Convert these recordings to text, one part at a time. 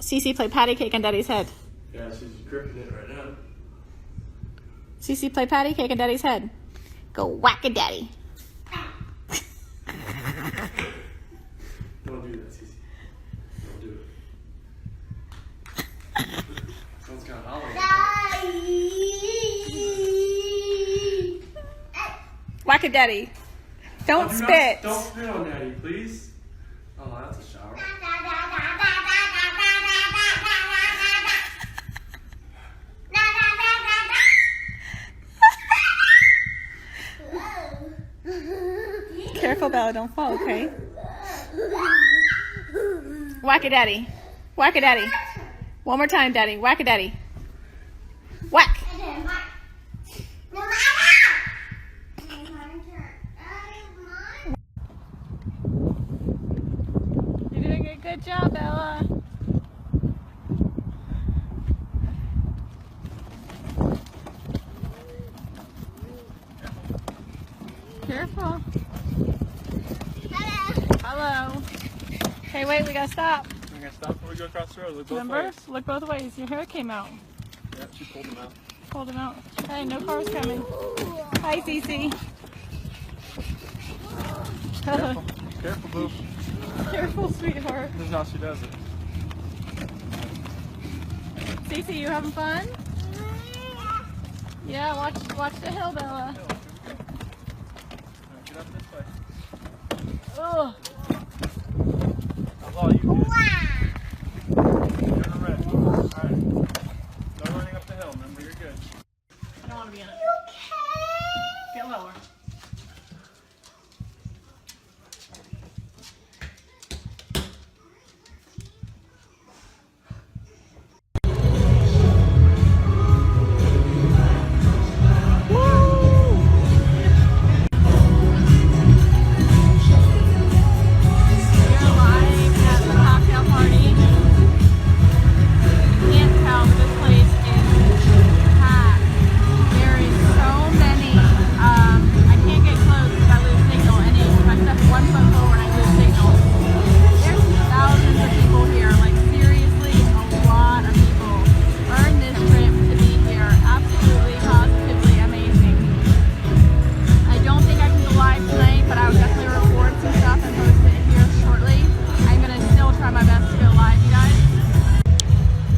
Cece, play patty cake on Daddy's head. Yeah, she's gripping it right now. Cece, play patty cake on Daddy's head. Go whack a daddy. Don't do that, Cece. Don't do it. Someone's got Whack a daddy. Don't spit. Don't spit on Daddy, please. Oh, that's a shower. Careful, Bella, don't fall, okay? Whack a daddy. Whack a daddy. One more time, Daddy. Whack a daddy. Whack. You're doing a good job, Bella. Careful. Hello. Hey, wait, we gotta stop. We're gonna stop before we go across the road. Look both Remember? ways. Look both ways. Your hair came out. Yeah, she pulled them out. Pulled him out. Hey, no cars coming. Hi, Cece. Careful. Careful, boo. Careful, sweetheart. This is how she does it. Cece, you having fun? Yeah, watch the hill, Bella. Get up this way. Ugh. That's all you do. Turn red. Alright. No running up the hill, remember, you're good. I don't want to be in it. Get lower.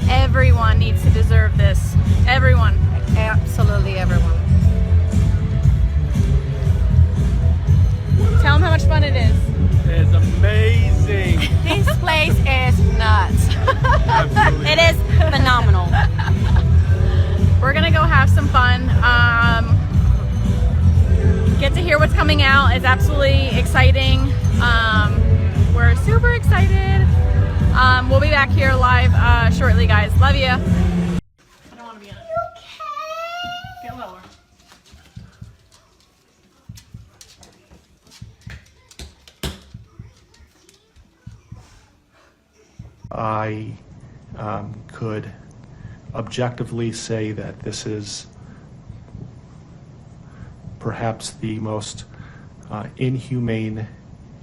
Everyone needs to deserve this. Everyone. Absolutely everyone. Tell them how much fun it is. It's amazing. This place is nuts. Absolutely. It is phenomenal. We're gonna go have some fun. Get to hear what's coming out. It's absolutely exciting. We're super excited. We'll be back here live shortly, guys. Love you. I don't want to be in it. Get lower. I could objectively say that this is perhaps the most inhumane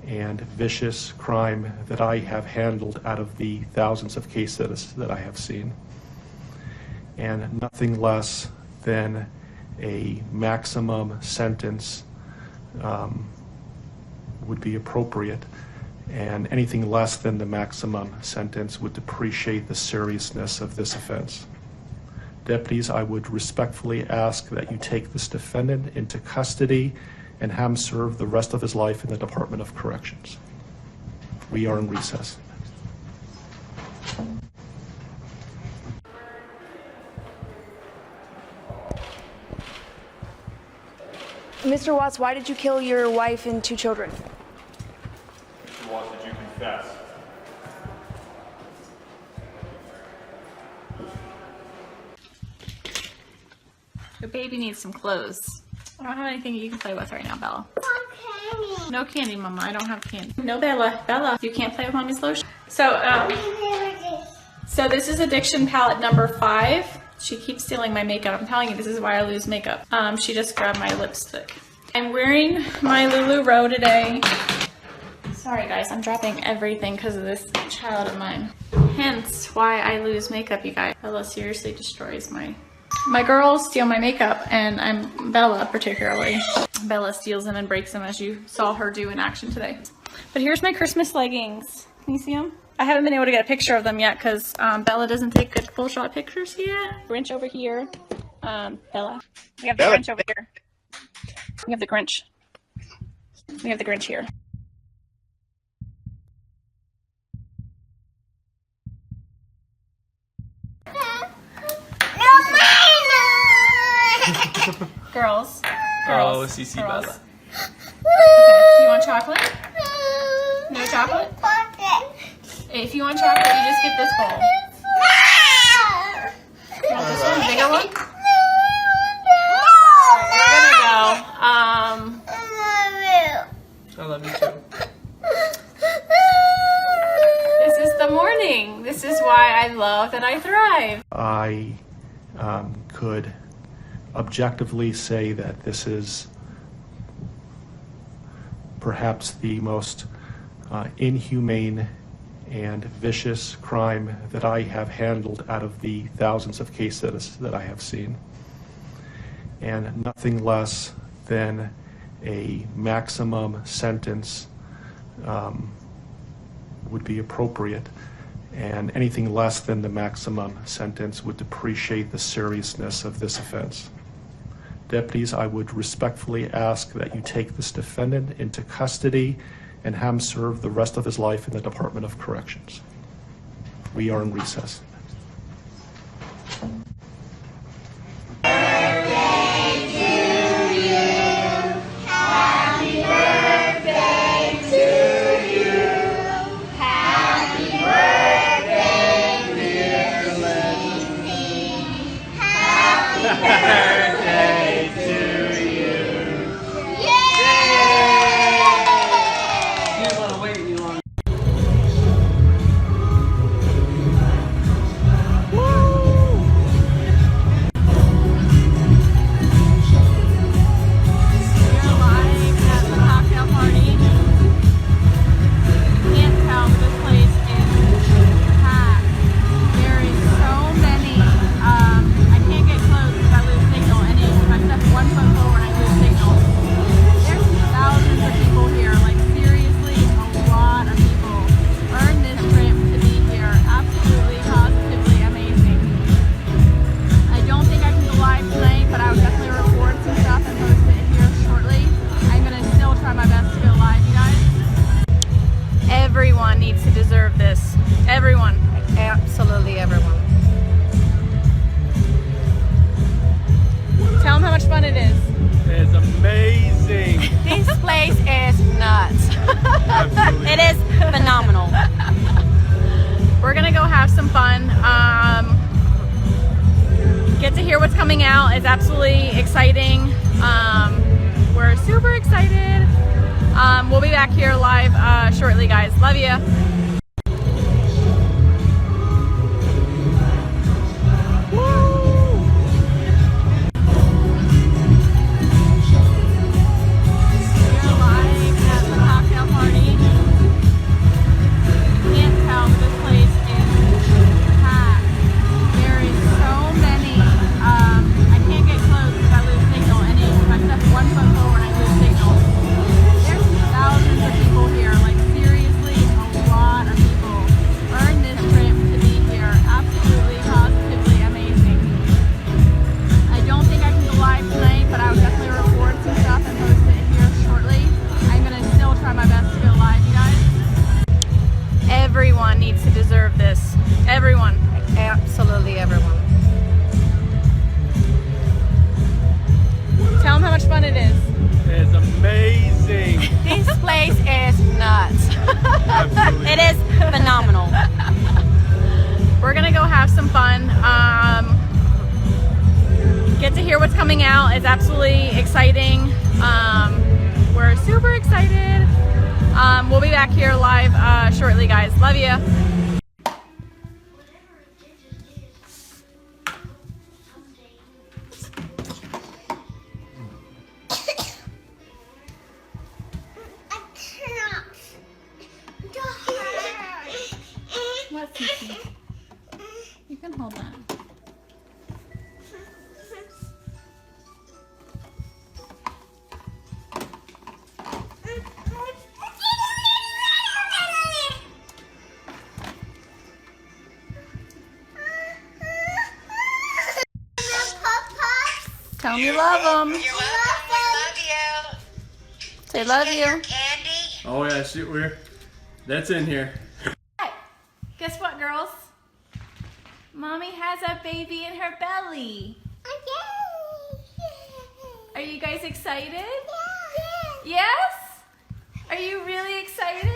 and vicious crime that I have handled out of the thousands of cases that I have seen. And nothing less than a maximum sentence would be appropriate. And anything less than the maximum sentence would depreciate the seriousness of this offense. Deputies, I would respectfully ask that you take this defendant into custody and have him serve the rest of his life in the Department of Corrections. We are in recess. Mr. Watts, why did you kill your wife and 2 children? Mr. Watts, did you confess? Your baby needs some clothes. I don't have anything you can play with right now, Bella. No candy, Mama. I don't have candy. No, Bella. Bella, you can't play with Mommy's lotion. So this is addiction palette number 5. She keeps stealing my makeup. I'm telling you, this is why I lose makeup. She just grabbed my lipstick. I'm wearing my Lululemon today. Sorry, guys. I'm dropping everything because of this child of mine. Hence why I lose makeup, you guys. Bella seriously destroys my girls steal my makeup, and I'm Bella particularly. Bella steals them and breaks them, as you saw her do in action today. But here's my Christmas leggings. Can you see them? I haven't been able to get a picture of them yet because Bella doesn't take good full shot pictures yet. Grinch over here. Bella. We have the Grinch over here. We have the Grinch. We have the Grinch here. Girls. Oh, CC Girls. Bella. Okay, you want chocolate? No chocolate? If you want chocolate, you just get this bowl. You want this one? Bigger one? We're gonna go. I love you too. This is the morning. This is why I love and I thrive. I could objectively say that this is perhaps the most inhumane and vicious crime that I have handled out of the thousands of cases that I have seen. And nothing less than a maximum sentence would be appropriate. And anything less than the maximum sentence would depreciate the seriousness of this offense. Deputies, I would respectfully ask that you take this defendant into custody and have him serve the rest of his life in the Department of Corrections. We are in recess. Everyone needs to deserve this. Everyone. Absolutely everyone. Tell them how much fun it is. It's amazing. This place is nuts. Absolutely. It is phenomenal. We're gonna go have some fun. Get to hear what's coming out. It's absolutely exciting. We're super excited. We'll be back here live shortly, guys. Love ya. Everyone needs to deserve this. Everyone. Absolutely everyone. Tell them how much fun it is. It's amazing. This place is nuts. Absolutely. It is phenomenal. We're gonna go have some fun. Get to hear what's coming out. It's absolutely exciting. We're super excited. We'll be back here live shortly, guys. Love ya. What's can hold that. Tell them you love them. You're welcome. We love you. Say love you. Candy. Oh yeah, shoot, that's in here. Hey, guess what, girls? Mommy has a baby in her belly. Are you guys excited? Yes? Are you really excited?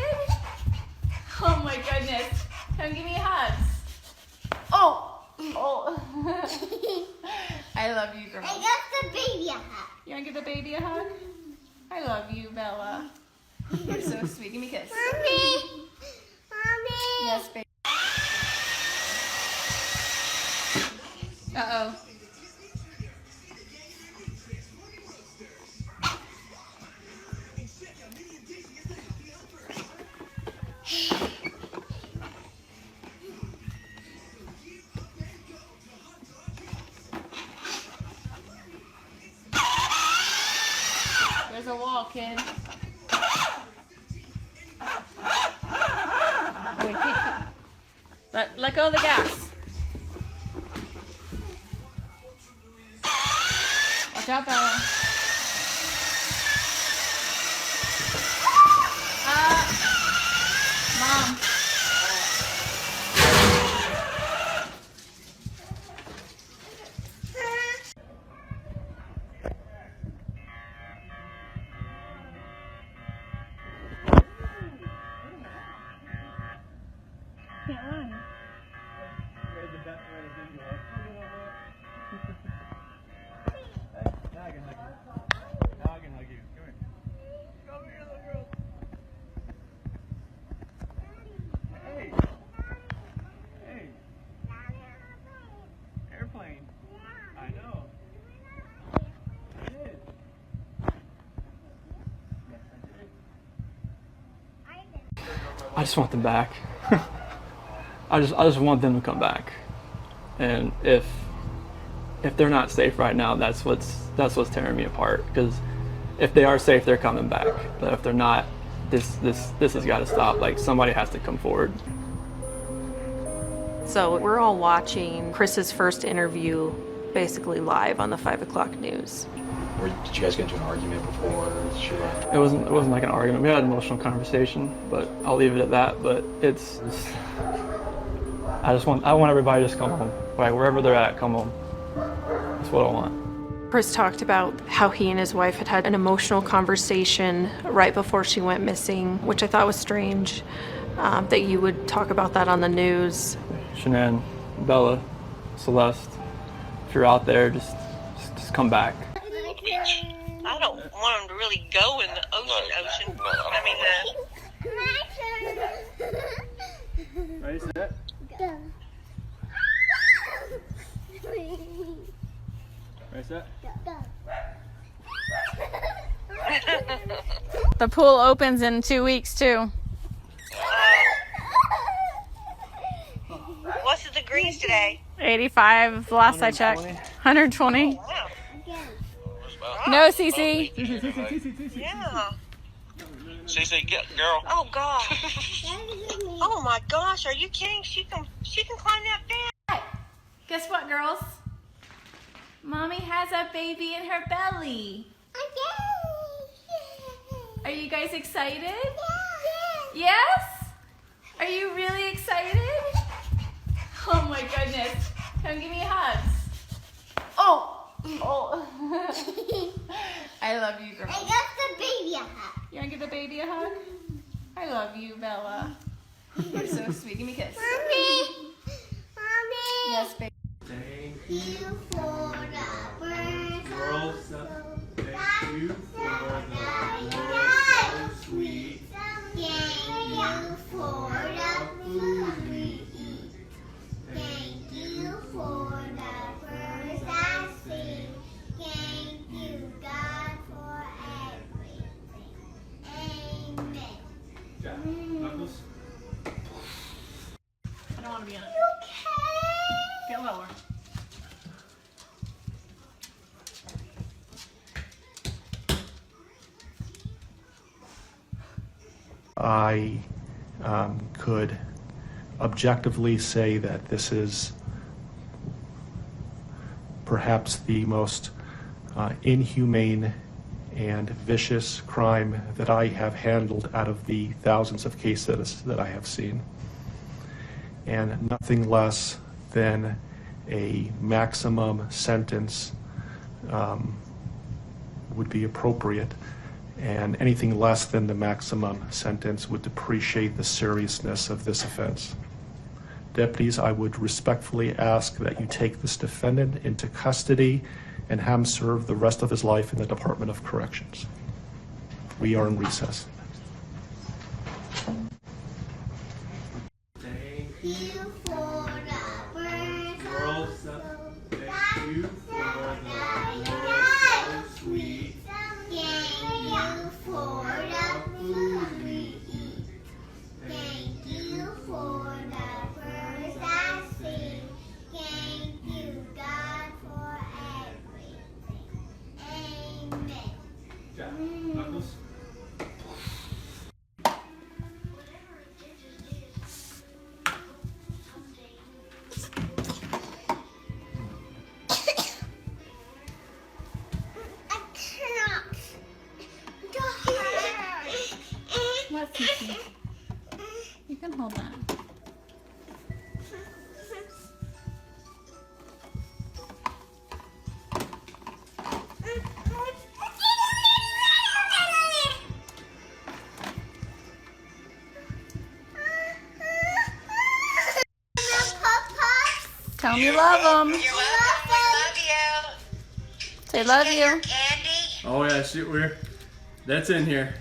Oh my goodness. Come give me hugs. Oh. I love you, girls. I got the baby a hug. You want to give the baby a hug? I love you, Bella. You're so sweet. Give me a kiss. Mommy. Mommy. Yes, baby. Uh-oh. There's a wall, kid. Wait, let go of the gas. Watch out, Bella. Mom. Can't run. Now I can hug you. Now I can hug you. Come here. Come here, little girl. Hey. Hey. Airplane. I know. I did. Yes, I did. I just want them back. I just want them to come back. And if they're not safe right now, that's what's tearing me apart. Because if they are safe, they're coming back. But if they're not, this has got to stop. Like, somebody has to come forward. So we're all watching Chris's first interview basically live on the 5 o'clock news. Or did you guys get into an argument before she left? It wasn't like an argument. We had an emotional conversation, but I'll leave it at that. But it's just, I want everybody to just come home. Like, wherever they're at, come home. That's what I want. Chris talked about how he and his wife had an emotional conversation right before she went missing, which I thought was strange, that you would talk about that on the news. Shanann, Bella, Celeste, if you're out there, just come back. I don't want them to really go in the ocean. I mean, Ready, set? Ready, set? The pool opens in 2 weeks, too. what's the degrees today? 85, the last I checked. 120. Wow. No, Cece. Yeah. Cece, get girl. Oh gosh. Oh my gosh, are you kidding? She can climb that fence. Guess what, girls? Mommy has a baby in her belly. Are you guys excited? Yes? Are you really excited? Oh my goodness. Come give me hugs. Oh. I love you, girls. I got the baby a hug. You want to give the baby a hug? I love you, Bella. You're so sweet. Give me a kiss. Mommy. Mommy. Yes, baby. Thank You for the birds. girls. Thank you for the world so sweet. Thank you for the food we eat. Thank you for the birds that sing. Thank you, God, for everything. Amen. Yeah. Knuckles. I don't want to be on it. Okay. I could objectively say that this is perhaps the most inhumane and vicious crime that I have handled out of the thousands of cases that I have seen. And nothing less than a maximum sentence would be appropriate, and anything less than the maximum sentence would depreciate the seriousness of this offense. Deputies, I would respectfully ask that you take this defendant into custody and have him serve the rest of his life in the Department of Corrections. We are in recess. Thank You for the birds Girls, so thank you for the world so sweet. Thank you for the food we eat. Thank you for the birds that sing. Thank you, God, for everything. Amen. Jack, Knuckles. I cannot. What, Cece? You can hold that. Tell them you love them. You're welcome. We love you. Say love Get your you. candy. Oh yeah, shoot, that's in here.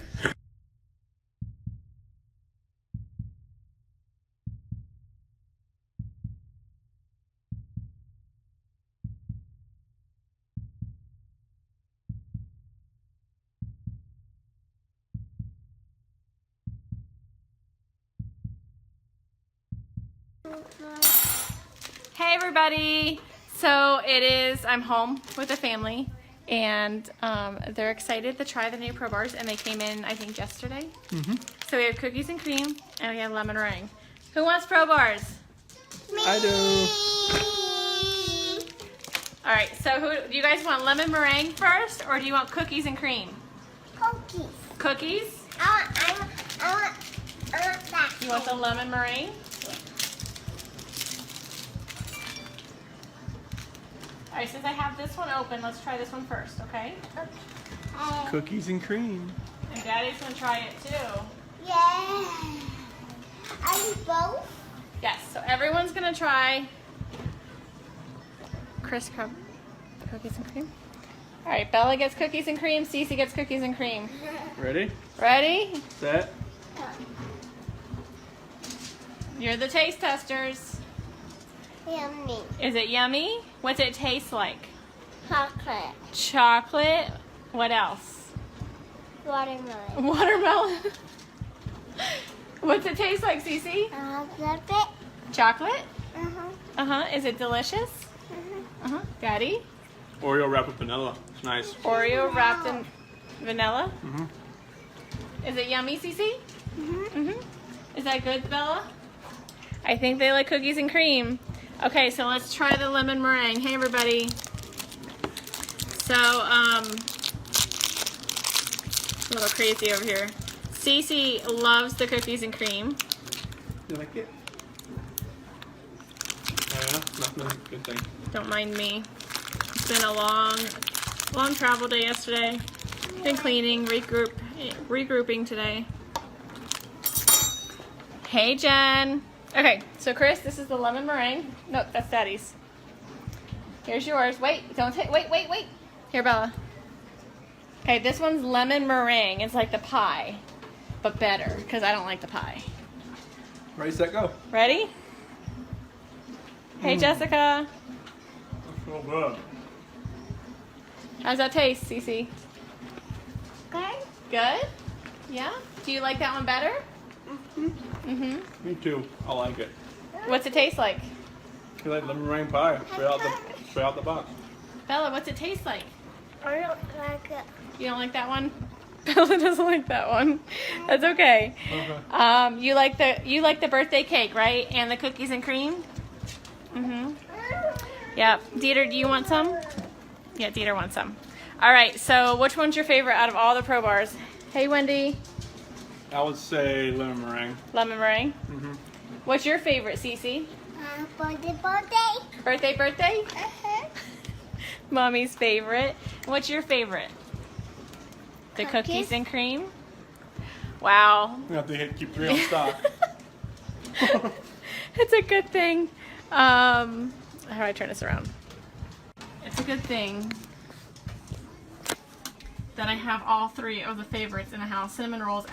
Hey everybody! So I'm home with the family, and they're excited to try the new Pro Bars, and they came in, I think, yesterday. So we have cookies and cream, and we have lemon meringue. Who wants Pro Bars? I do. All right, so do you guys want lemon meringue first, or do you want cookies and cream? Cookies. Cookies? I want that. You want the lemon meringue? All right, since I have this one open, let's try this one first, okay? Cookies and cream. And Daddy's gonna try it too. Yeah. Are you both? Yes, so everyone's gonna try Chris Crumb cookies and cream. All right, Bella gets cookies and cream, Cece gets cookies and cream. Ready? Ready? Set. You're the taste testers. Yummy. Is it yummy? What's it taste like? Chocolate. Chocolate. What else? Watermelon. Watermelon. What's it taste like, Cece? Love it. Chocolate? Uh-huh. Is it delicious? Daddy? Oreo wrapped with vanilla. It's nice. Oreo wrapped in vanilla? Is it yummy, Cece? Is that good, Bella? I think they like cookies and cream. Okay, so let's try the lemon meringue. Hey, everybody. So, it's a little crazy over here. Cece loves the cookies and cream. You like it? Oh yeah, nothing. Good thing. Don't mind me. It's been a long travel day yesterday. Been cleaning, regrouping today. Hey, Jen. Okay, so Chris, this is the lemon meringue. Nope, that's Daddy's. Here's yours. Wait, don't take. Wait. Here, Bella. Okay, this one's lemon meringue. It's like the pie, but better because I don't like the pie. Ready, set, go. Ready? Hey, Jessica. That's so good. How's that taste, Cece? Good. Good? Yeah? Do you like that one better? Me too. I like it. What's it taste like? You like lemon meringue pie? Straight out the box. Bella, what's it taste like? I don't like it. You don't like that one? Bella doesn't like that one. That's okay. You like the birthday cake, right? And the cookies and cream? Mm-hmm. Yep. Dieter, do you want some? Yeah, Dieter wants some. All right, so which one's your favorite out of all the Pro Bars? Hey, Wendy. I would say lemon meringue. Lemon meringue? Mm-hmm. What's your favorite, Cece? Birthday. Birthday? Mommy's favorite. What's your favorite? The cookies and cream? Wow. We have to keep 3 on stock. It's a good thing. How do I turn this around? It's a good thing that I have all 3 of the favorites in the house. Cinnamon rolls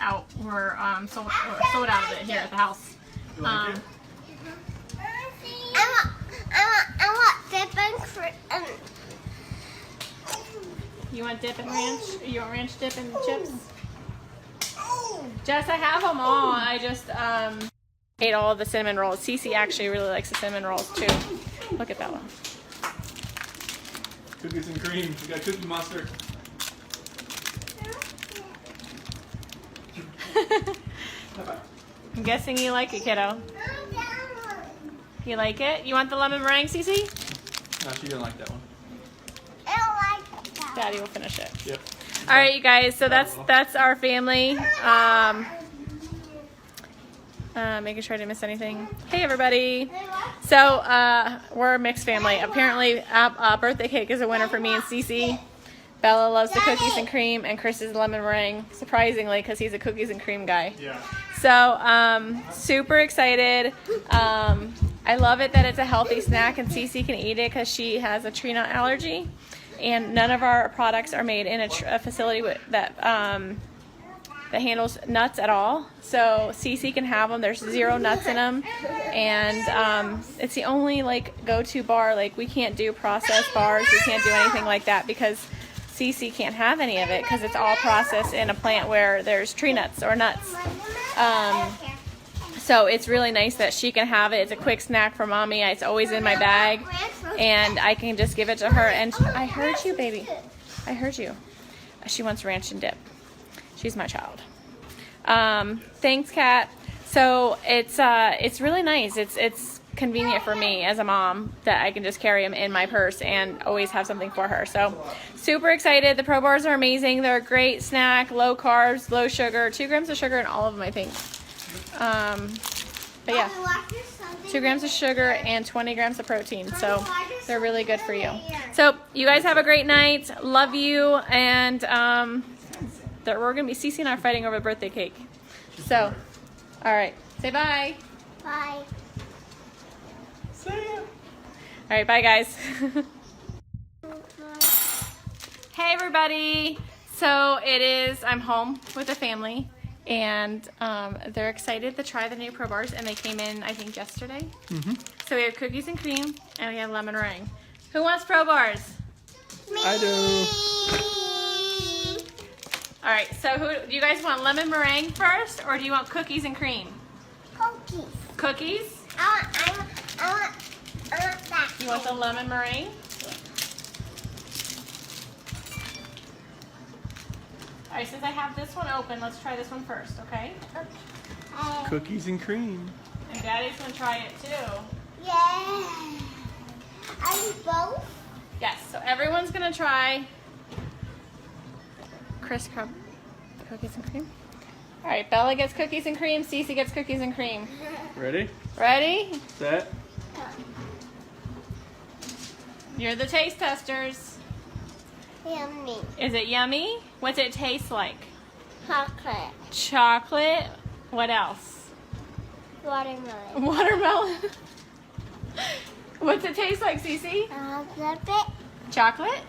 were sold out of it here at the house. You like it? I want dip and You want dip and ranch? You want ranch dip and chips? Jess, I have them all. I just ate all of the cinnamon rolls. Cece actually really likes the cinnamon rolls too. Look at Bella. Cookies and cream. We got Cookie Monster. I'm guessing you like it, kiddo. You like it? You want the lemon meringue, Cece? No, she didn't like that one. Daddy will finish it. Yep. All right, you guys. So that's our family. Making sure I didn't miss anything. Hey, everybody. So we're a mixed family. Apparently, birthday cake is a winner for me and Cece. Bella loves the cookies and cream, and Chris is lemon meringue. Surprisingly, because he's a cookies and cream guy. Yeah. So super excited. I love it that it's a healthy snack, and Cece can eat it because she has a tree nut allergy. And none of our products are made in a facility that handles nuts at all. So Cece can have them. There's 0 nuts in them, and it's the only go-to bar. We can't do processed bars. We can't do anything like that because Cece can't have any of it because it's all processed in a plant where there's tree nuts or nuts. So it's really nice that she can have it. It's a quick snack for mommy. It's always in my bag, and I can just give it to her. And I heard you, baby. I heard you. She wants ranch and dip. She's my child. Thanks, Kat. So it's really nice. It's convenient for me as a mom that I can just carry them in my purse and always have something for her. So super excited. The Pro Bars are amazing. They're a great snack, low carbs, low sugar, 2 grams of sugar in all of them, I think. But yeah, 2 grams of sugar and 20 grams of protein. So they're really good for you. So you guys have a great night. Love you. And we're going to be, Cece and I are fighting over birthday cake. So, all right. Say bye. Bye. See ya. All right. Bye, guys. Hey, everybody. So I'm home with the family. And they're excited to try the new Pro Bars, and they came in, I think, yesterday. Mm-hmm. So we have cookies and cream, and we have lemon meringue. Who wants Pro Bars? Me. I do. All right, so do you guys want lemon meringue first, or do you want cookies and cream? Cookies. Cookies? I want that. You want the lemon meringue? All right, since I have this one open, let's try this one first, okay? Cookies and cream. And Daddy's gonna try it too. Yeah. Are you both? Yes, so everyone's gonna try Chris cookies and cream. All right, Bella gets cookies and cream, Cece gets cookies and cream. Ready? Ready? Set. You're the taste testers. Yummy. Is it yummy? What's it taste like? Chocolate. Chocolate. What else? Watermelon. Watermelon. What's it taste like, Cece? Flip it. Chocolate?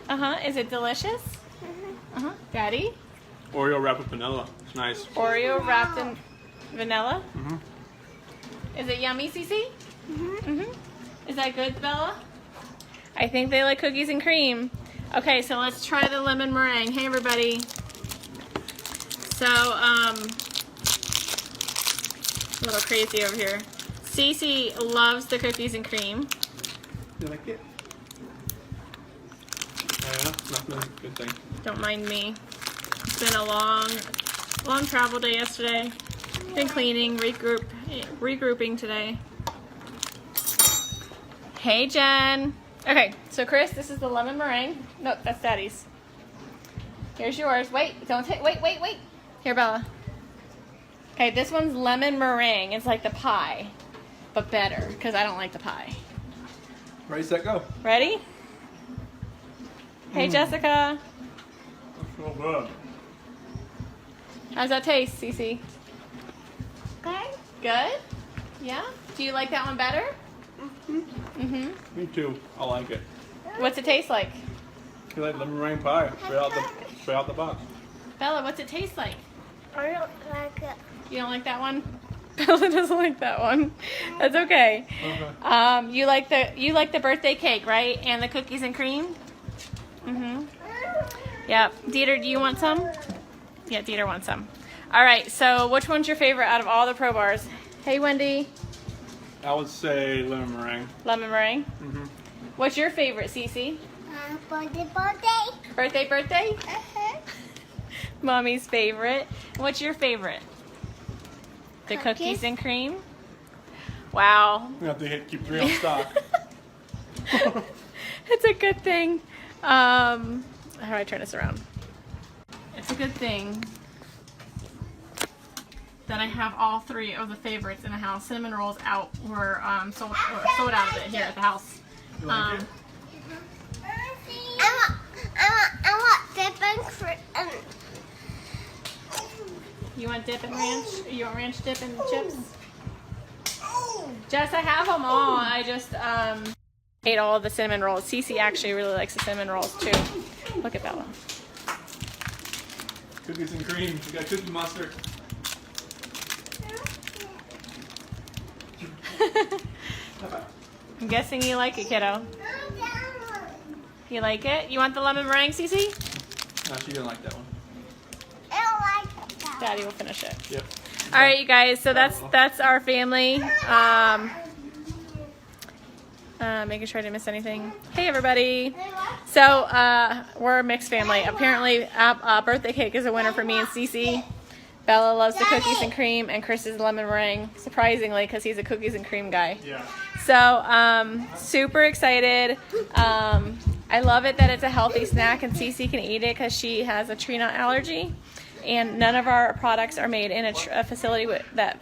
Uh-huh. Is it delicious? Daddy? Oreo wrapped with vanilla. It's nice. Oreo wrapped in vanilla? Mm-hmm. Is it yummy, Cece? Is that good, Bella? I think they like cookies and cream. Okay, so let's try the lemon meringue. Hey, everybody. So, a little crazy over here. Cece loves the cookies and cream. You like it? Yeah, nothing. Good thing. Don't mind me. been a long travel day yesterday. Been cleaning, regrouping today. Hey, Jen. Okay, so Chris, this is the lemon meringue. Nope, that's Daddy's. Here's yours. Wait, don't take. Wait. Here, Bella. Okay, this one's lemon meringue. It's like the pie, but better because I don't like the pie. Ready, set, go. Ready? Hey, Jessica. That's so good. How's that taste, Cece? Good. Good? Yeah? Do you like that one better? Me too. I like it. What's it taste like? You like lemon meringue pie? Straight out the box. Bella, what's it taste like? I don't like it. You don't like that one? Bella doesn't like that one. That's okay. Okay. You like the birthday cake, right? And the cookies and cream? Yep. Dieter, do you want some? Yeah, Dieter wants some. All right, so which one's your favorite out of all the Pro Bars? Hey, Wendy. I would say lemon meringue. Lemon meringue? What's your favorite, Cece? Birthday. Birthday? Mommy's favorite. What's your favorite? The cookies and cream? Wow. We have to keep 3 on stock. It's a good thing. How do I turn this around? It's a good thing that I have all 3 of the favorites in the house. Cinnamon rolls were sold out of it here at the house. You like it? I want dip and cream. You want dip and ranch? You want ranch dip and chips? Jess, I have them all. I just ate all of the cinnamon rolls. Cece actually really likes the cinnamon rolls too. Look at Bella. Cookies and cream. We got cookie mustard. I'm guessing you like it, kiddo. You like it? You want the lemon meringue, Cece? No, she didn't like that one. I don't like that. Daddy will finish it. Yep. All right, you guys. So that's our family. Making sure I didn't miss anything. Hey, everybody. So we're a mixed family. Apparently, birthday cake is a winner for me and Cece. Bella loves the cookies and cream, and Chris is lemon meringue. Surprisingly, because he's a cookies and cream guy. Yeah. So super excited. I love it that it's a healthy snack, and Cece can eat it because she has a tree nut allergy. And none of our products are made in a facility that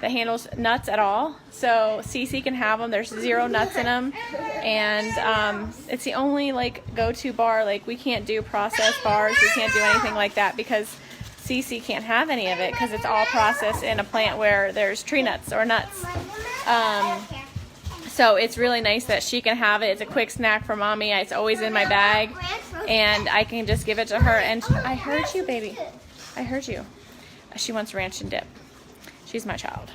handles nuts at all. So Cece can have them. There's 0 nuts in them, and it's the only go-to bar. We can't do processed bars. We can't do anything like that because Cece can't have any of it because it's all processed in a plant where there's tree nuts or nuts. So it's really nice that she can have it. It's a quick snack for mommy. It's always in my bag, and I can just give it to her. And I heard you, baby. I heard you. She wants ranch and dip. She's my child.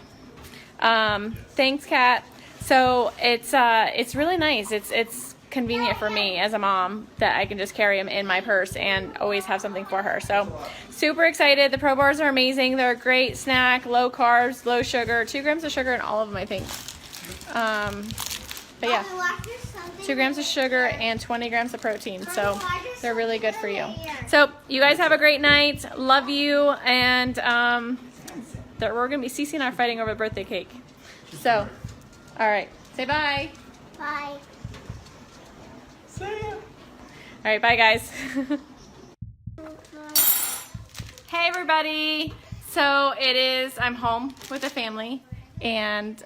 Thanks, Kat. So it's really nice. It's convenient for me as a mom that I can just carry them in my purse and always have something for her. So super excited. The Pro Bars are amazing. They're a great snack, low carbs, low sugar, 2 grams of sugar in all of them, I think. But yeah, 2 grams of sugar and 20 grams of protein. So they're really good for you. So you guys have a great night. Love you. And we're going to be, Cece and I are fighting over the birthday cake. So, all right. Say bye. Bye. See ya. All right. Bye, guys. Hey, everybody. So I'm home with the family. And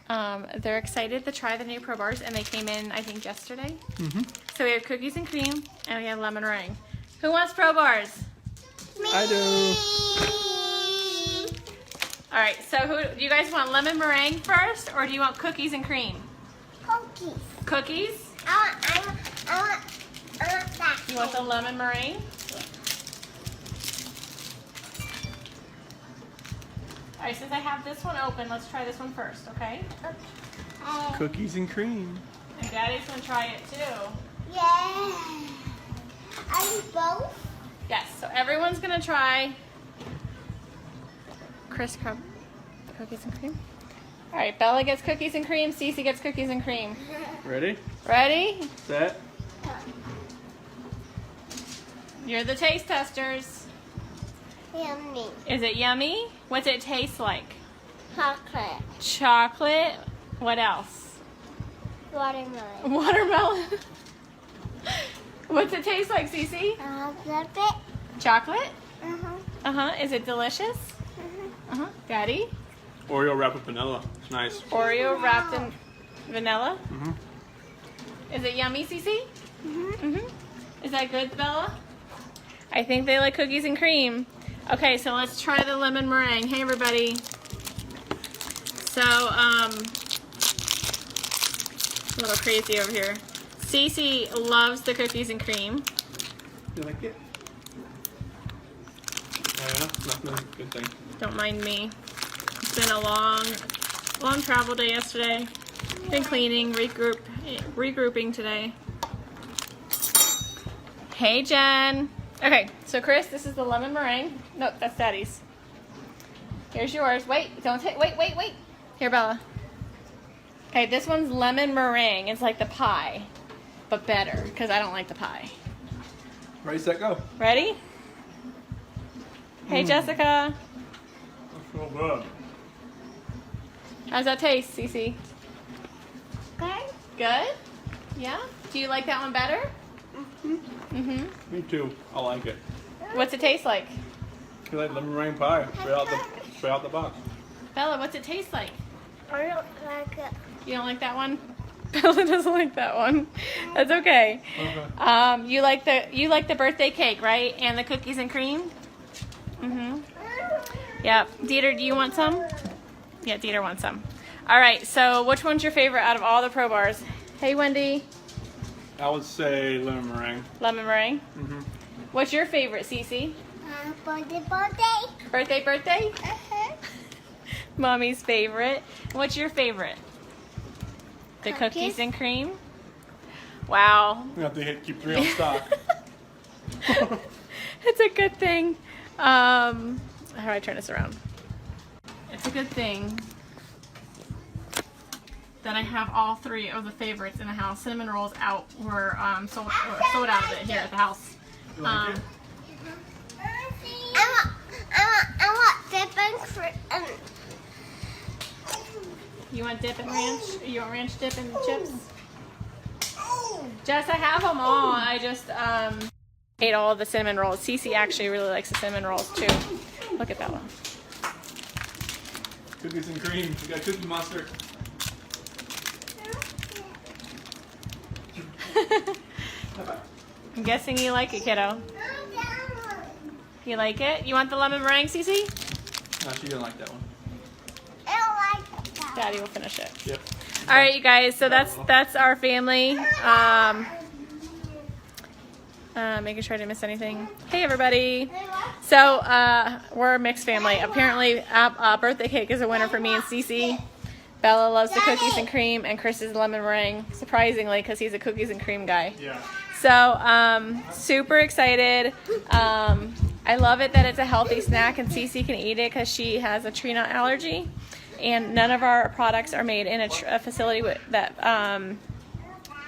they're excited to try the new Pro Bars, and they came in, I think, yesterday. So we have cookies and cream, and we have lemon meringue. Who wants Pro Bars? I do. All right, so do you guys want lemon meringue first, or do you want cookies and cream? Cookies. Cookies? I want that. You want the lemon meringue? All right, since I have this one open, let's try this one first, okay? Cookies and cream. And Daddy's gonna try it too. Yeah. Are you both? Yes, so everyone's gonna try Chris Crumb cookies and cream. All right, Bella gets cookies and cream, Cece gets cookies and cream. Ready? Ready? Set. You're the taste testers. Yummy. Is it yummy? What's it taste like? Chocolate. Chocolate. What else? Watermelon. Watermelon. What's it taste like, Cece? Love it. Chocolate? Uh-huh. Is it delicious? Daddy? Oreo wrapped with vanilla. It's nice. Oreo wrapped in vanilla? Mm-hmm. Is it yummy, Cece? Is that good, Bella? I think they like cookies and cream. Okay, so let's try the lemon meringue. Hey, everybody. So, a little crazy over here. Cece loves the cookies and cream. You like it? Yeah, nothing. Good thing. Don't mind me. It's been a long travel day yesterday. Been cleaning, regrouping today. Hey, Jen. Okay, so Chris, this is the lemon meringue. Nope, that's Daddy's. Here's yours. Wait, don't take. Wait. Here, Bella. Okay, this one's lemon meringue. It's like the pie, but better because I don't like the pie. Ready, set, go. Ready? Hey, Jessica. That's so good. How's that taste, Cece? Good. Good? Yeah? Do you like that one better? Me too. I like it. What's it taste like? You like lemon meringue pie? Straight out the box. Bella, what's it taste like? I don't like it. You don't like that one? Bella doesn't like that one. That's okay. Okay. You like the birthday cake, right? And the cookies and cream? Yep. Dieter, do you want some? Yeah, Dieter wants some. All right, so which one's your favorite out of all the Pro Bars? Hey, Wendy. I would say lemon meringue. Lemon meringue? What's your favorite, Cece? Birthday. Birthday? Mommy's favorite. What's your favorite? The cookies and cream? Wow. We have to keep 3 on stock. It's a good thing. How do I turn this around? It's a good thing that I have all 3 of the favorites in the house. Cinnamon rolls were sold out of it here at the house. You like it? I want dip and cream. You want dip and ranch? You want ranch dip and chips? Jess, I have them all. I just ate all of the cinnamon rolls. Cece actually really likes the cinnamon rolls too. Look at that one. Cookies and cream. We got Cookie Monster. I'm guessing you like it, kiddo. You like it? You want the lemon meringue, Cece? No, she didn't like that one. I don't like that. Daddy will finish it. Yep. All right, you guys. So that's our family. Making sure I didn't miss anything. Hey, everybody. So we're a mixed family. Apparently, birthday cake is a winner for me and Cece. Bella loves the cookies and cream, and Chris is lemon meringue. Surprisingly, because he's a cookies and cream guy. Yeah. So super excited. I love it that it's a healthy snack and Cece can eat it because she has a tree nut allergy, and none of our products are made in a facility that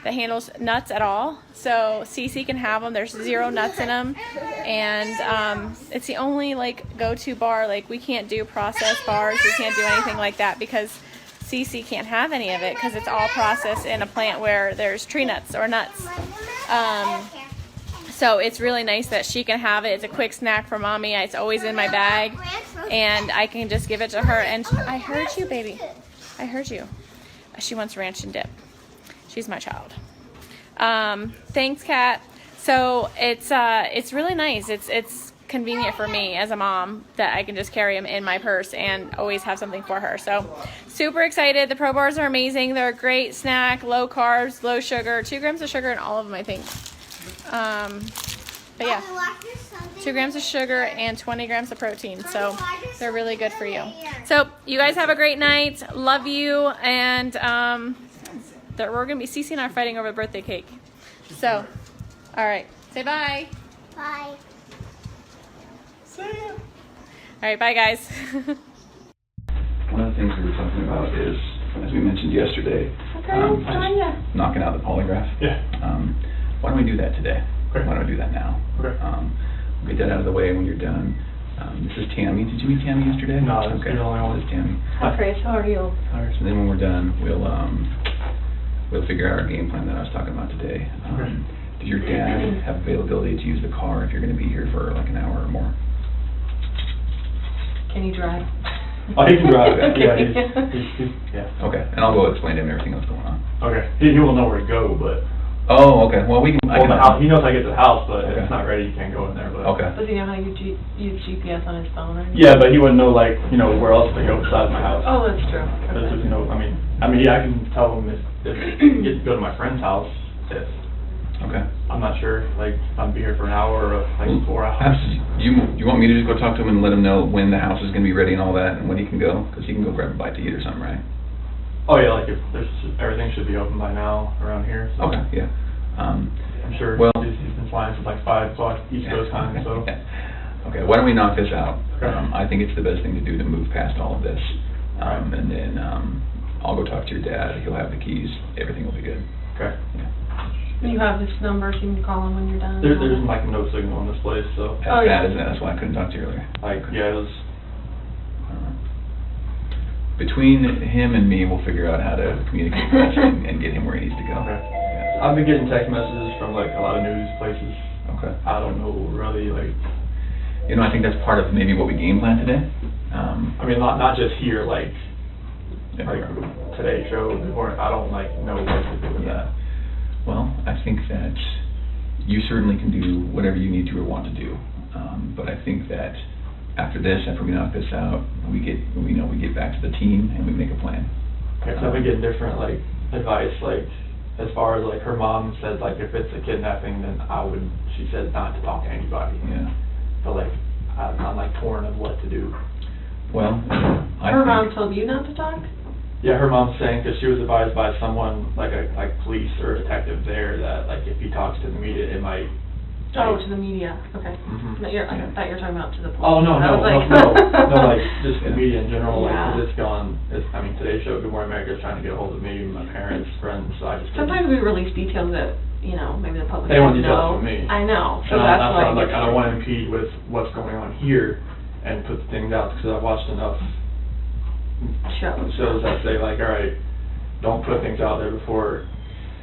handles nuts at all. So Cece can have them. There's 0 nuts in them, and it's the only go-to bar. We can't do processed bars. We can't do anything like that because Cece can't have any of it because it's all processed in a plant where there's tree nuts or nuts. So it's really nice that she can have it. It's a quick snack for mommy. It's always in my bag, and I can just give it to her. And I heard you, baby. I heard you. She wants ranch and dip. She's my child. Thanks, Kat. So it's really nice. It's convenient for me as a mom that I can just carry them in my purse and always have something for her. So super excited. The Pro Bars are amazing. They're a great snack, low carbs, low sugar, 2 grams of sugar in all of them, I think. But yeah, 2 grams of sugar and 20 grams of protein. So they're really good for you. So you guys have a great night. Love you. And we're going to be, Cece and I are fighting over the birthday cake. So, all right. Say bye. Bye. See ya. All right. Bye, guys. One of the things we were talking about is, as we mentioned yesterday, knocking out the polygraph. Yeah. Why don't we do that today? Why don't I do that now? Okay. We'll get that out of the way when you're done. This is Tammy. Did you meet Tammy yesterday? No, this is okay. the only one. This is Tammy. Hi, Chris. How are you? All right. So then when we're done, we'll figure out our game plan that I was talking about today. Does your dad have availability to use the car if you're going to be here for like an hour or more? Can you drive? Oh, he can drive. Okay. Yeah, he's yeah. Okay, and I'll go explain to him everything that's going on. Okay. He will know where to go, but Oh, okay. Well, we can. I can the house, he knows how to get to the house, but Okay. it's not ready. He can't go in there. But Okay. Does he know how to use GPS on his phone? Or anything? Yeah, but he wouldn't know where else to go besides my house. Oh, that's true. That's Okay. just, yeah, I can tell him if he gets to go to my friend's house. If Okay. I'm not sure, if I'm be here for an hour or 4 hours. You want me to just go talk to him and let him know when the house is going to be ready and all that, and when he can go? Because he can go grab a bite to eat or something, right? Oh yeah, if everything should be open by now around here. So Okay. Yeah. I'm sure. Well- he's been flying since 5 o'clock East Coast time. So Okay. Why don't we knock this out? Okay. I think it's the best thing to do to move past all of this, and then I'll go talk to your dad. He'll have the keys. Everything will be good. okay. You have this number, so you can call him when you're done. There's no signal in this place, so As Oh, yeah. bad as that. That's why I couldn't talk to you earlier. yeah, it was. Between him and me, we'll figure out how to communicate best and get him where he needs to go. Okay. Yeah. I've been getting text messages from a lot of news places. Okay. I don't know really I think that's part of maybe what we game plan today. not just here like everywhere. Today show or I don't know what to do with that. Well, I think that you certainly can do whatever you need to or want to do. But I think that after we knock this out, we get back to the team and we make a plan. Okay, so I've been getting different advice as far as her mom said if it's a kidnapping then she said not to talk to anybody. Yeah. But I'm torn of what to do. Well, Her mom told you not to talk? Yeah, her mom's saying because she was advised by someone like police or a detective there that if he talks to the media it might. Oh, to the media. Okay. Mhm. I thought you were talking about to the police. Oh no I was no just the media in general. Yeah. 'Cause it's gone. Today's show, Good Morning America, is trying to get a hold of me, my parents, friends. So I just Sometimes we release details that maybe the public They want doesn't details know. from me. I know. So and that's why why. I'm I don't want to impede with what's going on here and put the things out because I've watched enough shows that say all right, don't put things out there before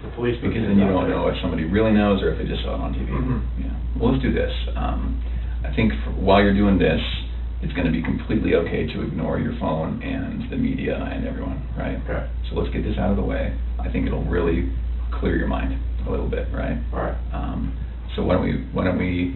the police. Because then you don't know if somebody really knows or if they just saw it on TV. Mhm. Yeah. Well, let's do this. I think while you're doing this, it's going to be completely okay to ignore your phone and the media and everyone, right? Okay. So let's get this out of the way. I think it'll really clear your mind a little bit, right? All right. So why don't we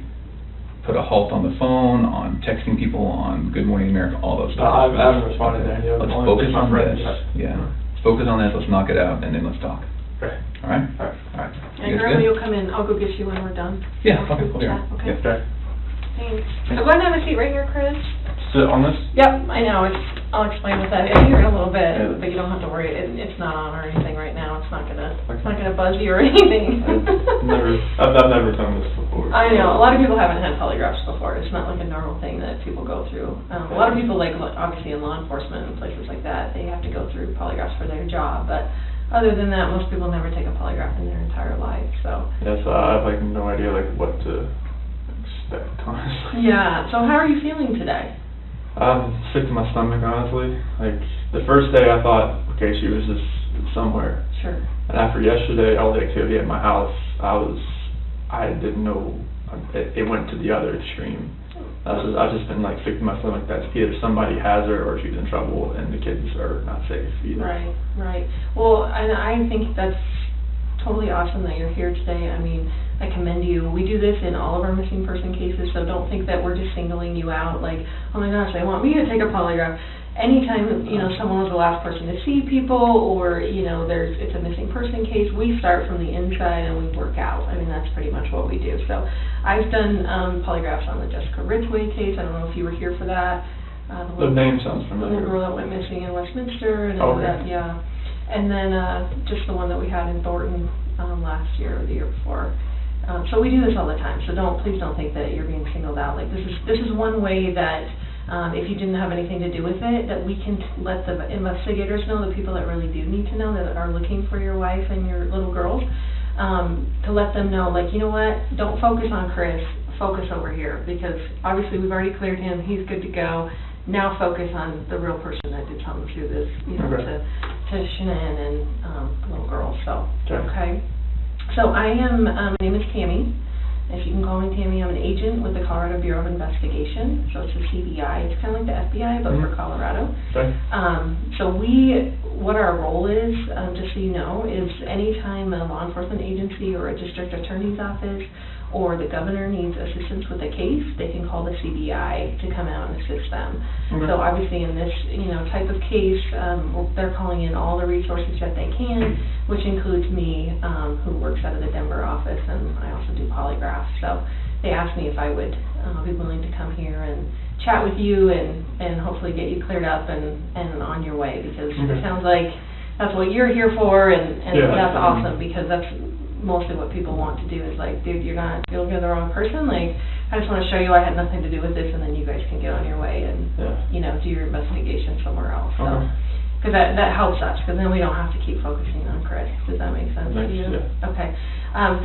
put a halt on the phone, on texting people, on Good Morning America, all those stuff. I haven't responded to any of them. Let's Only focus my on friends this. have. Yeah. Let's focus on this. Let's knock it out, and then let's talk. Okay. All right? All right. All right. And You guys Grandma, good? you'll come in. I'll go get you when we're done. Yeah, okay, cool. Yeah, okay. Yeah. Okay. Thanks. So go ahead and have a seat right here, Chris. Sit on this? Yep, I know. I'll explain what that is here in a little bit, but you don't have to worry. It's not on or anything right now. It's not gonna buzz you or anything. I've never done this before. I know. A lot of people haven't had polygraphs before. It's not like a normal thing that people go through. A lot of people, obviously in law enforcement and places like that, they have to go through polygraphs for their job. But other than that, most people never take a polygraph in their entire life. So. Yes, I have no idea what to expect, honestly. Yeah. So how are you feeling today? I'm sick to my stomach, honestly. The first day I thought, okay, she was just somewhere. Sure. And after yesterday, all the activity at my house, I didn't know, it went to the other extreme. I've just been sick to my stomach that either somebody has her or she's in trouble and the kids are not safe either. Right. Well, and I think that's totally awesome that you're here today. I commend you. We do this in all of our missing person cases, so don't think that we're just singling you out oh my gosh, they want me to take a polygraph. Anytime, someone was the last person to see people or, it's a missing person case, we start from the inside and we work out. That's pretty much what we do. So I've done polygraphs on the Jessica Ridgway case. I don't know if you were here for that. The name sounds familiar. The girl that went missing in Westminster and Okay. that, yeah. And then just the one that we had in Thornton last year or the year before. So we do this all the time. So please don't think that you're being singled out. This is one way that if you didn't have anything to do with it, that we can let the investigators know, the people that really do need to know that are looking for your wife and your little girls, to let them know, like, you know what, don't focus on Chris, focus over here, because obviously we've already cleared him, he's good to go. Now focus on the real person that did something to this, you know, to Shanann and little girl. So, okay. So I am, my name is Tammy. If you can call me Tammy, I'm an agent with the Colorado Bureau of Investigation. So it's a CBI. It's kind of like the FBI, but for Colorado. Okay. So what our role is, just so you know, is anytime a law enforcement agency or a district attorney's office or the governor needs assistance with a case, they can call the CBI to come out and assist them. Okay. So obviously in this, you know, type of case, they're calling in all the resources that they can, which includes me, who works out of the Denver office, and I also do Polygraph. So they asked me if I would be willing to come here and chat with you and hopefully get you cleared up and on your way, because it sounds like that's what you're here for, and that's awesome, because that's mostly what people want to do is like, dude, you're looking at the wrong person. Like, I just want to show you I had nothing to do with this, and then you guys can get on your way and, you know, do your investigation somewhere else. So, because that helps us, because then we don't have to keep focusing on Chris. Does that make sense to you? Yeah. Okay.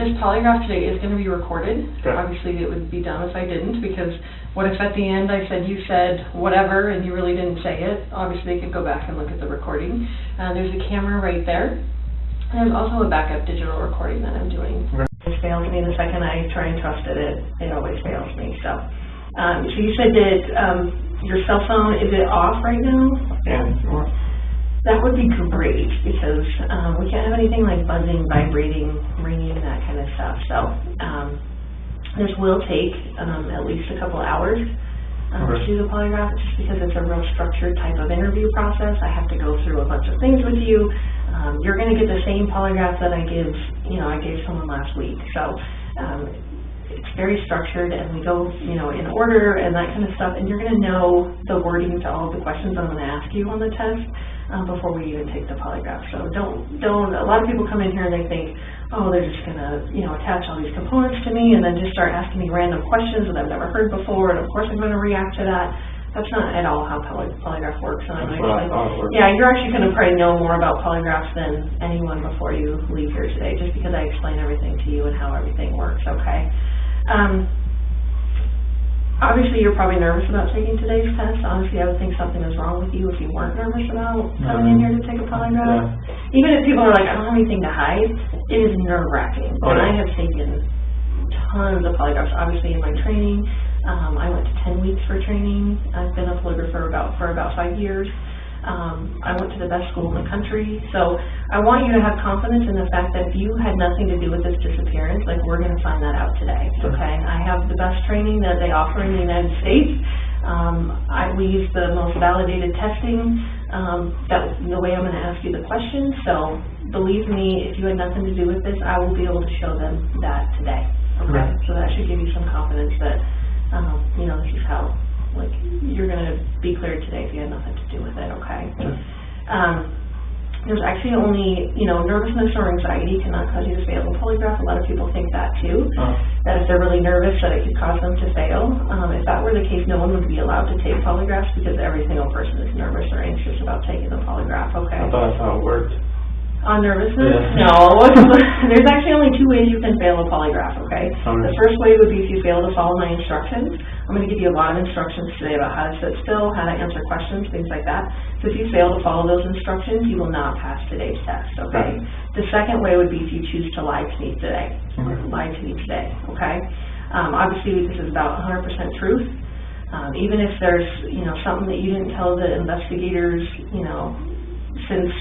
This polygraph today is going to be recorded. Okay. Obviously, it would be dumb if I didn't, because what if at the end I said you said whatever and you really didn't say it? Obviously, they could go back and look at the recording. There's a camera right there. There's also a backup digital recording that I'm doing. It fails me the second I try and trust it always fails me. So, so you said that your cell phone, is it off right now? Yeah. That would be great, because we can't have anything like buzzing, vibrating, ringing, that kind of stuff. So this will take at least a couple hours to do the polygraph, just because it's a real structured type of interview process. I have to go through a bunch of things with you. You're going to get the same polygraph that I gave someone last week. So it's very structured, and we go, you know, in order and that kind of stuff, and you're going to know the wording to all of the questions I'm going to ask you on the test before we even take the polygraph. So don't, a lot of people come in here and they think, oh, they're just going to, you know, attach all these components to me and then just start asking me random questions that I've never heard before, and of course I'm going to react to that. That's not at all how polygraph works. And yeah, you're actually going to probably know more about polygraphs than anyone before you leave here today, just because I explain everything to you and how everything works, okay? Obviously, you're probably nervous about taking today's test. Honestly, I would think something is wrong with you if you weren't nervous about coming in here to take a polygraph. Yeah. Even if people are like, I don't have anything to hide, it is nerve-wracking. And I have taken tons of polygraphs, obviously, in my training. I went to 10 weeks for training. I've been a polygrapher for about 5 years. I went to the best school in the country. So I want you to have confidence in the fact that if you had nothing to do with this disappearance, like, we're going to find that out today, okay? I have the best training that they offer in the United States. We use the most validated testing, the way I'm going to ask you the questions. So believe me, if you had nothing to do with this, I will be able to show them that today, okay? So that should give you some confidence that, you know, this is how, like, you're going to be cleared today if you had nothing to do with it, okay? There's actually only, you know, nervousness or anxiety cannot cause you to fail a polygraph. A lot of people think that too, that if they're really nervous that it could cause them to fail. If that were the case, no one would be allowed to take polygraphs, because every single person is nervous or anxious about taking the polygraph, okay? I thought that's how it worked. On nervousness? Yeah. No. There's actually only 2 ways you can fail a polygraph, okay? The first way would be if you fail to follow my instructions. I'm going to give you a lot of instructions today about how to sit still, how to answer questions, things like that. So if you fail to follow those instructions, you will not pass today's test, okay? The second way would be if you choose to lie to me today. Lie to me today, okay? Obviously, this is about 100% truth. Even if there's, you know, something that you didn't tell the investigators, you know, since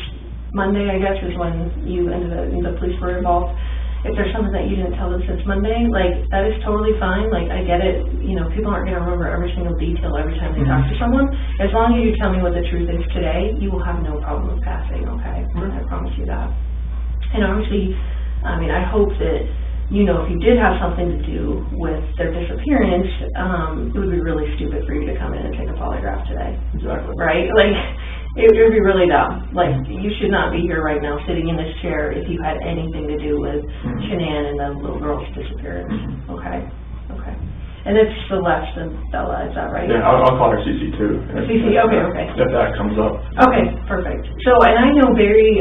Monday, I guess, is when the police were involved. If there's something that you didn't tell them since Monday, like, that is totally fine. Like, I get it. You know, people aren't going to remember every single detail every time they talk to someone. As long as you tell me what the truth is today, you will have no problem with passing, okay? I promise you that. And obviously, I mean, I hope that, you know, if you did have something to do with their disappearance, it would be really stupid for you to come in and take a polygraph today. Exactly. Right? Like, it would be really dumb. Like, you should not be here right now sitting in this chair if you had anything to do with Shanann and the little girl's disappearance. Okay? Okay. And it's Celeste and Bella, is that right? Yeah, I'll call her CC too. CC, okay. If that comes up. Okay, perfect. So, and I know very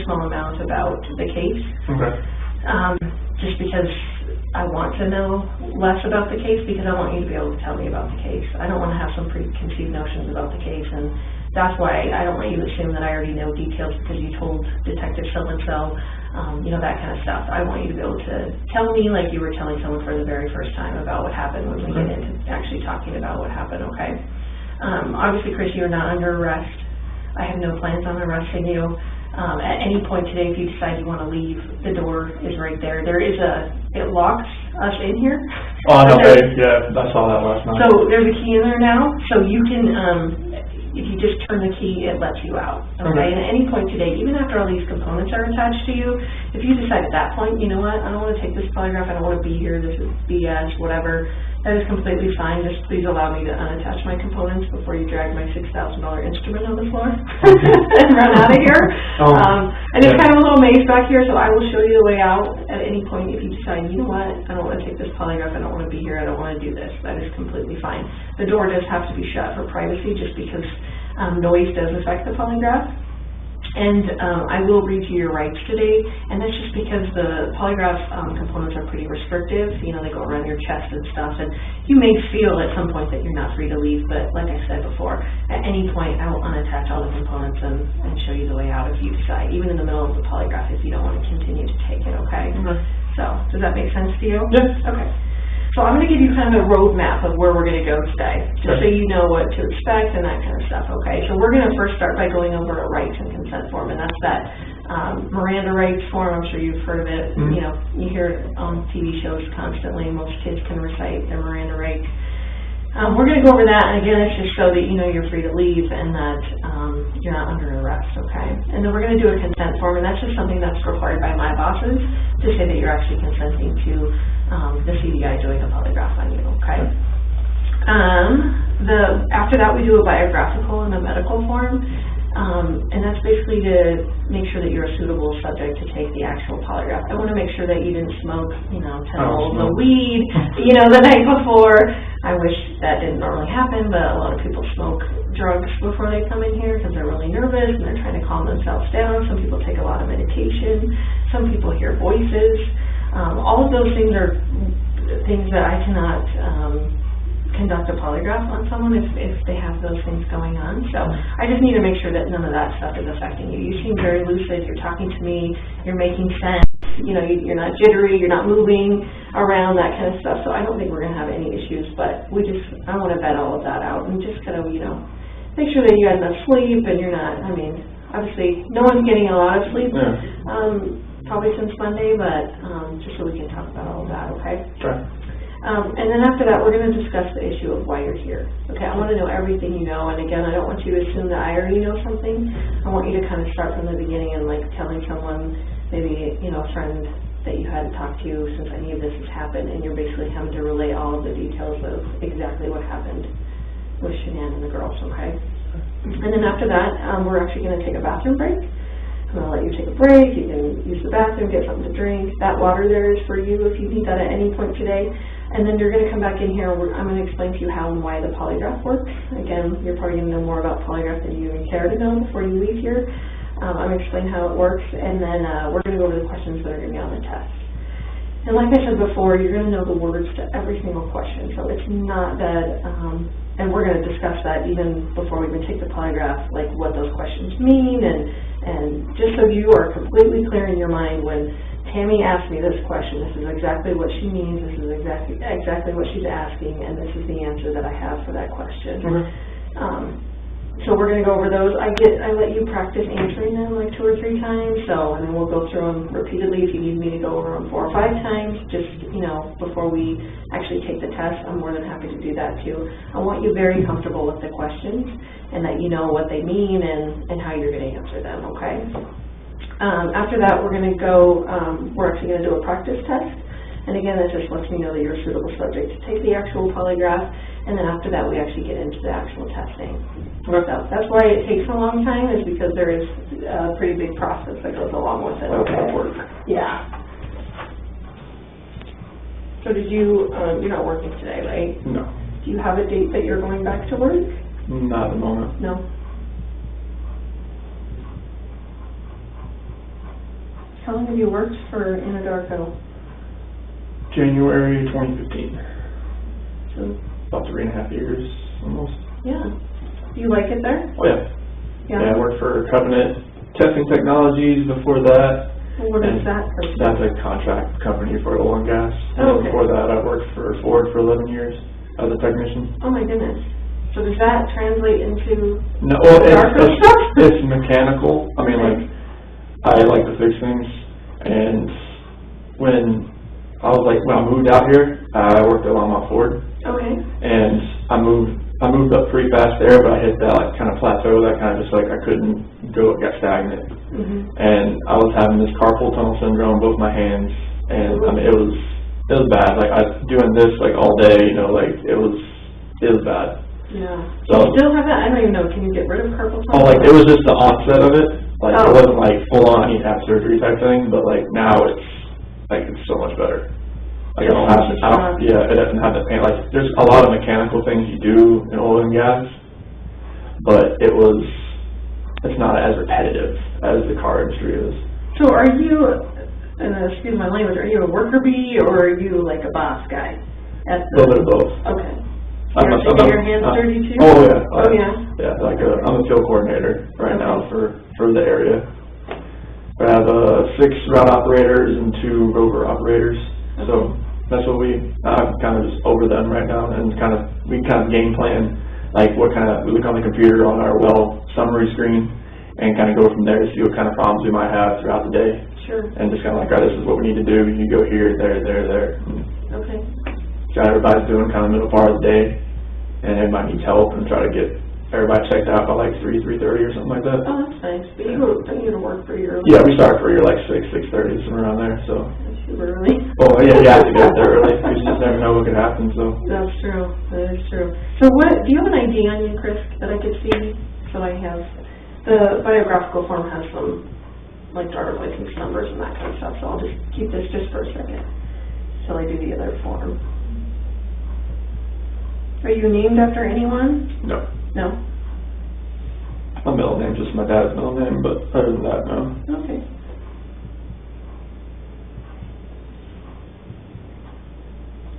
small amount about the case. Okay. Just because I want to know less about the case, because I want you to be able to tell me about the case. I don't want to have some preconceived notions about the case, and that's why I don't want you to assume that I already know details because you told Detective so-and-so, that kind of stuff. I want you to be able to tell me like you were telling someone for the very first time about what happened when we get into actually talking about what happened, okay? Obviously, Chris, you're not under arrest. I have no plans on arresting you. At any point today, if you decide you want to leave, the door is right there. It locks us in here. Oh, okay, yeah, I saw that last night. So there's a key in there now, so you can, if you just turn the key, it lets you out, okay? And at any point today, even after all these components are attached to you, if you decide at that point, you know what, I don't want to take this polygraph, I don't want to be here, this is BS, whatever, that is completely fine. Just please allow me to unattach my components before you drag my $6,000 instrument on the floor and run out of here. And it's kind of a little maze back here, so I will show you the way out at any point if you decide, you know what, I don't want to take this polygraph, I don't want to be here, I don't want to do this. That is completely fine. The door does have to be shut for privacy just because noise does affect the polygraph. And I will read you your rights today, and that's just because the polygraph components are pretty restrictive. They go around your chest and stuff, and you may feel at some point that you're not free to leave, but like I said before, at any point I will unattach all the components and show you the way out if you decide, even in the middle of the polygraph if you don't want to continue to take it, okay? So, does that make sense to you? Yes. Okay. So I'm going to give you kind of a roadmap of where we're going to go today, just so you know what to expect and that kind of stuff, okay? So we're going to first start by going over a rights and consent form, and that's that Miranda rights form. I'm sure you've heard of it. You hear it on TV shows constantly. Most kids can recite their Miranda rights. We're going to go over that, and again, it's just so that you know you're free to leave and that you're not under arrest, okay? And then we're going to do a consent form, and that's just something that's required by my bosses to say that you're actually consenting to the CDI doing a polygraph on you, okay? After that, we do a biographical and a medical form, and that's basically to make sure that you're a suitable subject to take the actual polygraph. I want to make sure that you didn't smoke, 10 bowls of weed, the night before. I wish that didn't normally happen, but a lot of people smoke drugs before they come in here because they're really nervous and they're trying to calm themselves down. Some people take a lot of medication. Some people hear voices. All of those things are things that I cannot conduct a polygraph on someone if they have those things going on. So I just need to make sure that none of that stuff is affecting you. You seem very lucid. You're talking to me. You're making sense. You're not jittery. You're not moving around, that kind of stuff. So I don't think we're going to have any issues. But I want to vet all of that out and just kind of, make sure that you had enough sleep and you're not, obviously no one's getting a lot of sleep. Probably since Monday, but just so we can talk about all of that, okay? Sure. And then after that, we're going to discuss the issue of why you're here. Okay, I want to know everything you know, and again, I don't want you to assume that I already know something. I want you to kind of start from the beginning and like telling someone, maybe, a friend that you hadn't talked to since any of this has happened, and you're basically having to relay all of the details of exactly what happened with Shanann and the girls, okay? And then after that, we're actually going to take a bathroom break. I'm going to let you take a break. You can use the bathroom, get something to drink. That water there is for you if you need that at any point today. And then you're going to come back in here. I'm going to explain to you how and why the polygraph works. Again, you're probably going to know more about polygraph than you even care to know before you leave here. I'm going to explain how it works, and then we're going to go over the questions that are going to be on the test. And like I said before, you're going to know the words to every single question. So it's not that, and we're going to discuss that even before we even take the polygraph, like what those questions mean, and just so you are completely clear in your mind when Tammy asked me this question, this is exactly what she means, this is exactly what she's asking, and this is the answer that I have for that question. So we're going to go over those. I let you practice answering them like 2 or 3 times, and then we'll go through them repeatedly if you need me to go over them 4 or 5 times, just, before we actually take the test. I'm more than happy to do that too. I want you very comfortable with the questions and that you know what they mean and how you're going to answer them, okay? After that, we're going to go, we're actually going to do a practice test. And again, that just lets me know that you're a suitable subject to take the actual polygraph. And then after that, we actually get into the actual testing. So that's why it takes a long time, is because there is a pretty big process that goes along with it. Okay. Work. Yeah. So did you, you're not working today, right? No, Do you have a date that you're going back to work? not at the moment. No. How long have you worked for Anadarko? January 2015. So, About 3.5 years, almost. yeah. Do you like it there? Oh, yeah. Yeah, I worked for Covenant Testing Technologies before that. Well, what is And that for? That's a contract company for oil and gas. Oh, And okay. before that, I worked for Ford for 11 years as a technician. Oh my goodness. So does that translate into No, well, Darko stuff? it's mechanical. I mean, like, I like to fix things. And when I moved out here, I worked at Longmont Ford. Okay. And I moved up pretty fast there, but I hit that like kind of plateau that kind of just like I couldn't go, got stagnant. Mm-hmm. And I was having this carpal tunnel syndrome, both my hands, and I mean it was bad. Like I was doing this like all day, you know, like it was bad. Yeah. So- Do you still have that? I don't even know. Can you get rid of carpal tunnel? Oh, like it was just the onset of it. Like Oh. it wasn't like full on I need to have surgery type thing, but like now it's so much better. Like it doesn't have the pain. Like there's a lot of mechanical things you do in oil and gas, but it's not as repetitive as the car industry is. So are you, excuse my language, are you a worker bee or are you like a boss guy? A little bit of both. Okay. So you're getting your hands dirty too? Oh yeah. Oh yeah. Yeah, like I'm a field coordinator right now for the area. I have 6 route operators and 2 rover operators. Okay. So that's what I'm kind of just over them right now, and we game plan, like we look on the computer on our well summary screen and kind of go from there to see what kind of problems we might have throughout the day. Sure. And just kind of like, all right, this is what we need to do. You go here, there. And Okay. got everybody's doing kind of middle part of the day, and everybody needs help, and try to get everybody checked out by like 3:30 or something like that. Oh, that's nice. But don't you go to work for your... Yeah, we start for your like 6:30, somewhere around there. So. That's super early. Oh yeah, you have to get there early. You just never know what could happen. So. That's true. That is true. So do you have an ID on you, Chris, that I could see? So I have, the biographical form has some, like, driver's license numbers and that kind of stuff, so I'll just keep this just for a second till I do the other form. Are you named after anyone? No. No? My middle name, just my dad's middle name, but other than that, no. Okay.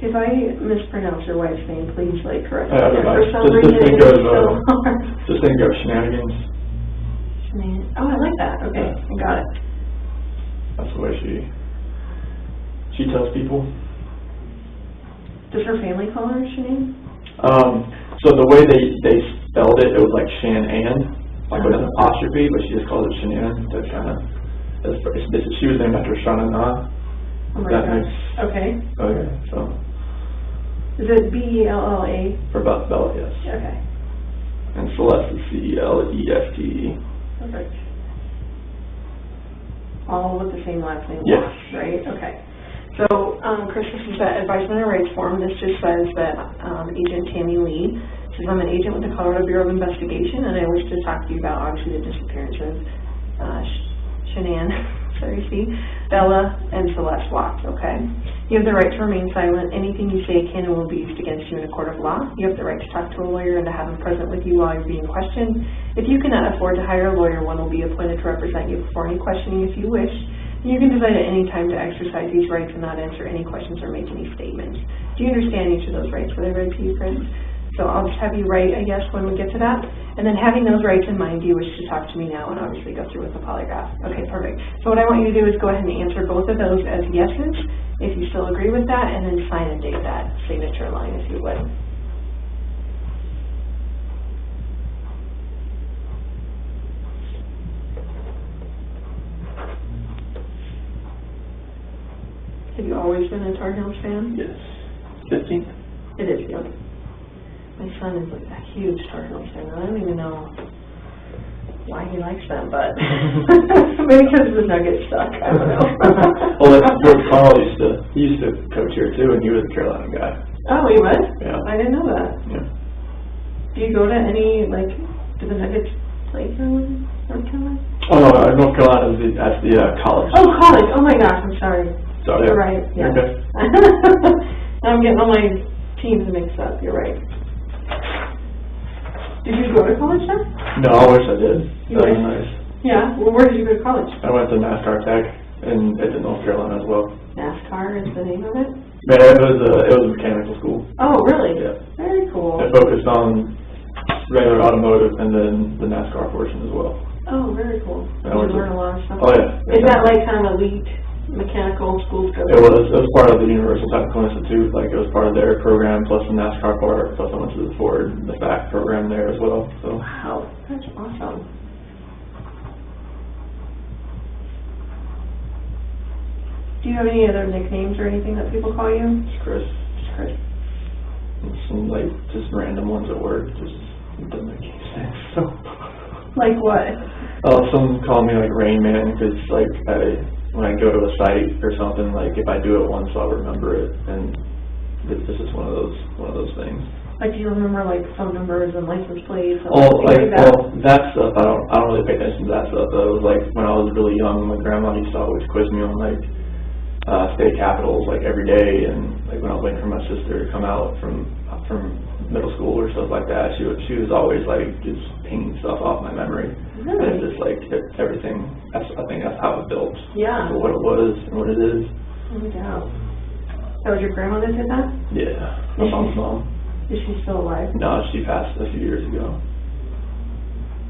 If I mispronounce your wife's name, please, like, correct me. For some reason, think it is of, so hard. just think of shenanigans. Oh, I like that. Okay, I got it. That's the way she tells people. Does her family call her Shanann? So the way they spelled it, it was like Shan-Ann, like with an apostrophe, but she just calls it Shanann to kind of, she was named after Shana Na. Oh my That gosh. makes, Okay. okay, so. Is it B-E-L-L-A? For Bella, yes. Okay. And Celeste is C-E-L-E-S-T-E. Perfect. All with the same last name? Yes. Right? Okay. So, Chris, this is that advisement and rights form. This just says that Agent Tammy Lee says, I'm an agent with the Colorado Bureau of Investigation, and I wish to talk to you about, obviously, the disappearance of Shanann, Bella, and Celeste Watts, okay? You have the right to remain silent. Anything you say can and will be used against you in a court of law. You have the right to talk to a lawyer and to have him present with you while you're being questioned. If you cannot afford to hire a lawyer, one will be appointed to represent you before any questioning if you wish. And you can decide at any time to exercise these rights and not answer any questions or make any statements. Do you understand each of those rights that I read to you, Chris? So I'll just have you write a yes when we get to that. And then having those rights in mind, do you wish to talk to me now and obviously go through with the polygraph? Okay, perfect. So what I want you to do is go ahead and answer both of those as yeses, if you still agree with that, and then sign and date that signature line if you would. Have you always been a Tar Heels fan? Yes. 15th? It is, yeah. My son is a huge Tar Heels fan. I don't even know why he likes them, but maybe because the Nuggets suck. I don't know. Well, George Carl used to coach here too, and he was a Carolina guy. Oh, he was? Yeah. I didn't know that. Yeah. Do you go to any, like, do the Nuggets play Carolina? North Carolina? Oh no, North Carolina is at the college. Oh, college. Oh my gosh, I'm sorry. Sorry. You're right. Yeah. Okay. I'm getting all my teams mixed up, you're right. Did you go to college then? No, I wish I did. You That was wish? nice. Yeah, well, where did you go to college? I went to NASCAR Tech and it's in North Carolina as well. NASCAR is the name of it? Man, it was a mechanical school. Oh, really? Yeah. Very cool. It focused on regular automotive and then the NASCAR portion as well. Oh, very cool. Did you learn a lot of stuff? Oh yeah. Is that like kind of elite mechanical school to go to? It was part of the Universal Technical Institute, like it was part of their program, plus the NASCAR part, plus I went to the Ford, the FAC program there as well, so. Wow, that's awesome. Do you have any other nicknames or anything that people call you? Just Chris. Just Chris. And some like, just random ones at work, just doesn't make any sense, so. Like what? Some call me like Rain Man, because like when I go to a site or something, like if I do it once, I'll remember it, and this is one of those things. Like, do you remember like phone numbers and license plates? And That stuff, I don't really pay attention to that stuff. Though. It was like when I was really young, my grandma used to always quiz me on like state capitals like every day, and like when I was waiting for my sister to come out from middle school or stuff like that, she was always like just pinging stuff off my memory. Really? And it's just like everything. I think that's how it built. Yeah. For what it was and what it is. No doubt. That was your grandma that did that? Yeah. My mom's mom. Is she still alive? No, she passed a few years ago.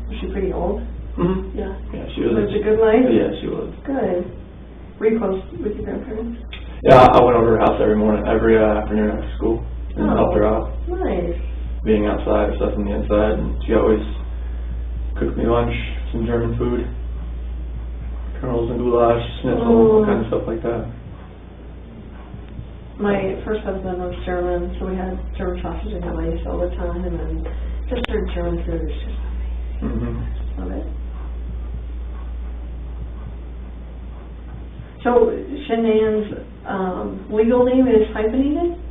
Was she pretty old? Mm-hmm. Yeah. Yeah, she was. Lived a good life? Yeah, she was. Good. Were you close with your grandparents? Yeah, I went over to her house every afternoon after school and helped her out. Nice. Being outside, stuff on the inside, and she always cooked me lunch, some German food, kernels and goulash, schnitzel, all kinds of stuff like that. My first husband was German, so we had German sausage and rice all the time, and then just her German food is just amazing. Just love it. So Shanann's legal name is hyphenated?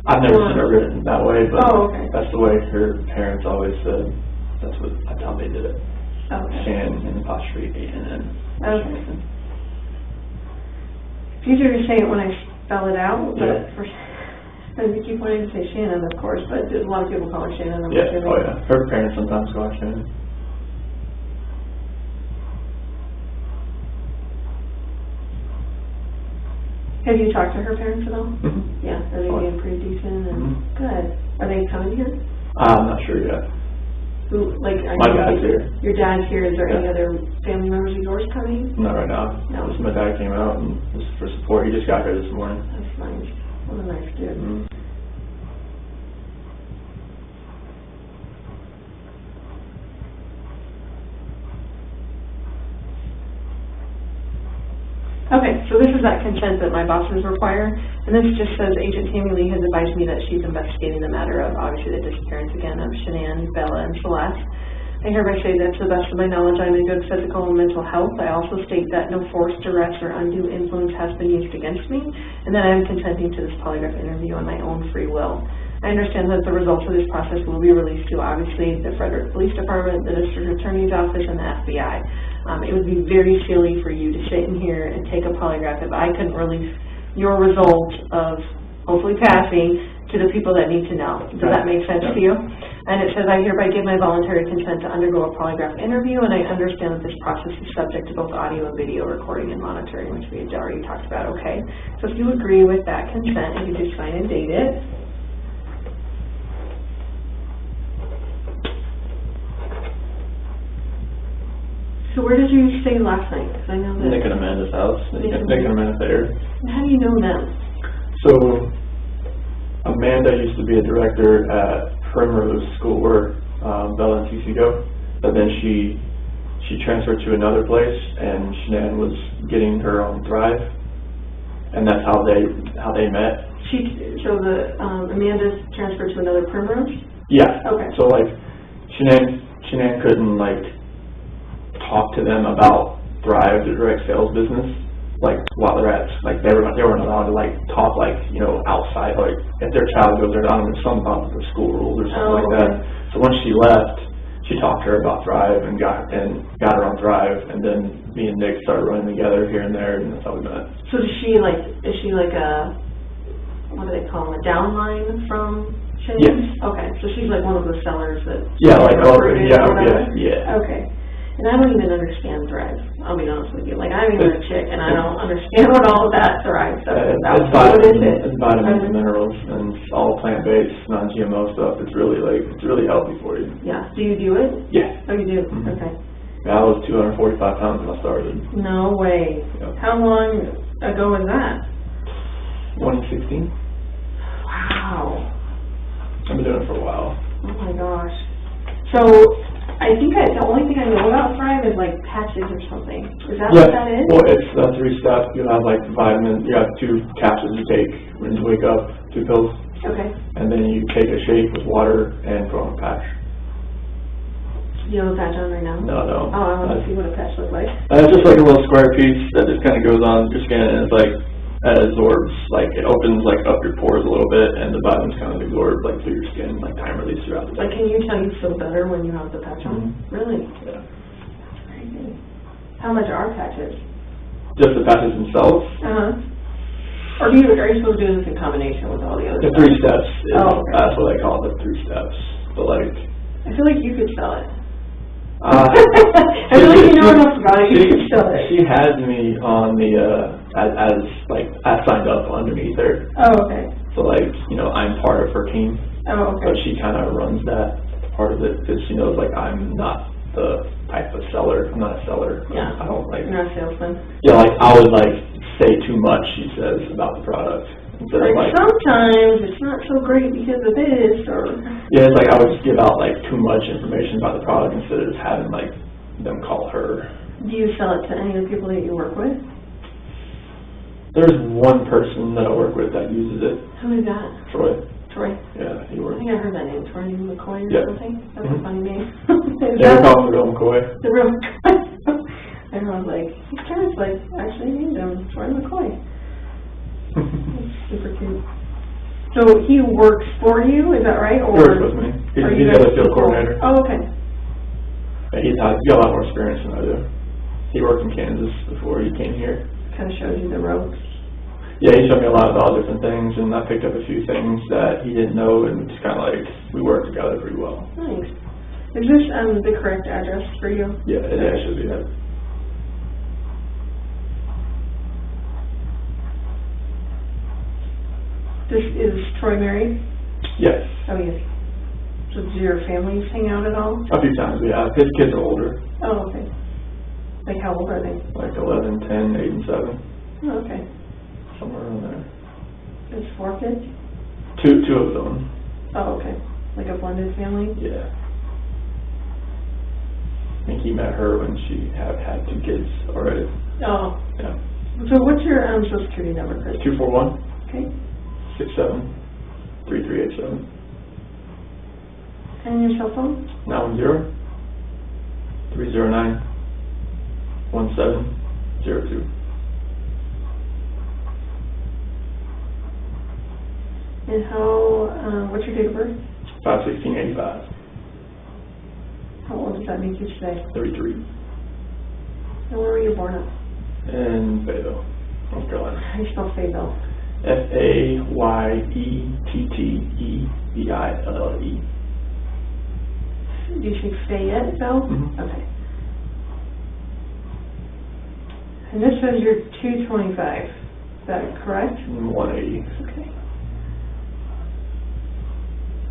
I've never seen her written that way, but that's the way her parents always said. That's how they did it. Okay. Shan and apostrophe A-N-N. Okay. It's easier to say it when I spell it out, but and we keep wanting to say Shannon, of course, but a lot of people call her Shannon. Yeah, oh yeah. Her parents sometimes call her Shannon. Have you talked to her parents at all? Mm-hmm. Yeah, are they being pretty decent and good? Are they coming here? I'm not sure yet. Who, like, my dad's here. Your dad's here. Is there any other family members of yours coming? Not right now. No. Just my dad came out and just for support. He just got here this morning. That's nice. What a nice dude. Mm-hmm. Okay, so this is that consent that my bosses require, and this just says Agent Tammy Lee has advised me that she's investigating the matter of, obviously, the disappearance again of Shanann, Bella, and Celeste. I hereby say that to the best of my knowledge I'm in good physical and mental health. I also state that no force, duress, or undue influence has been used against me, and that I am consenting to this polygraph interview on my own free will. I understand that the results of this process will be released to, obviously, the Frederick Police Department, the District Attorney's Office, and the FBI. It would be very silly for you to sit in here and take a polygraph if I couldn't release your result of hopefully passing to the people that need to know. Does that make sense to you? And it says, I hereby give my voluntary consent to undergo a polygraph interview, and I understand that this process is subject to both audio and video recording and monitoring, which we had already talked about, okay? So if you agree with that consent, you can just sign and date it. So where did you stay last night? Because I know that Nick and Amanda's house. Nick and Amanda Thayer. How do you know them? So Amanda used to be a director at Primrose School where Bella and Cece go, but then she transferred to another place, and Shanann was getting her on Thrive, and that's how they met. Amanda's transferred to another Primrose? Yeah. Okay. So like Shanann couldn't like talk to them about Thrive, the direct sales business, like while they're at, like they weren't allowed to like talk like, you know, outside, like if their child goes there, I don't know, something about the school rules or something like that. So once she left, she talked to her about Thrive and got her on Thrive, and then me and Nick started running together here and there, and that's how we met. So is she like a what do they call them, a downline from Shane? Yes. Okay, so she's like one of the sellers that. Yeah, like, recruited or whatever? yeah. Okay. And I don't even understand Thrive, I'll be honest with you. Like, I'm even a chick, and I don't understand what all of that Thrive stuff is about. What is it? It's vitamins and minerals, and it's all plant-based, non-GMO stuff. It's really healthy for you. Yeah. Do you do it? Yeah. Oh, you do? Mm-hmm. Okay. Yeah, I was 245 pounds when I started. No way. Yep. How long ago was that? 2016. Wow. I've been doing it for a while. Oh my gosh. So, I think the only thing I know about Thrive is like patches or something. Is that what that is? Well, it's 3 steps. You have like vitamins. You have 2 capsules you take when you wake up, 2 pills. Okay. And then you take a shake with water and put on a patch. You have a patch on right now? No. Oh, I want to see what a patch looks like. It's just like a little square piece that just kind of goes on your skin, and it's like, it absorbs, like, it opens like up your pores a little bit, and the vitamins kind of absorb like through your skin, like time release throughout the day. Like, can you tell you feel better when you have the patch on? Mm-hmm. Really? Yeah. That's crazy. How much are patches? Just the patches themselves. Or are you supposed to do this in combination with all the other The stuff? 3 steps. Okay. That's what I call it, the 3 steps. But like, I feel like you could sell it. I feel like you know enough about it, you could sell it. She has me on the, as I signed up underneath her. Oh, okay. So like, I'm part of her team. Oh, okay. But she kind of runs that part of it, because she knows like I'm not the type of seller. I'm not a seller. Yeah. I don't like. You're not a salesman. Yeah, like I would like say too much, she says, about the product. Instead of like, sometimes it's not so great because of this, or... Yeah, it's like I would just give out like too much information about the product instead of just having like them call her. Do you sell it to any of the people that you work with? There's one person that I work with that uses it. Who is that? Troy. Troy? Yeah, he I works. think I heard that name, Troy McCoy or Yeah. something. That's a Mhm. funny name. Yeah, we call him the real McCoy. The real McCoy. Everyone's like, his parents like actually named him Troy McCoy. That's super cute. So he works for you, is that right? Or He works with me. He's the other field coordinator. Oh, okay. Yeah, he's got a lot more experience than I do. He worked in Kansas before he came here. Kind of shows you the ropes. Yeah, he showed me a lot about different things, and I picked up a few things that he didn't know, and just kind of like, we worked together pretty well. Nice. Is this the correct address for you? Yeah, it actually should be it. Is Troy married? Yes. Oh, yes. So do your families hang out at all? A few times, yeah. His kids are older. Oh, okay. Like how old are they? Like 11, 10, 8, and 7. Oh, okay. Somewhere around there. There's 4 kids? Two of them. Oh, okay. Like a blended family? Yeah. I think he met her when she had 2 kids already. Oh. Yeah. So what's your Social Security number, Chris? 241 Okay. 67 3387. And your cell phone? 910 309 1702. And how, what's your date of birth? 5/16/85. How old does that make you today? 33. And where were you born at? In Fayetteville, North Carolina. How do you spell Fayetteville? FAYETTEVILLE. Do you say Fayetteville? Mhm. Okay. And this says you're 225. Is that correct? 180. Okay.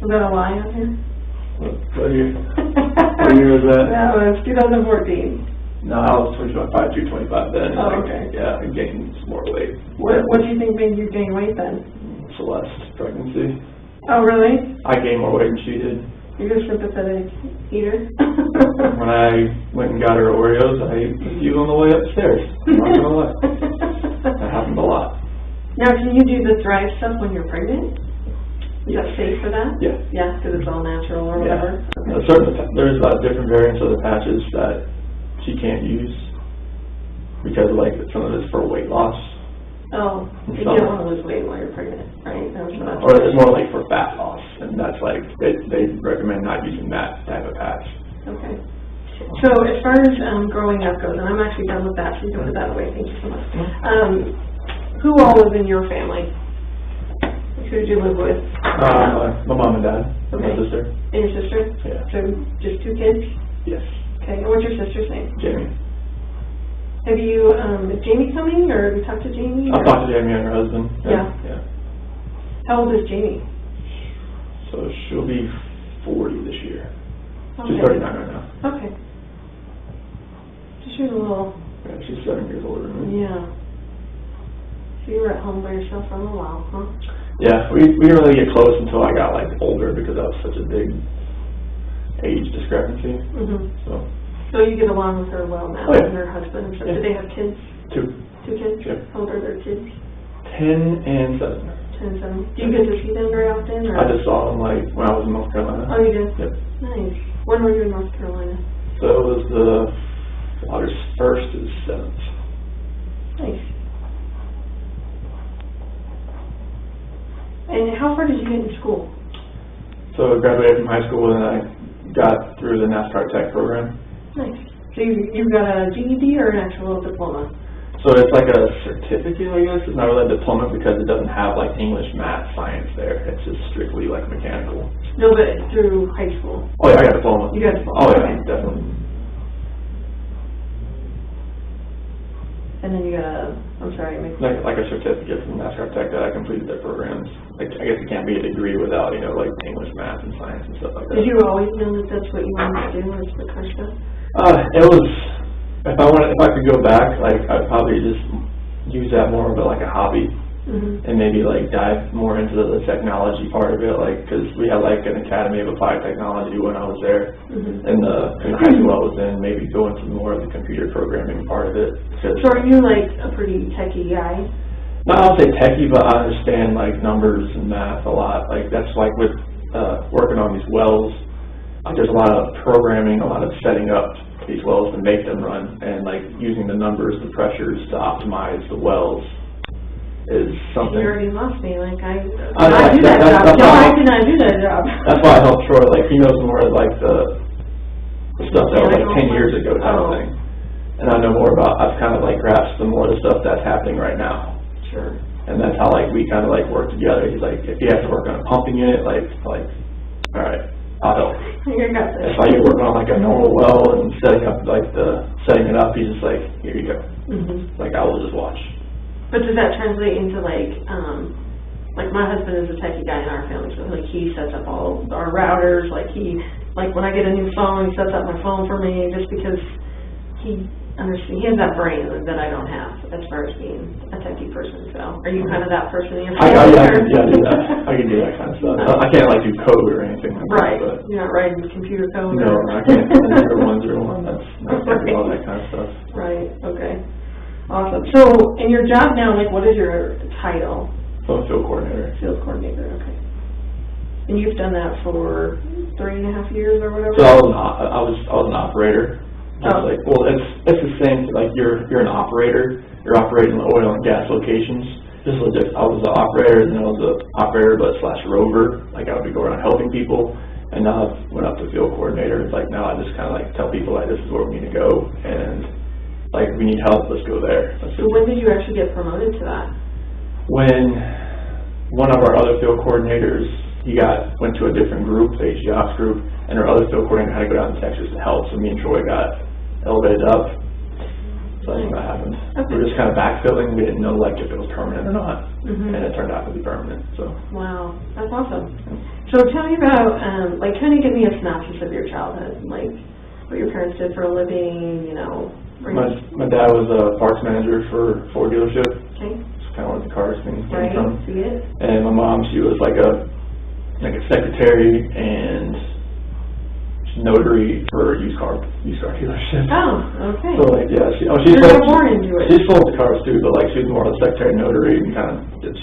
Was that a lie on here? What year? What year was that? That was 2014. No, I was 225 then. Oh, like, okay. Yeah, I gained some more weight. What do you think made you gain weight then? Celeste, pregnancy. Oh, really? I gained more weight than she did. You're a sympathetic eater? When I went and got her Oreos, I ate a few on the way upstairs. I'm not gonna lie. That happened a lot. Now, can you do the Thrive stuff when you're pregnant? Is that safe for that? Yeah. Yeah, because it's all natural or Yeah. whatever? Okay. There's different variants of the patches that she can't use because like some of it's for weight loss. Oh, you don't want to lose weight while you're pregnant, right? Or it's more like for fat loss, and that's like, they recommend not using that type of patch. Okay. So as far as growing up goes, and I'm actually done with that, so you can put that away, thank you so much. Who all was in your family? Who did you live with? My mom and dad, and my Okay. sister. And your sister? Yeah. So just 2 kids? Yes. Okay, and what's your sister's name? Jamie. Have you, is Jamie coming, or have you talked to Jamie? I've or- talked to Jamie and her husband. Yeah. Yeah. How old is Jamie? So she'll be 40 this year. Okay. She's 39 right now. Okay. So she's a little, Yeah, she's 7 years older than me. yeah. So you were at home by yourself for a little while, huh? Yeah, we didn't really get close until I got like older because that was such a big age discrepancy. Mm-hmm. So So you get along with her well now, Oh, yeah. and her husband, and so Yeah. do they have kids? 2, 2 kids? Yep. How old are their kids? 10 and 7. 10 and 7. Do you get to see them very often, or? I just saw them like when I was in North Carolina. Oh, you did? Yep. Nice. When were you in North Carolina? So it was the August 1st to the 7th. Nice. And how far did you get in school? So I graduated from high school and I got through the NASCAR Tech program. Nice. So you've got a GED or an actual diploma? So it's like a certificate, I guess. It's not really a diploma because it doesn't have like English, math, science there. It's just strictly like mechanical. No, but through high school. Oh yeah, I got a diploma. You got a diploma? Oh yeah, Okay. definitely. And then you got a, I'm sorry, Like a certificate from NASCAR Tech that I completed their programs. Like, I guess it can't be a degree without, like English, math, and science and stuff like that. Did you always know that that's what you wanted to do, was the car stuff? It was, if I could go back, like, I'd probably just use that more of like a hobby. Mm-hmm. And maybe like dive more into the technology part of it, like, because we had like an Academy of Applied Technology when I was there. Mm-hmm. In the high school I was in, maybe go into more of the computer programming part of it. So are you like a pretty techie guy? Not I'll say techie, but I understand like numbers and math a lot. Like that's like with working on these wells, like there's a lot of programming, a lot of setting up these wells to make them run, and like using the numbers, the pressures to optimize the wells is something. You already lost me, like I do that that job. job. No, I did not do that job. That's why I helped Troy. Like he knows more of like the stuff that was like 10 years ago type of thing, and I know more about. I've kind of like grasped some more of the stuff that's happening right now. Sure. And that's how like we kind of like work together. He's like, if he has to work on a pumping unit, like all right, I'll help. You got this. If I get working on like a normal well and setting it up, he's just like, here you go. Mm-hmm. Like I will just watch. But does that translate into like my husband is a techie guy in our family, so like he sets up all our routers, like when I get a new phone, he sets up my phone for me just because he has that brain that I don't have as far as being a techie person. So are you kind of that person in your family? I can do that. I can do that kind of stuff. I can't like do code or anything like right. that. But You're not writing computer code? no, I can't. 0 1 0 1. That's not all that kind of stuff. Right. Okay. Awesome. So, in your job now, like, what is your title? So I'm a field coordinator. Field coordinator. Okay. And you've done that for 3.5 years or whatever. So I was an operator. Just like, well, it's the same. Like you're an operator. You're operating oil and gas locations. Just legit. I was an operator, and then I was an operator but / rover. Like I would be going around helping people. And now I went up to field coordinator. It's like now I just kind of like tell people like this is where we need to go and. Like, we need help, let's go there. So when did you actually get promoted to that? When one of our other field coordinators, he went to a different group, the HGOps group, and our other field coordinator had to go down to Texas to help, so me and Troy got elevated up. So that's what happened. Okay. We were just kind of backfilling. We didn't know, like, if it was permanent or not. Mm-hmm. And it turned out to be permanent, so. Wow, that's awesome. So tell me about, kind of give me a synopsis of your childhood, like what your parents did for a living, My dad was a parts manager for a Ford dealership. Okay. It's kind of where the cars came Right, from. see it. And my mom, she was like a secretary and notary for used car dealerships. Oh, okay. So like she You're sold, more into it. She sold the cars too, but like she was more of a secretary and notary and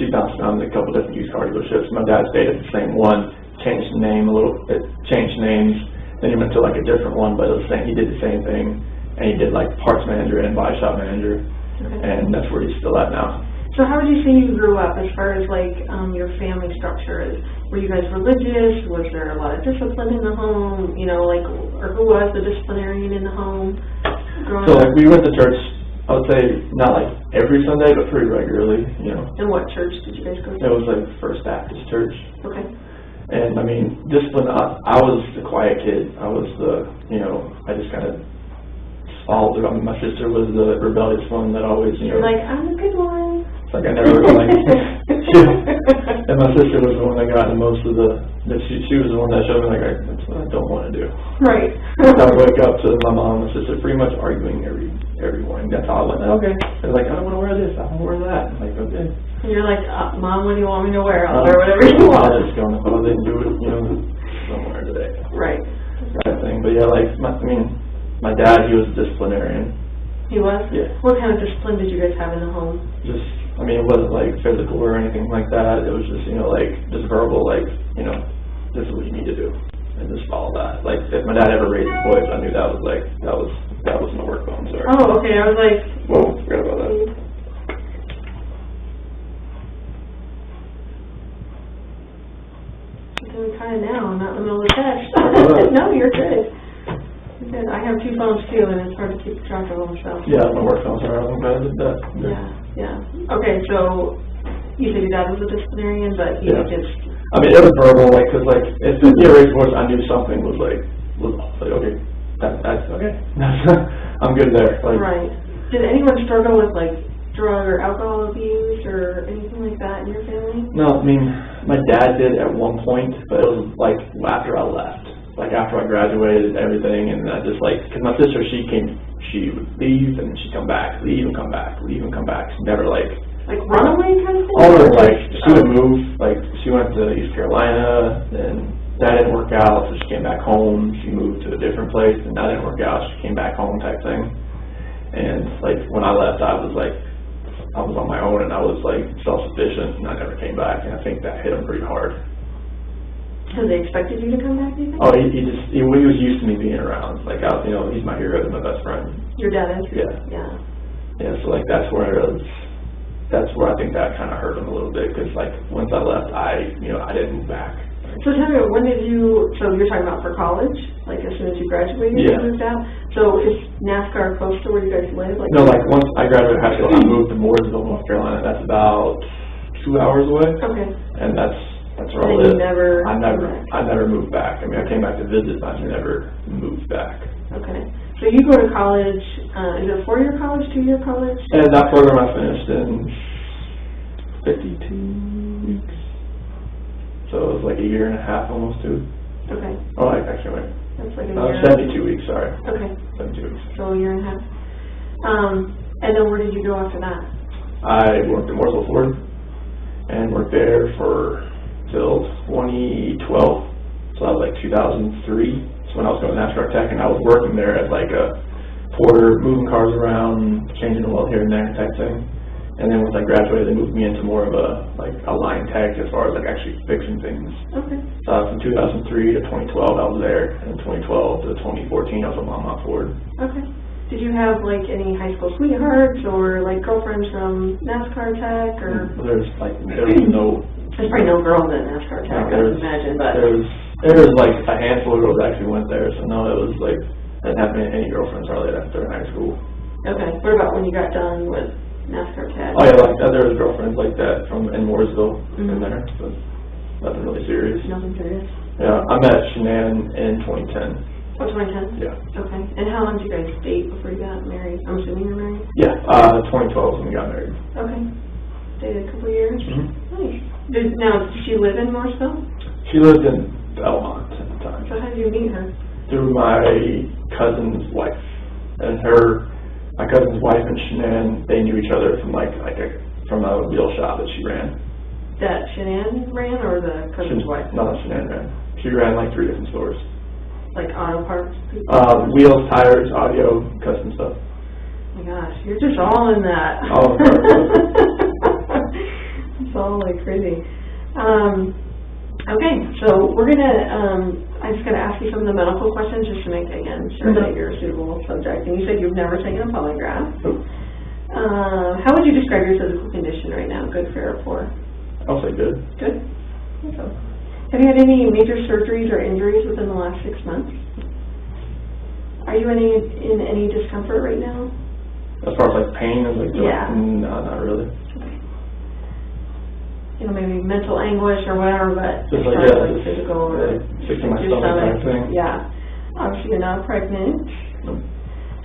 she bounced around a couple different used car dealerships. My dad stayed at the same one, changed the name a little bit, changed names. Then he went to like a different one, but it was the same. He did the same thing. And he did like parts manager and body shop manager, and that's where he's still at now. So how would you say you grew up as far as like your family structure? Were you guys religious? Was there a lot of discipline in the home? Or who was the disciplinarian in the home growing So up? like we went to church I would say not like every Sunday, but pretty regularly, you know. And what church did you guys go to? It was like First Baptist Church. Okay. And I mean, discipline, I was the quiet kid. I was the, you know, I just kind of followed through. I mean, my sister was the rebellious one that always, you know. You're like, I'm a good one. It's like I never, like, and my sister was the one that got the most of she was the one that showed me, like, that's what I don't want to do. Right. I would wake up to my mom and my sister pretty much arguing every morning. That's how I went, okay. They're like, I don't want to wear this, I don't want to wear that. I'm like, okay. And you're like, Mom, what do you want me to wear? I'll wear whatever you want. I was just going, if I didn't do it, you know, don't wear it today. Right. That thing. But yeah, like, my dad, he was a disciplinarian. He was? Yeah. What kind of discipline did you guys have in the home? Just, I mean, it wasn't like physical or anything like that. It was just, you know, like, just verbal, like, you know, this is what you need to do. And just follow that. Like, if my dad ever raised his voice, I knew that was like, that was my work phone, sorry. Oh, okay, I was like... Whoa, forgot about that. I'm doing kind of now, not in the middle of the test. No, you're good. You're good. I have two phones too, and it's hard to keep track of them, so... Yeah, my work phone's are I'm glad I did that. Yeah. Okay, so you said your dad was a disciplinarian, but he just... I mean, it was verbal, like, cause like, if the raised voice, I knew something was like, okay, that's okay. I'm good there. Like, right. Did anyone struggle with like drug or alcohol abuse or anything like that in your family? No, I mean, my dad did at one point, but it was like after I left, like after I graduated and everything, and I just like, cause my sister, she would leave and she'd come back, leave and come back, leave and come back. She never like runaway kind of thing? Oh, like, she would move, like, she went to East Carolina, then that didn't work out, so she came back home, she moved to a different place, and that didn't work out, she came back home type thing. And, like, when I left, I was on my own, and I was, like, self-sufficient, and I never came back, and I think that hit him pretty hard. So they expected you to come back, do you think? Oh, he was used to me being around, like, you know, he's my hero, he's my best friend. Your dad is? Yeah. Yeah, so, like, that's where I think that kind of hurt him a little bit, because, like, once I left, I didn't move back. So tell me, so you're talking about for college? Like, as soon as you graduated, you moved out? So is NASCAR close to where you guys live? Like, no, like, once I graduated high school, I moved to Mooresville, North Carolina. That's about 2 hours away. Okay. And that's where I live. I never moved back. I mean, I came back to visit, but I never moved back. Okay. So you go to college, is it a 4-year college, 2-year college? And that program I finished in 52 weeks. So it was like a year and a half, almost 2. Okay. Oh, actually, wait. That's like a year. 72 weeks, sorry. Okay. 72 weeks. So a year and a half. And then where did you go after that? I worked at Mooresville Ford and worked there till 2012. So that was like 2003. When I was going to NASCAR Tech, and I was working there as like a porter, moving cars around, changing the oil here and there type thing. And then once I graduated, they moved me into more of a line tech as far as like actually fixing things. Okay. So from 2003 to 2012, I was there, and 2012 to 2014, I was at Mont Ford. Okay. Did you have like any high school sweethearts or like girlfriends from NASCAR Tech or? There was no. There's probably no girls at NASCAR Tech, I would imagine, but. There was like a handful of girls that actually went there, so no, it was like, I didn't have any girlfriends hardly after high school. Okay, what about when you got done with NASCAR Tech? Oh yeah, like there was girlfriends like that in Mooresville in there, but nothing really serious. Nothing serious? Yeah, I met Shanann in 2010. Oh, 2010? Yeah. Okay, and how long did you guys date before you got married? I'm assuming you're married? Yeah, 2012 when we got married. Okay, dated a couple years? Nice. Did she live in Mooresville? She lived in Belmont at the time. So how did you meet her? Through my cousin's wife. And my cousin's wife and Shanann, they knew each other from from a wheel shop that she ran. That Shanann ran or the cousin's wife? No, Shanann ran. She ran like 3 different stores. Like auto parts? Wheels, tires, audio, custom stuff. Oh my gosh, you're just all in that. All in that. It's all like crazy. Okay, so we're gonna, I'm just gonna ask you some of the medical questions just to make, again, sure that you're a suitable subject. And you said you've never taken a polygraph. Nope. How would you describe your physical condition right now? Good, fair, or poor? I'll say good. Good? Okay. Have you had any major surgeries or injuries within the last 6 months? Are you in any discomfort right now? As far as like pain is like, Yeah. no, not really. You know, maybe mental anguish or whatever, but Just as like, far yeah, as like just, physical or like, sick to my your stomach type thing. Yeah. Obviously you're not pregnant. Nope.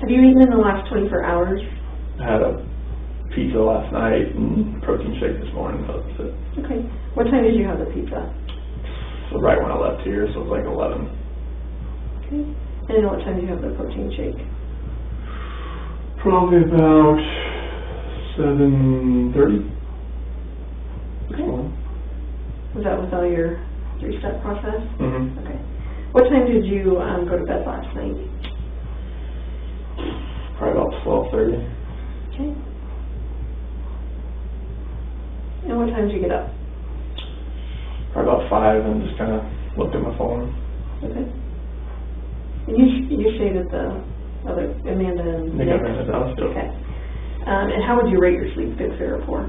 Have you eaten in the last 24 hours? I had a pizza last night and protein shake this morning, so that's it. Okay. What time did you have the pizza? So right when I left here, so it was like 11. Okay. And what time did you have the protein shake? Probably about 7:30. Okay. Was that with all your 3-step process? Mm-hmm. Okay. What time did you go to bed last night? Probably about 12:30. Okay. And what time did you get up? Probably about 5 and just kind of looked at my phone. Okay. And you stayed at the other Amanda and Nick Nick? Amanda's house. Okay. And how would you rate your sleep, good, fair, or poor?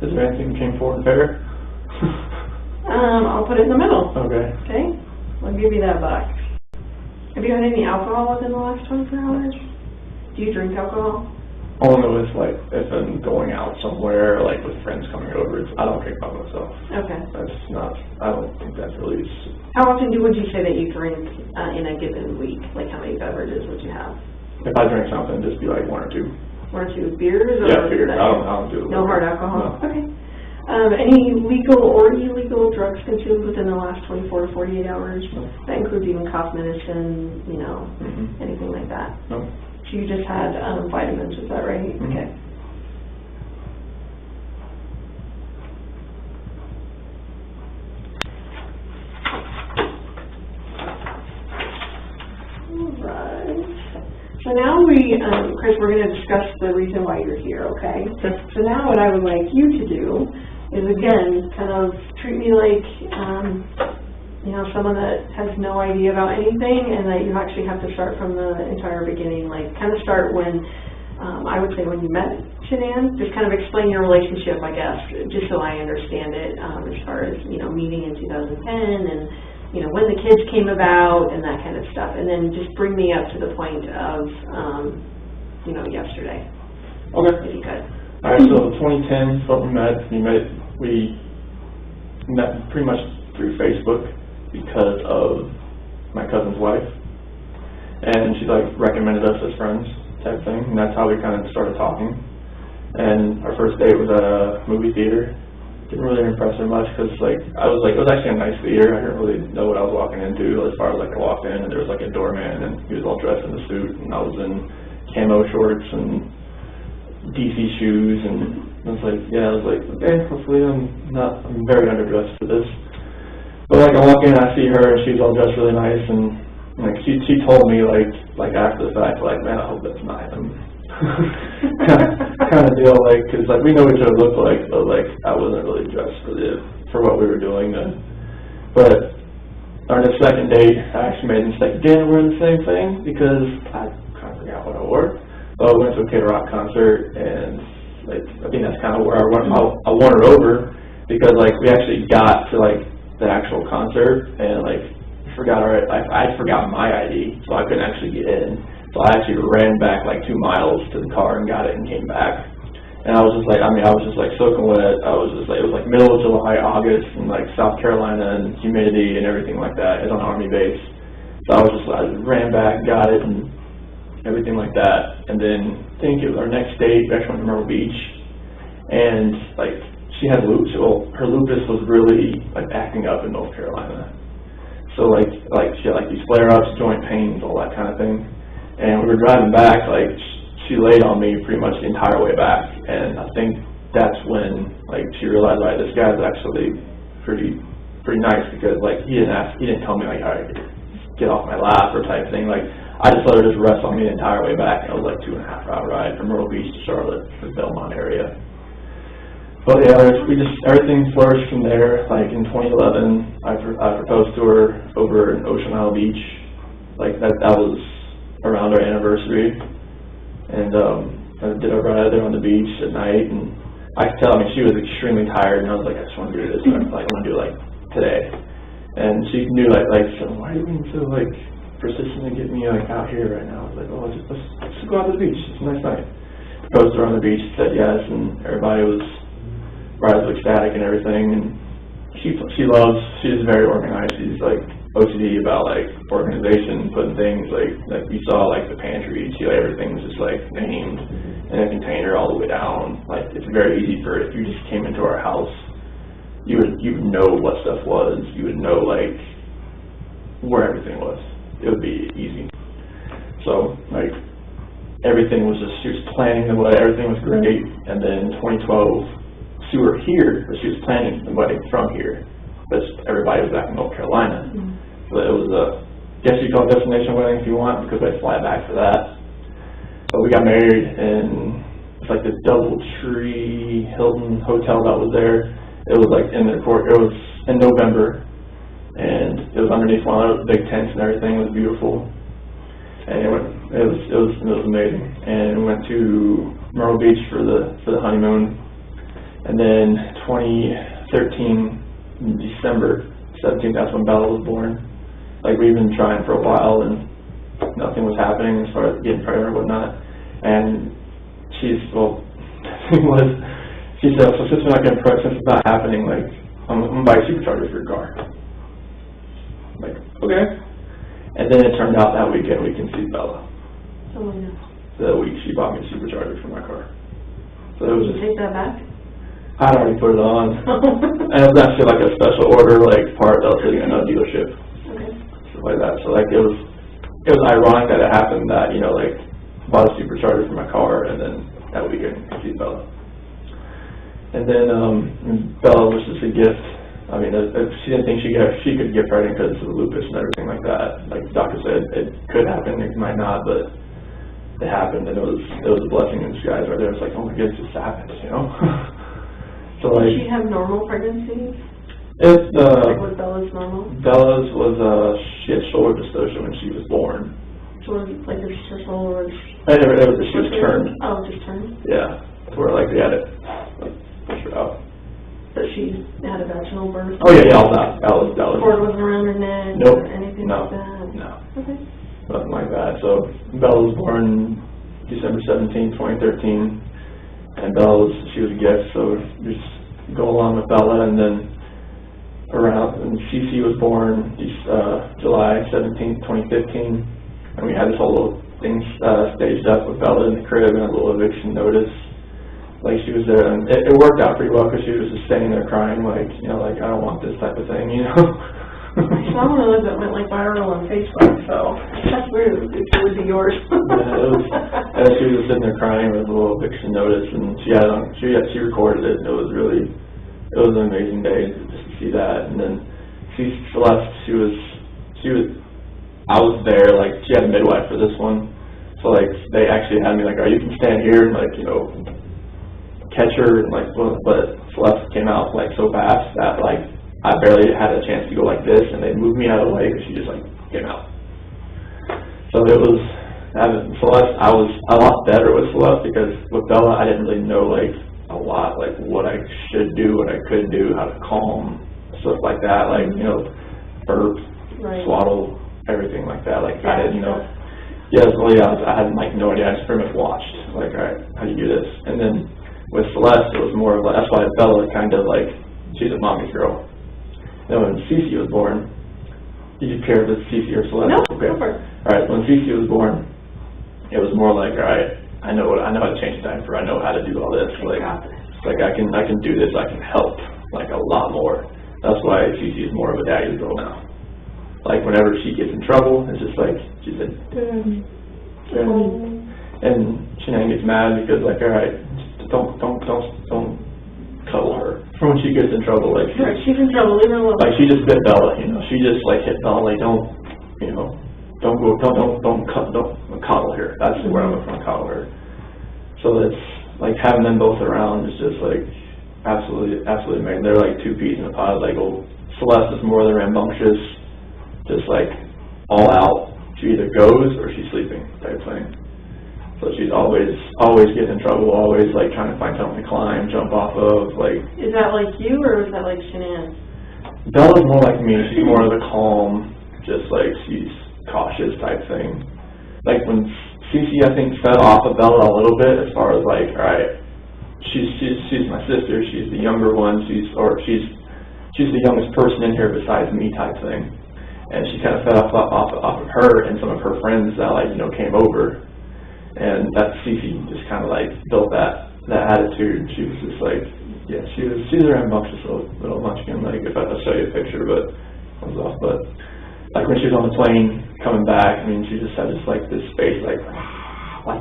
Is there anything came forward fair? I'll put it in the middle. Okay. Okay? I'll give you that box. Have you had any alcohol within the last 24 hours? Do you drink alcohol? Only with like if I'm going out somewhere, like with friends coming over. I don't drink by myself. Okay. That's not. I don't think that's really. How often would you say that you drink in a given week? Like how many beverages would you have? If I drink something, just be like 1 or 2. 1 or 2 beers? Or Yeah, beers. I don't do it. No hard alcohol? No. Okay. Any legal or illegal drugs consumed within the last 24 to 48 hours? No. That includes even cough medicine, you know, anything like that? No. So you just had vitamins, is that right? Mm-hmm. Okay. So now Chris, we're going to discuss the reason why you're here, okay? So now what I would like you to do is, again, kind of treat me like, you know, someone that has no idea about anything and that you actually have to start from the entire beginning, like kind of start when, I would say when you met Shanann, just kind of explain your relationship, I guess, just so I understand it, as far as, you know, meeting in 2010 and, you know, when the kids came about and that kind of stuff, and then just bring me up to the point of, you know, yesterday. Okay. If you could. All right. So 2010 is what we met. We met pretty much through Facebook because of my cousin's wife, and she like recommended us as friends type thing, and that's how we kind of started talking. And our first date was at a movie theater. Didn't really impress her much because it was actually a nice theater. I didn't really know what I was walking into as far as like I walked in and there was like a doorman and he was all dressed in a suit and I was in camo shorts and DC shoes and I was like, okay, hopefully I'm very underdressed for this. But like I walk in and I see her and she's all dressed really nice and like she told me like after the fact, like, man, I hope that's not him. kind of deal, like, because like we know what each other look like, but like I wasn't really dressed for what we were doing then. But on the second date, I actually made the mistake again wearing the same thing because I kind of forgot what I wore. But I went to a Kid Rock concert, and like I think that's kind of where I won her over because like we actually got to like the actual concert and like I forgot my ID, so I couldn't actually get in. So I actually ran back like 2 miles to the car and got it and came back. And I was just like, I was just like soaking wet. I was just like, it was like middle of July, August, in like South Carolina and humidity and everything like that. It's on Army base. So I ran back, got it, and everything like that. And then I think it was our next date, we actually went to Myrtle Beach. And like she had lupus. Well, her lupus was really like acting up in North Carolina. So like she had like these flare-ups, joint pains, all that kind of thing. And we were driving back, like, she laid on me pretty much the entire way back. And I think that's when, like, she realized, like, this guy's actually pretty nice because, like, he didn't tell me, like, all right, get off my lap or type thing. Like, I just let her just rest on me the entire way back. And it was like 2.5-hour ride from Myrtle Beach to Charlotte, the Belmont area. But yeah, everything flourished from there. Like, in 2011, I proposed to her over in Ocean Isle Beach. Like, that was around our anniversary, and I did a ride there on the beach at night, and I could tell, she was extremely tired, and I was like, I just want to do this, I want to do it like today, and she knew so why are you being so like persistent to get me like out here right now. I was like, oh, let's go out to the beach. It's a nice night. Proposed her on the beach, said yes, and everybody was ecstatic and everything. And she's very organized. She's like OCD about like organization, putting things like you saw like the pantry. Everything was just like named in a container all the way down. Like it's very easy for if you just came into our house, you would know what stuff was. You would know like where everything was. It would be easy. So like everything was just, she was planning the wedding, everything was great. And then 2012, she was here, but she was planning the wedding from here. But everybody was back in North Carolina. So it was a, guess you call it destination wedding if you want, because they fly back for that. But we got married in, it's like the DoubleTree Hilton Hotel that was there. It was like in the court, it was in November. And it was underneath one of those big tents and everything. It was beautiful. And it was amazing. And we went to Myrtle Beach for the honeymoon. And then 2013, in December 17th, that's when Bella was born. Like we've been trying for a while and nothing was happening as far as getting pregnant or whatnot. And she said, so since we're not getting pregnant, since it's not happening, like I'm gonna buy a supercharger for your car. I'm like, okay. And then it turned out that weekend we conceived Bella. Oh, no. The week she bought me a supercharger for my car. So it was Did you take that back? I'd already put it on. And it was actually like a special order, like part that was sitting in a dealership. Okay. Stuff like that. So like it was ironic that it happened that, you know, like bought a supercharger for my car and then that weekend conceived Bella. And then Bella was just a gift. I mean, she didn't think she could get pregnant because of the lupus and everything like that. Like the doctor said, it could happen, it might not, but it happened, and it was a blessing in disguise right there. It's like, oh my goodness, this happened, you know. So like, did she have normal pregnancies? It's Like was Bella's normal? Bella's was she had shoulder dystocia when she was born. So was it like her shoulder was? She was turned. Oh, just turned. Yeah, where like they had it like push her out. But she had a vaginal birth? Oh yeah, all that. That was. Cord wasn't around her neck? Nope. Or anything No. like that? No. Okay. Nothing like that. So Bella was born December 17, 2013, and she was a gift. So just go along with Bella, and then and Cece was born July 17, 2015, and we had this whole little thing staged up with Bella in the crib and a little eviction notice. Like she was there, and it worked out pretty well because she was just standing there crying, like, you know, like I don't want this type of thing, you know. I saw one of those that went like viral on Facebook, so that's weird. It would be yours. Yeah, and she was just sitting there crying with a little eviction notice, and she recorded it. And it was an amazing day just to see that. And then Celeste, I was there, like she had a midwife for this one, so like they actually had me like, you can stand here and like, you know, catch her, and like, but Celeste came out like so fast that like I barely had a chance to go like this, and they moved me out of the way because she just like came out. So it was Celeste. I was a lot better with Celeste because with Bella I didn't really know like a lot, like what I should do, what I could do, how to calm, stuff like that, like, you know, burp, swaddle, everything like that. Like I didn't, you know. Yeah, I had like no idea. I just pretty much watched, like, all right, how do you do this? And then with Celeste, it was more of like, that's why Bella kind of like, she's a mommy's girl. Then when Cece was born, did you care if it's Cece or Celeste? No, okay. Over. All right, when Cece was born, it was more like, all right, I know how to change the diaper. I know how to do all this. Like I can do this. I can help like a lot more. That's why Cece is more of a daddy's girl now. Like whenever she gets in trouble, it's just like she said, Daddy. And Shanann gets mad because like, all right, don't cuddle her when she gets in trouble. Like she's in trouble. Leave her alone. Like she just bit Bella, you know. She just like hit Bella. Like don't coddle her. That's where I'm going to coddle her. So it's like having them both around is just like absolutely amazing. They're like two peas in a pod. Like Celeste is more of the rambunctious, just like all out. She either goes or she's sleeping type thing. So she's always getting in trouble, always like trying to find something to climb, jump off of. Like, is that like you or is that like Shanann? Bella's more like me. She's more of the calm, just like she's cautious type thing. Like when Cece, I think, fed off of Bella a little bit as far as like, all right, she's my sister, she's the younger one, she's the youngest person in here besides me type thing. And she kind of fed off of her and some of her friends that like, came over. And that Cece just kind of like built that attitude. She was just like, yeah, she's a rambunctious little munchkin. Like if I'll show you a picture, but it was off. But like when she was on the plane coming back, I mean, she just had like this face like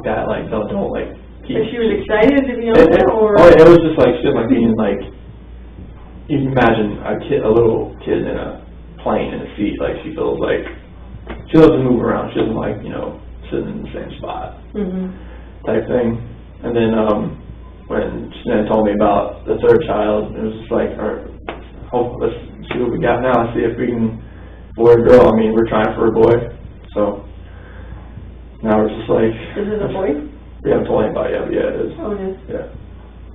that, like don't like. But she was excited to be on there, or? Oh, it was just like she was like being like. You can imagine a little kid in a plane in a seat. Like she feels like she loves to move around. She doesn't like sitting in the same spot type thing. And then when she then told me about the third child, it was just like, all right, let's see what we got now. See if we can, boy or girl. I mean, we're trying for a boy, so now we're just like. Is it a boy? We haven't told anybody yet. Yeah, it is. Oh, it is. Yeah.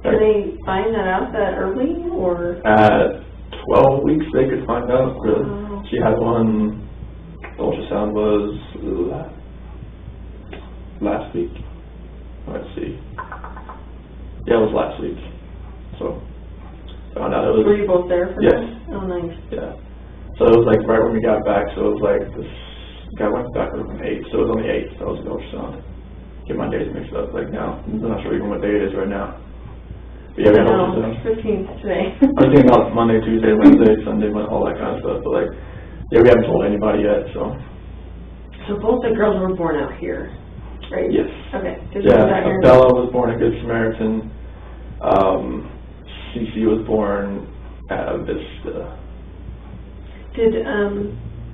Can they find that out that early, or? At 12 weeks, they could find out. Really, she had one. The ultrasound was last week. Let's see. Yeah, it was last week. So found out it was. Were you both there for yes. that? Oh, nice. Yeah. So it was like right when we got back. So it was like this guy went back on the 8th. So it was on the 8th. That was the ultrasound. Get my days mixed up. Like now, I'm not sure even what day it is right now. But yeah, we had ultrasound. 15th today. I was thinking about Monday, Tuesday, Wednesday, Sunday, all that kind of stuff. But like, yeah, we haven't told anybody yet. So. So both the girls were born out here, right? Yes. Okay. Yeah, Bella was born at Good Samaritan. Cece was born at Vista. Did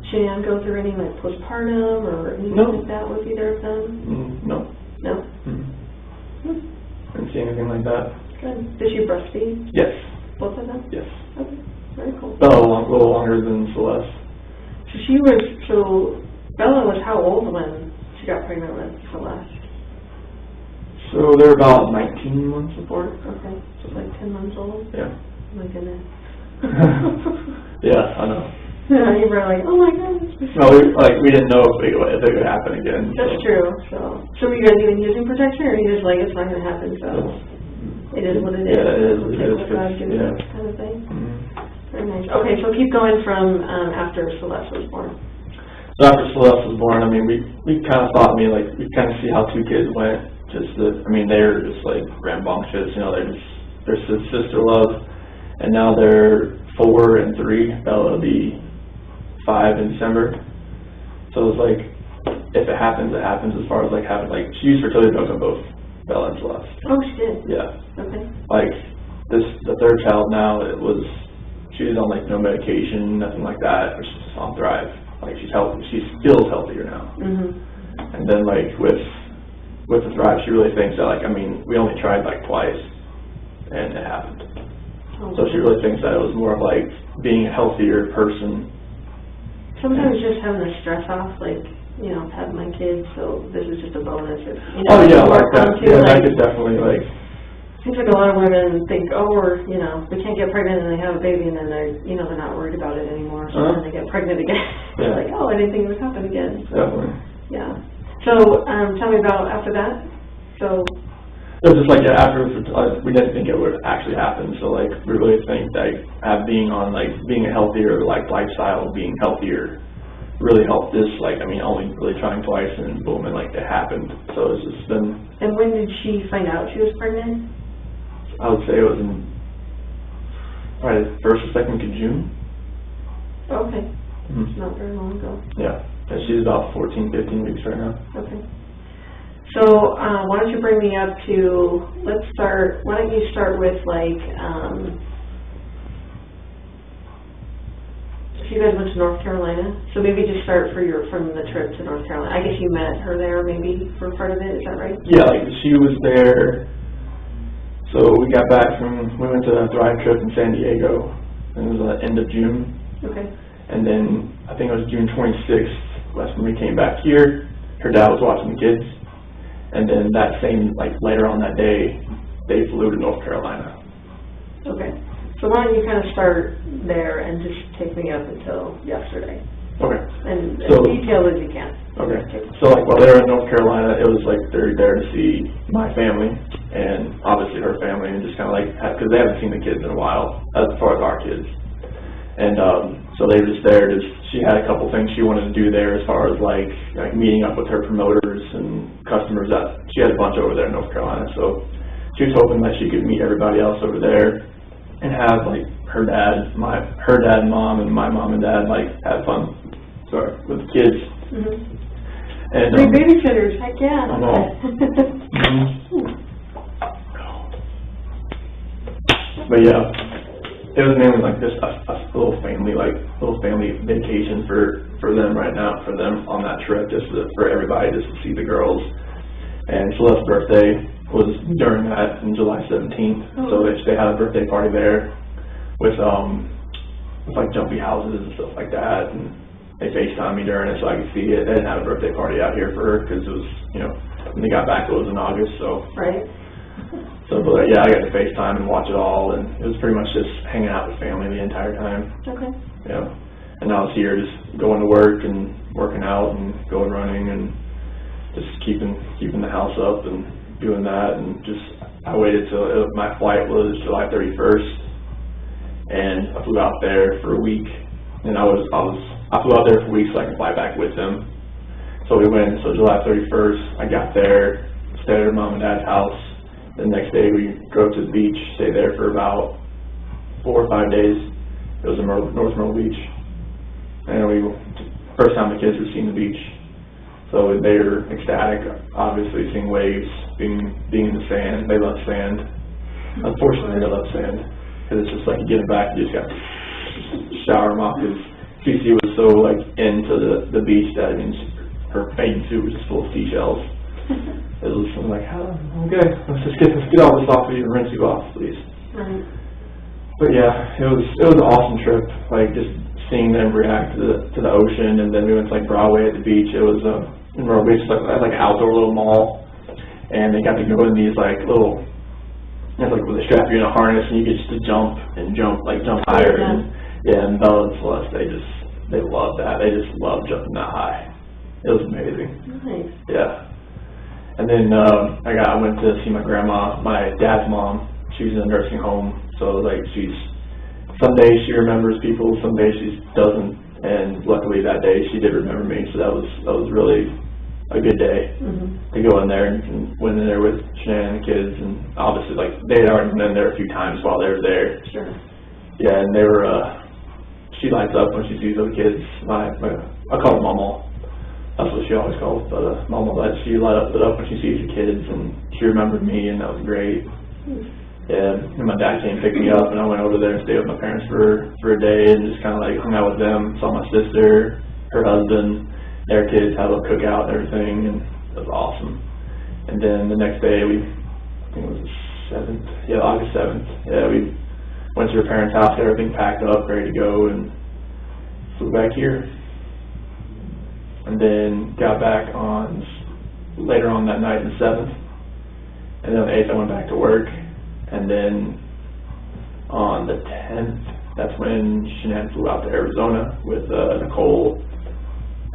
Cheyenne go through any like postpartum or anything like that with either of them? No. No? Didn't see anything like that. Good. Did she breastfeed? Yes. Both of them? Yes. Okay. Very cool. Bella a little longer than Celeste. So Bella was how old when she got pregnant with Celeste? So they're about 19 months apart. Okay. So like 10 months old? Yeah. Oh my goodness. Yeah, I know. Yeah, you were like, oh my gosh. No, we didn't know if it would happen again. That's true. So were you guys even using protection, or are you just like, it's not going to happen, so it is what it is? Yeah, it is. We'll take what God gives us, kind of thing. Very nice. Okay, so keep going from after Celeste was born. So after Celeste was born, I mean, we kind of thought, we kind of see how two kids went. They're just like rambunctious, they're sister love, and now they're 4 and 3. Bella will be 5 in December. So it was like, if it happens, it happens. As far as like having she used fertility drugs on both Bella and Celeste. Oh, she did. Yeah. Okay. The third child now, she was on no medication, nothing like that. She's just on Thrive. She's healthy. She feels healthier now. And then with the Thrive, she really thinks that we only tried twice, and it happened. So she really thinks that it was more of being a healthier person. Sometimes just having the stress off, having my kids, so this is just a bonus. Oh yeah, that. Yeah, that could definitely Seems like a lot of women think, we can't get pregnant, and they have a baby, and then they're not worried about it anymore. So then they get pregnant again. It's like, I didn't think it would happen again. So, definitely. Yeah. So tell me about after that. So. It was just after we didn't think it would actually happen. So we really think that being a healthier lifestyle, being healthier, really helped this. Only really trying twice, and boom, and it happened. So it's just been. And when did she find out she was pregnant? I would say it was in probably the 1st or 2nd week of June. Okay. It's not very long ago. Yeah. She's about 14, 15 weeks right now. Okay. So why don't you bring me up to, why don't you start with if you guys went to North Carolina, so maybe just start from the trip to North Carolina. I guess you met her there maybe for part of it, is that right? Yeah, she was there. So we got back we went to a Thrive trip in San Diego, and it was the end of June. Okay. And then I think it was June 26th, that's when we came back here. Her dad was watching the kids. And then that same, later on that day, they flew to North Carolina. Okay. So why don't you kind of start there and just take me up until yesterday? Okay. And So- as detailed as you can. Okay. So like while they were in North Carolina, it was like they're there to see my family and obviously her family, and just kind of like, because they haven't seen the kids in a while, as far as our kids. And so they were just there. She had a couple things she wanted to do there, as far as like meeting up with her promoters and customers. That she had a bunch over there in North Carolina, so she was hoping that she could meet everybody else over there and have like her dad and mom and my mom and dad like have fun. Sorry, with the kids. Mm-hmm. And Three babysitters, heck yeah. I know. But yeah, it was mainly like just a little family vacation for them right now, for them on that trip, for everybody, just to see the girls. And Celeste's birthday was during that, on July 17th. So they had a birthday party there with like jumpy houses and stuff like that. And they FaceTimed me during it so I could see it. They didn't have a birthday party out here for her because it was, when they got back it was in August, so. Right. So, but yeah, I got to FaceTime and watch it all, and it was pretty much just hanging out with family the entire time. Okay. Yeah. And I was here just going to work and working out and going running and just keeping the house up and doing that, and just, I waited till my flight was July 31st, and I flew out there for a week, and I flew out there for a week so I could fly back with them. So we went, so July 31st, I got there, stayed at her mom and dad's house. The next day we drove to the beach, stayed there for about 4 or 5 days. It was in North Myrtle Beach. And first time the kids were seeing the beach. So they were ecstatic, obviously seeing waves, being in the sand. They love sand. Unfortunately, they love sand. Because it's just like you get them back, you just got to shower them off. Because CC was so like into the beach that her bathing suit was just full of seashells. It was like, okay, let's get all this off of you and rinse you off, please. Right. But yeah, it was an awesome trip. Like just seeing them react to the ocean, and then we went to like Broadway at the beach. It was in Myrtle Beach, like an outdoor little mall, and they got to go in these like little, like where they strap you in a harness and you get just to jump higher. And Bella and Celeste, they loved that. They just loved jumping that high. It was amazing. Nice. Yeah. And then I went to see my grandma, my dad's mom. She was in a nursing home, so like some days she remembers people, some days she doesn't. And luckily that day she did remember me, so that was really a good day to go in there, and went in there with Shanann and the kids, and obviously like they had already been in there a few times while they were there. Sure. Yeah, and they were. She lights up when she sees those kids. I call her Mama. That's what she always calls, but Mama, she lit up when she sees the kids, and she remembered me, and that was great. Yeah, and my dad came and picked me up, and I went over there and stayed with my parents for a day, and just kind of like hung out with them. Saw my sister, her husband, their kids, had a cookout and everything, and it was awesome. And then the next day, I think it was the 7th, August 7th, we went to her parents' house, had everything packed up, ready to go, and flew back here. And then got back later on that night, the 7th. And then on the 8th I went back to work. And then on the 10th, that's when Shanann flew out to Arizona with Nicole.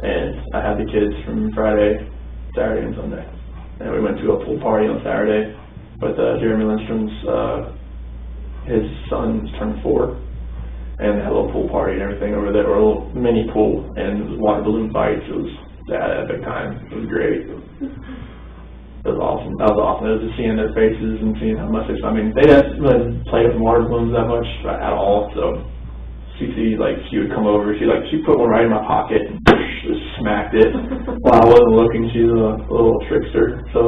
And I had the kids from Friday, Saturday, and Sunday. And we went to a pool party on Saturday with Jeremy Lindstrom's, his son turned 4. And they had a little pool party and everything over there, or a little mini pool, and it was water balloon fights. They had an epic time. It was great. It was awesome. That was awesome. It was just seeing their faces and seeing how much they didn't really play with water balloons that much at all. So CC, like, she would come over, she put one right in my pocket and just smacked it while I wasn't looking. She's a little trickster. So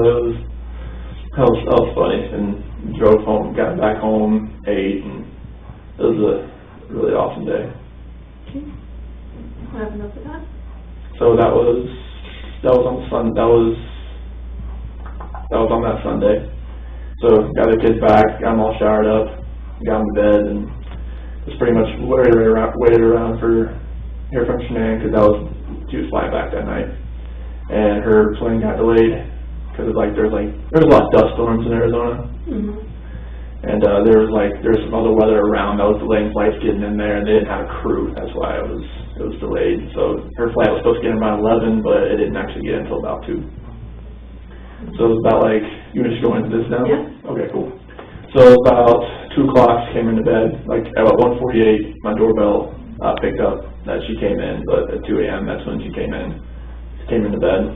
that was funny. And drove home, got back home, ate, and it was a really awesome day. Okay. What happened after that? So that was on Sunday. That was on that Sunday. So got the kids back, got them all showered up, got them to bed, and just pretty much waited around for hear from Shanann, because she was flying back that night, and her plane got delayed because there was a lot of dust storms in Arizona. And there was some other weather around that was delaying flights getting in there, and they didn't have a crew. That's why it it was delayed. So her flight was supposed to get in around 11, but it didn't actually get in until about 2. So it was about like, you want to just go into this now? Yeah. Okay, cool. So about 2 o'clock, she came into bed. Like about 1:48, my doorbell picked up that she came in, but at 2 a.m. that's when she came in. She came into bed.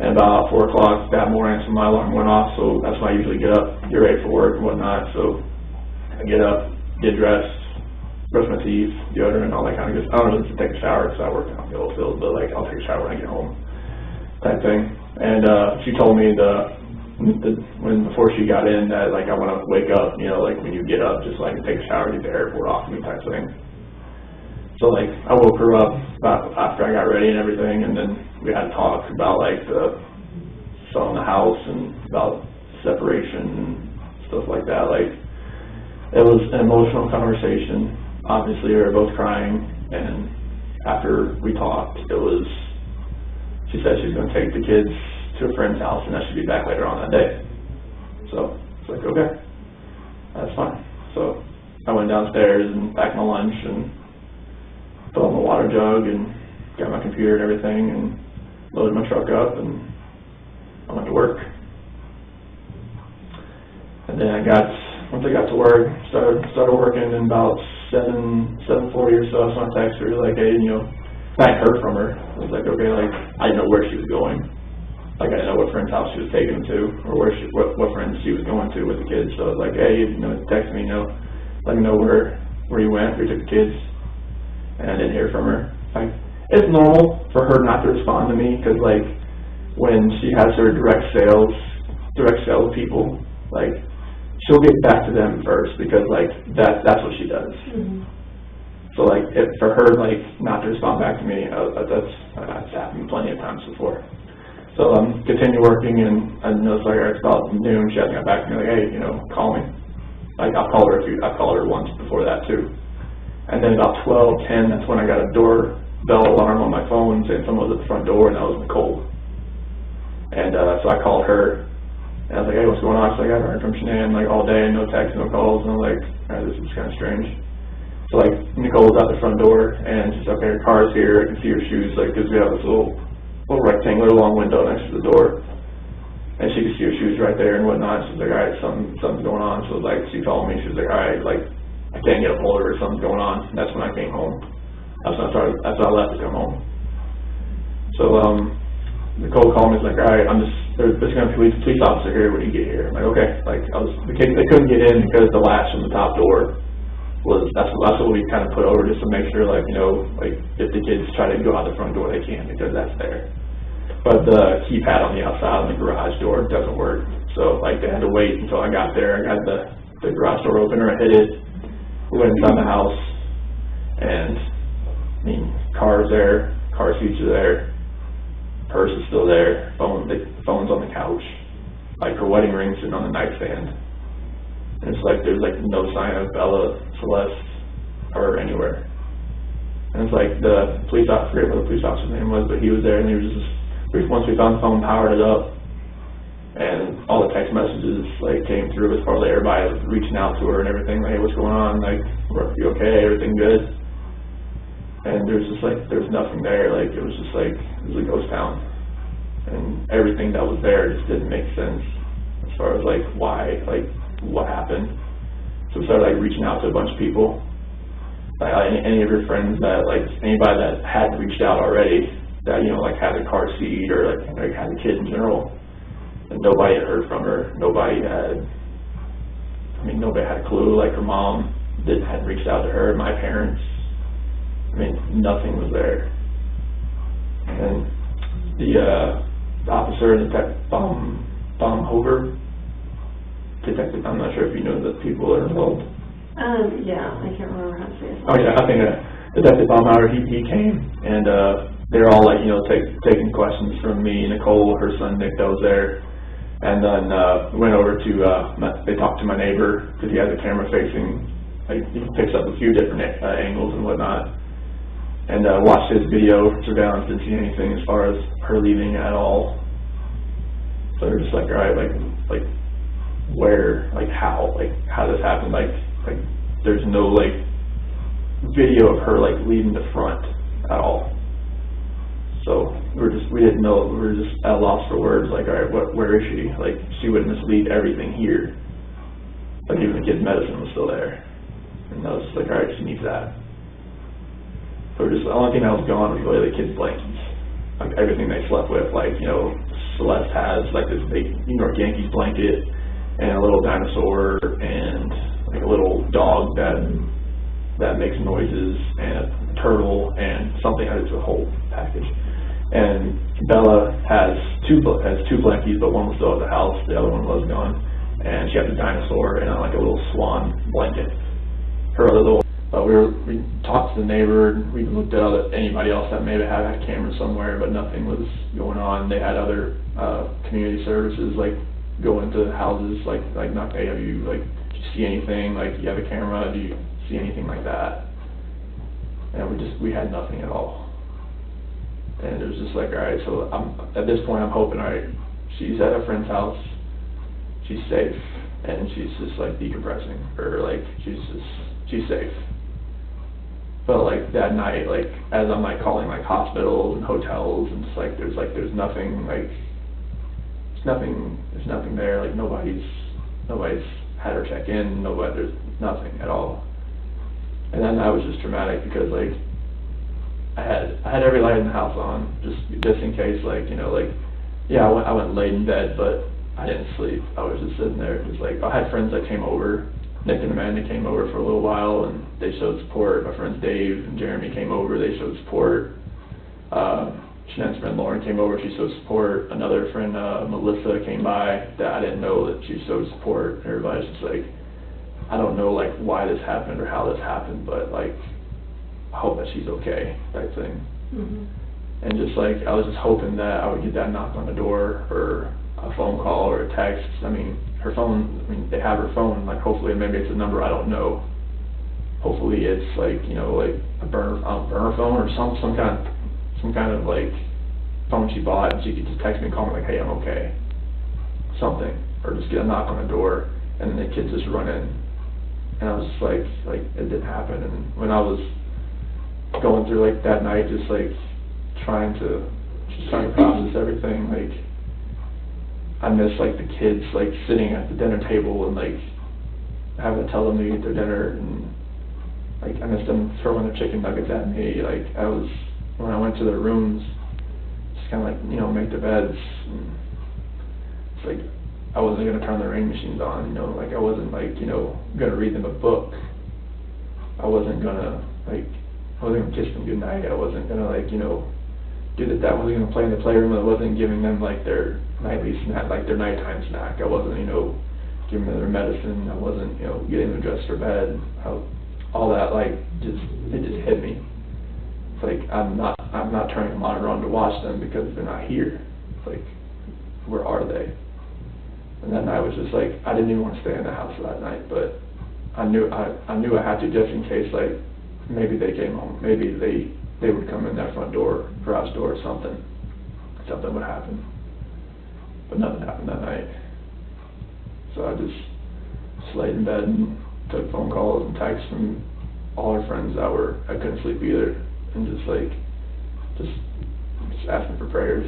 And about 4 o'clock that morning, my alarm went off, so that's when I usually get up, get ready for work and whatnot. So I get up, get dressed, brush my teeth, deodorant, all that kind of good stuff. I don't know if to take a shower because I work in the oil field, but like I'll take a shower when I get home, type thing. And she told me before she got in that like I want to wake up, you know, like when you get up, just like take a shower, get the airport off me, type thing. So like I woke her up about after I got ready and everything, and then we had to talk about like selling the house and about separation and stuff like that. Like it was an emotional conversation. Obviously, we were both crying, and after we talked, she said she was going to take the kids to a friend's house, and that she'd be back later on that day. So it's like, okay, that's fine. So I went downstairs and packed my lunch and filled my water jug and got my computer and everything and loaded my truck up, and I went to work. And then once I got to work, started working, and about 7:40 or so, I texted her like, hey, you know, I hadn't heard from her. I was like, okay, like I didn't know where she was going. Like I didn't know what friend's house she was taking them to, or what friends she was going to with the kids. So I was like, hey, you know, text me, you know, let me know where you went, where you took the kids. And I didn't hear from her. Like, it's normal for her not to respond to me because, like, when she has her direct sales people, like, she'll get back to them first because, like, that's what she does. Mm-hmm. So, like, for her, like, not to respond back to me, that's happened plenty of times before. So continue working, and I noticed, like, it's about noon, she hasn't got back to me, like, hey, you know, call me. Like, I've called her once before that, too. And then about 12:10, that's when I got a doorbell alarm on my phone saying someone was at the front door, and that was Nicole. And so I called her, and I was like, hey, what's going on? She's like, I haven't heard from Shanann like all day, no texts, no calls. And I'm like, all right, this is kind of strange. So like Nicole's at the front door, and she's like, okay, her car's here, I can see her shoes, like, because we have this little rectangular long window next to the door. And she could see her shoes right there and whatnot. She's like, all right, something's going on. So like she called me, she was like, all right, like, I can't get a hold of her, something's going on. And that's when I came home. That's when I left to come home. So Nicole called me, was like, all right, there's going to be a police officer here when you get here. I'm like, okay. Like they couldn't get in because the latch on the top door that's what we kind of put over just to make sure, like, you know, like if the kids try to go out the front door, they can because that's there. But the keypad on the outside on the garage door doesn't work. So like they had to wait until I got there. I got the garage door opener, I hit it. We went inside the house, and I mean, car's there, car seats are there, purse is still there, the phone's on the couch, like her wedding ring's sitting on the nightstand. And it's like there's like no sign of Bella, Celeste, or anywhere. And it's like the police officer, I forget what the police officer's name was, but he was there, and he was just, once we found the phone, powered it up, and all the text messages like came through as far as everybody was reaching out to her and everything, like, hey, what's going on? Like, are you okay? Everything good? And there's nothing there. Like, it was a ghost town, and everything that was there just didn't make sense as far as like why, like what happened. So we started like reaching out to a bunch of people, like any of your friends that, like, anybody that had reached out already that, you know, like had a car seat or like had a kid in general. And nobody had heard from her. Nobody had a clue. Like her mom hadn't reached out to her. My parents. I mean, nothing was there. And the officer, Baumhofer, detective. I'm not sure if you know the people that are involved. Yeah, I can't remember how to say it. Oh yeah, I think Detective Baumhofer. He came, and they're all like, you know, taking questions from me, Nicole, her son Nick, that was there. And then went over to, they talked to my neighbor because he has a camera facing, like he picks up a few different angles and whatnot. And watched his video surveillance, didn't see anything as far as her leaving at all. So they're just like, all right, like where, like how this happened? Like there's no like video of her like leaving the front at all. So we didn't know, we were just at a loss for words, like, all right, where is she? Like, she would mislead everything here. Like, even the kid's medicine was still there. And I was just like, all right, she needs that. So the only thing that was gone was really the kids' blankets. Like, everything they slept with, like, you know, Celeste has, like, this big New York Yankees blanket, and a little dinosaur, and, like, a little dog that makes noises, and a turtle, and something. It's a whole package. And Bella has two blankies, but one was still at the house, the other one was gone. And she had the dinosaur and like a little swan blanket. Her other little, we talked to the neighbor, and we looked at anybody else that maybe had a camera somewhere, but nothing was going on. They had other community services, like go into houses, like knock, hey, do you see anything? Like, do you have a camera? Do you see anything like that? And we had nothing at all. And it was just like, all right, so at this point I'm hoping, all right, she's at a friend's house, she's safe, and she's just like decompressing, or like she's safe. But like that night, like as I'm like calling like hospitals and hotels, and it's like there's nothing, like there's nothing there, like nobody's had her check in, there's nothing at all. And then that was just traumatic because like I had every light in the house on, just in case, like, you know, like, yeah, I went laid in bed, but I didn't sleep. I was just sitting there, just like, I had friends that came over. Nick and Amanda came over for a little while, and they showed support. My friends Dave and Jeremy came over, they showed support. Shanann's friend Lauren came over, she showed support. Another friend, Melissa, came by that I didn't know that she showed support. Everybody's just like, I don't know, like, why this happened or how this happened, but, like, I hope that she's okay, type thing. Mm-hmm. And just like, I was just hoping that I would get that knock on the door, or a phone call, or a text. I mean, her phone, they have her phone, like, hopefully maybe it's a number I don't know. Hopefully it's like, you know, like a burner phone, or some kind of like phone she bought, and she could just text me and call me like, hey, I'm okay. Something. Or just get a knock on the door, and then the kids just run in. And I was just like it didn't happen. And when I was going through like that night, just trying to process everything, like I miss like the kids like sitting at the dinner table and like having to tell them to eat their dinner, and like I miss them throwing their chicken nuggets at me. Like when I went to their rooms, just kind of like, you know, make their beds, and it's like I wasn't gonna turn the rain machines on, you know, like I wasn't like, you know, gonna read them a book. I wasn't gonna kiss them goodnight. I wasn't gonna like, you know, do that. I wasn't gonna play in the playroom. I wasn't giving them like their nightly snack, like their nighttime snack. I wasn't, you know, giving them their medicine. I wasn't, you know, getting them dressed for bed. All that, like, it just hit me. It's like I'm not turning the monitor on to watch them because they're not here. It's like, where are they? And that night was just like, I didn't even want to stay in the house that night, but I knew I had to, just in case, like, maybe they came home, maybe they would come in that front door, garage door, or something would happen. But nothing happened that night. So I just laid in bed and took phone calls and texts from all our friends I couldn't sleep either, and just asking for prayers,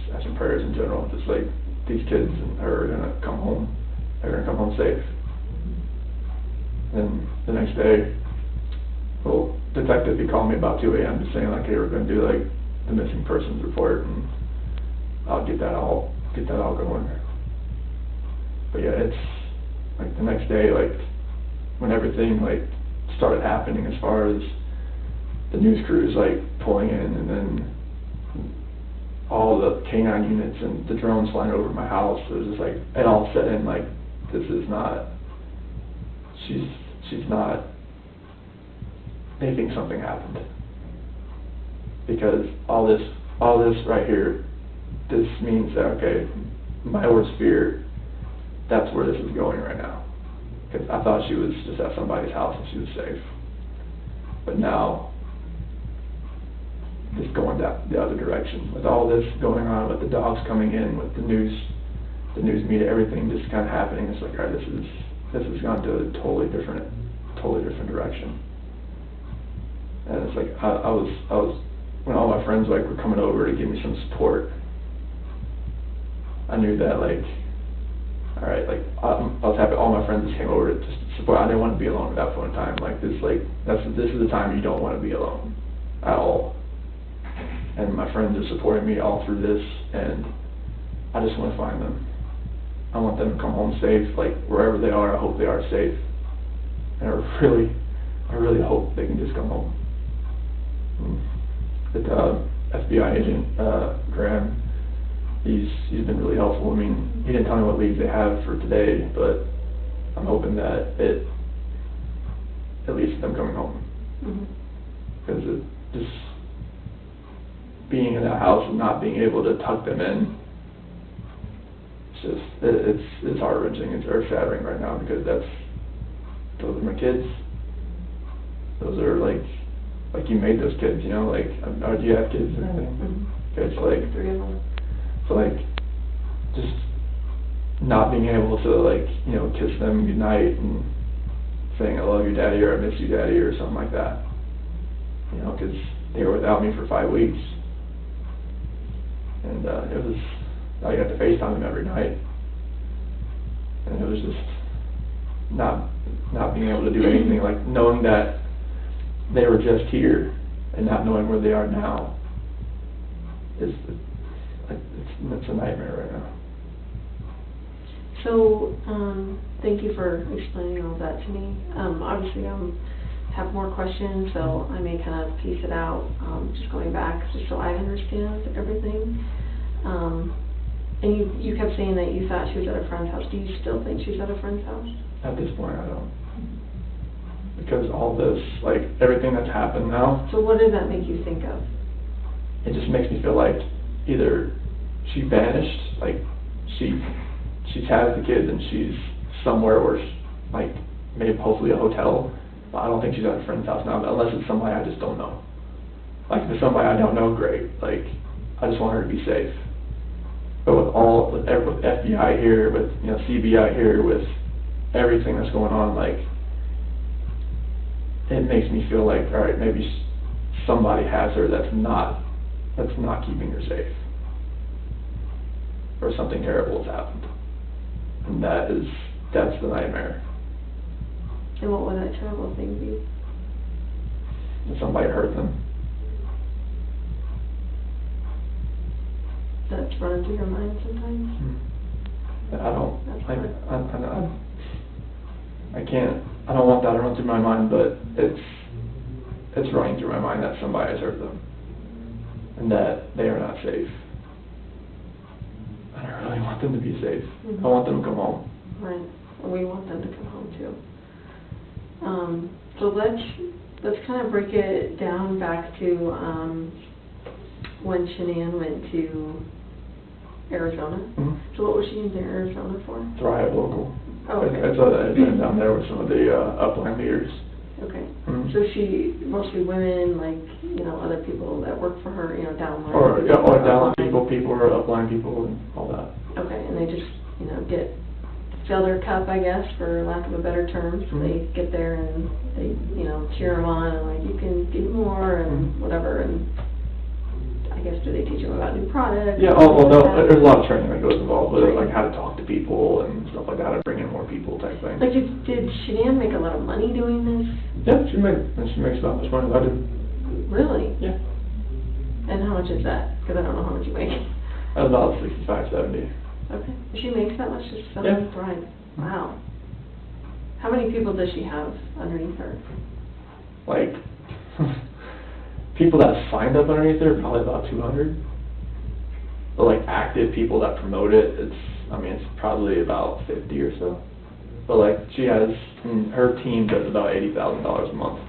just asking prayers in general, just like, these kids and her are gonna come home. They're gonna come home safe. And the next day, well, detective, he called me about 2 a.m. just saying like, hey, we're gonna do like the missing persons report, and I'll get that all going. But yeah, it's like the next day, like when everything like started happening, as far as the news crews like pulling in, and then all the K9 units and the drones flying over my house, it was just like, it all set in, like, this is not, she's not, they think something happened. Because all this right here, this means that, okay, my worst fear, that's where this is going right now. Because I thought she was just at somebody's house and she was safe. But now, it's going down the other direction. With all this going on, with the dogs coming in, with the news media, everything just kind of happening, it's like, all right, this has gone to a totally different direction. And it's like, I was, when all my friends like were coming over to give me some support, I knew that like, all right, like I was happy all my friends just came over to just support. I didn't want to be alone at that point in time. Like this is the time you don't want to be alone at all. And my friends are supporting me all through this, and I just want to find them. I want them to come home safe, like wherever they are. I hope they are safe, and I really hope they can just come home. The FBI agent Graham, he's been really helpful. I mean, he didn't tell me what leads they have for today, but I'm hoping that it leads to them coming home. Because it just being in that house and not being able to tuck them in, it's heart-wrenching, it's earth-shattering right now, because those are my kids. Those are like you made those kids, you know, like, do you have kids or anything? Okay, so like, 3 of them. So like, just not being able to like, you know, kiss them goodnight and saying I love you daddy, or I miss you daddy, or something like that. You know, because they were without me for 5 weeks. And I got to FaceTime them every night. And it was just not being able to do anything, like knowing that they were just here and not knowing where they are now. It's a nightmare right now. So, thank you for explaining all that to me. Obviously, I have more questions, so I may kind of piece it out, just going back, just so I understand everything. And you kept saying that you thought she was at a friend's house. Do you still think she's at a friend's house? At this point, I don't. Because all this, like, everything that's happened now. So what does that make you think of? It just makes me feel like either she vanished, like she has the kids and she's somewhere where, like, maybe hopefully a hotel. But I don't think she's at a friend's house now, unless it's somebody I just don't know. Like, if it's somebody I don't know, great. Like, I just want her to be safe. But with FBI here, with, you know, CBI here, with everything that's going on, like, it makes me feel like, all right, maybe somebody has her that's not keeping her safe, or something terrible has happened, and that's the nightmare. And what would that terrible thing be? That somebody hurt them. That's running through your mind sometimes? I don't want that to run through my mind, but it's running through my mind that somebody has hurt them, and that they are not safe. And I really want them to be safe. I want them to come home. Right. And we want them to come home too. So let's kind of break it down back to when Shanann went to Arizona. So what was she in Arizona for? Thrive Local. Oh, okay. I've been down there with some of the upline leaders. Okay. So she, mostly women, like, you know, other people that work for her, you know, downline. Or downline people or upline people and all that. Okay, and they just, you know, fill their cup, I guess, for lack of a better term. So they get there and they, you know, cheer them on and like, you can do more and whatever. And I guess, do they teach them about new products? Yeah, there's a lot of training that goes involved with it, like how to talk to people and stuff like that, how to bring in more people type thing. Like, did Shanann make a lot of money doing this? Yeah, she makes about as much money as I do. Really? Yeah. And how much is that? Because I don't know how much you make. About 65, 70. Okay. She makes that much just selling Yeah. Thrive. Wow. How many people does she have underneath her? Like, people that signed up underneath her, probably about 200. But like active people that promote it, it's probably about 50 or so. But like she has, her team does about $80,000 a month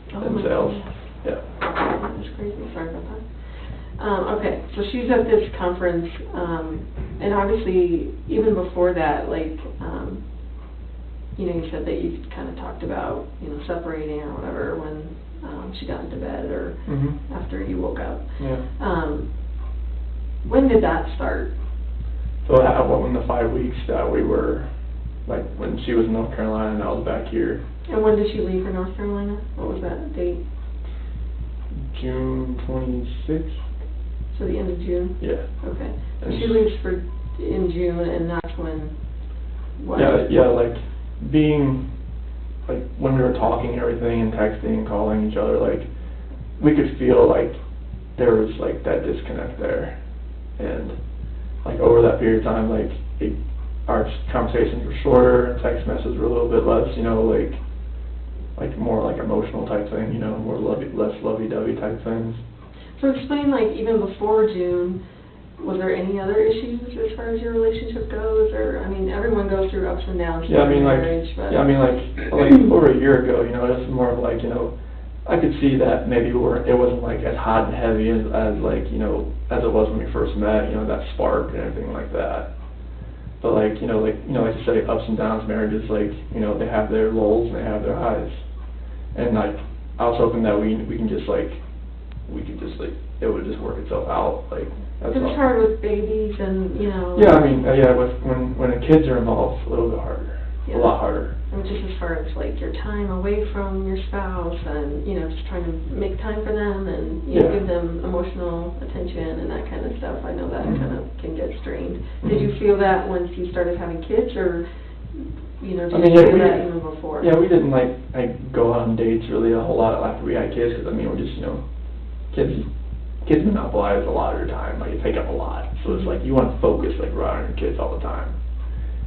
in sales. Goodness. Yeah. That's crazy. Sorry about that. Okay, so she's at this conference, and obviously even before that, like, you know, you said that you kind of talked about, you know, separating or whatever when she got into bed or after you woke up. Yeah. When did that start? So it happened in the 5 weeks that we were, like, when she was in North Carolina and I was back here. And when did she leave for North Carolina? What was that date? June 26th. So the end of June? Yeah. Okay. And She leaves in June, and that's when, what? Yeah, like, being, like, when we were talking and everything and texting and calling each other, like, we could feel like there was, like, that disconnect there. And, like, over that period of time, like, our conversations were shorter, text messages were a little bit less, you know, like more like emotional type thing, you know, more less lovey-dovey type things. So explain, like, even before June, was there any other issues as far as your relationship goes? Or, I mean, everyone goes through ups and downs in marriage, but... like over a year ago, you know, it was more of like, you know, I could see that maybe it wasn't like as hot and heavy as like, you know, as it was when we first met, you know, that spark and everything like that. But like you like you say, ups and downs, marriages, like, you know, they have their lulls and they have their highs. And like, I was hoping that we could just it would just work itself out. Like, that's it's hard with babies and, you know... Yeah, I mean, when the kids are involved, it's a little bit harder. Yeah. A lot harder. And just as far as, like, your time away from your spouse and, you know, just trying to make time for them and, you know, give them emotional attention and that kind of stuff. I know that kind of can get strained. Did you feel that once you started having kids, or, you know, did you feel that even before? Yeah, we didn't, like go on dates really a whole lot after we had kids, because, I mean, we're just, you know, kids monopolize a lot of your time, like, you take up a lot. So it's like, you want to focus, like, right on your kids all the time.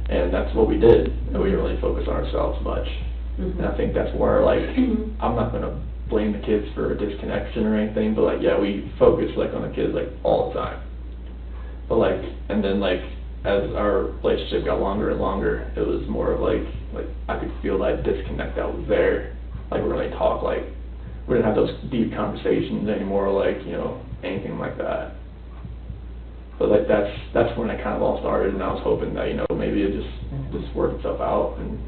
And that's what we did, and we didn't really focus on ourselves much. And I think that's where, like, I'm not going to blame the kids for a disconnection or anything, but, like, yeah, we focused, like, on the kids, like, all the time. But, like, and then, like, as our relationship got longer and longer, it was more of, like I could feel that disconnect that was there. Like, we really talk, like, we didn't have those deep conversations anymore, like, you know, anything like that. But like, that's when it kind of all started, and I was hoping that, you know, maybe it just worked itself out. And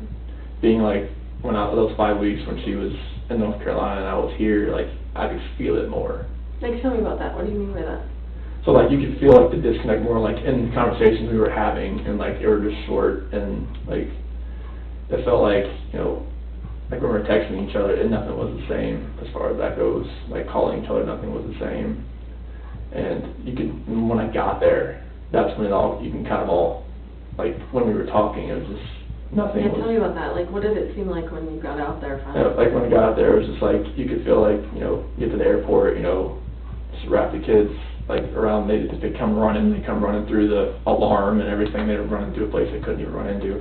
being like, those 5 weeks when she was in North Carolina and I was here, like, I could feel it more. Like, tell me about that. What do you mean by that? So like, you could feel like the disconnect more, like, in the conversations we were having, and like, they were just short, and like, it felt like, you know, like when we were texting each other, nothing was the same as far as that goes. Like, calling each other, nothing was the same. And when I got there, that's when you can kind of all, like, when we were talking, it was just nothing. Yeah, tell me about that. Like, what did it seem like when you got out there finally? Yeah, like, when I got out there, it was just like, you could feel like, you know, get to the airport, you know, just wrap the kids, like, around, they come running through the alarm and everything. They were running through a place they couldn't even run into.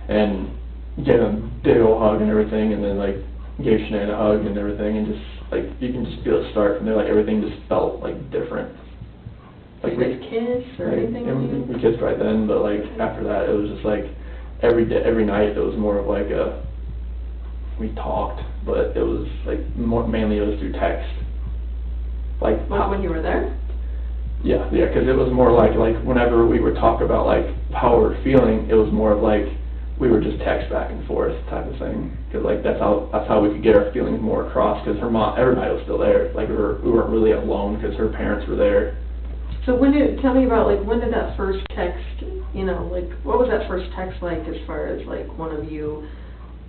And give them a big old hug and everything, and then, like, gave Sinead a hug and everything, and just, like, you can just feel it start from there. Like, everything just felt, like, different. Like, did you kiss or anything? We kissed right then, but, like, after that, it was just, like, every night, it was more of, like, we talked, but it was, like, mainly it was through text. Like, when you were there? Yeah, because it was more like, whenever we would talk about, like, how we were feeling, it was more of, like, we were just text back and forth type of thing, because like that's how we could get our feelings more across, because her mom, everybody was still there, like we weren't really alone because her parents were there. So tell me about, like, when did that first text, you know, like, what was that first text like as far as, like, one of you,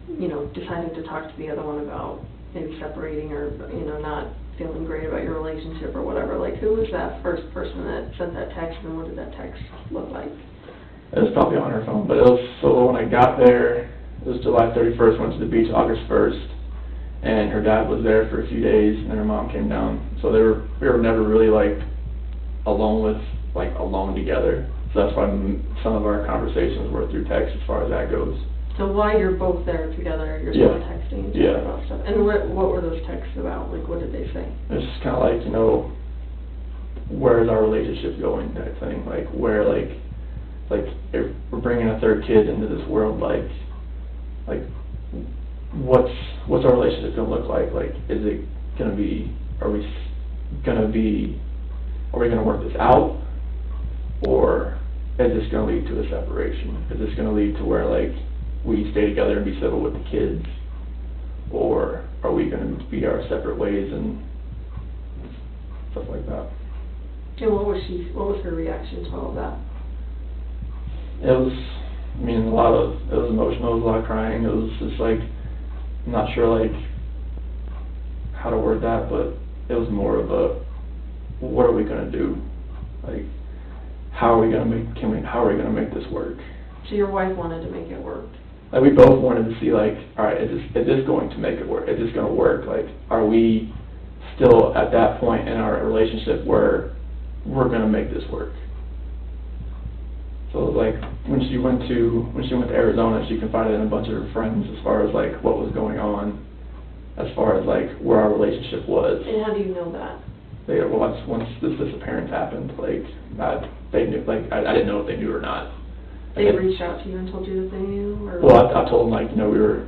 you know, deciding to talk to the other one about maybe separating or, you know, not feeling great about your relationship or whatever? Like, who was that first person that sent that text, and what did that text look like? It was probably on her phone, but it was, so when I got there, it was July 31st, went to the beach August 1st, and her dad was there for a few days, and her mom came down. So we were never really, like, alone together. So that's why some of our conversations were through text as far as that goes. So while you're both there together, you're still texting each other about stuff. And what were those texts about? Like, what did they say? It's just kind of like, you know, where is our relationship going type thing. Like, where, like, if we're bringing a third kid into this world, like what's our relationship gonna look like? Like, is it gonna be, are we gonna work this out, or is this gonna lead to a separation? Is this gonna lead to where, like, we stay together and be civil with the kids, or are we gonna be our separate ways and stuff like that? And what was her reaction to all of that? It was, I mean, it was emotional, it was a lot of crying. It was just like, I'm not sure, like, how to word that, but it was more of a, what are we gonna do? Like, how are we gonna make this work? So your wife wanted to make it work. Like, we both wanted to see, like, all right, is this going to make it work? Is this gonna work? Like, are we still at that point in our relationship where we're gonna make this work? So, like, when she went to Arizona, she confided in a bunch of her friends as far as, like, what was going on, as far as, like, where our relationship was. And how do you know that? Once this disappearance happened, like, they knew, like, I didn't know if they knew or not. They reached out to you and told you that they knew? Or? Well, I told them, like, we were,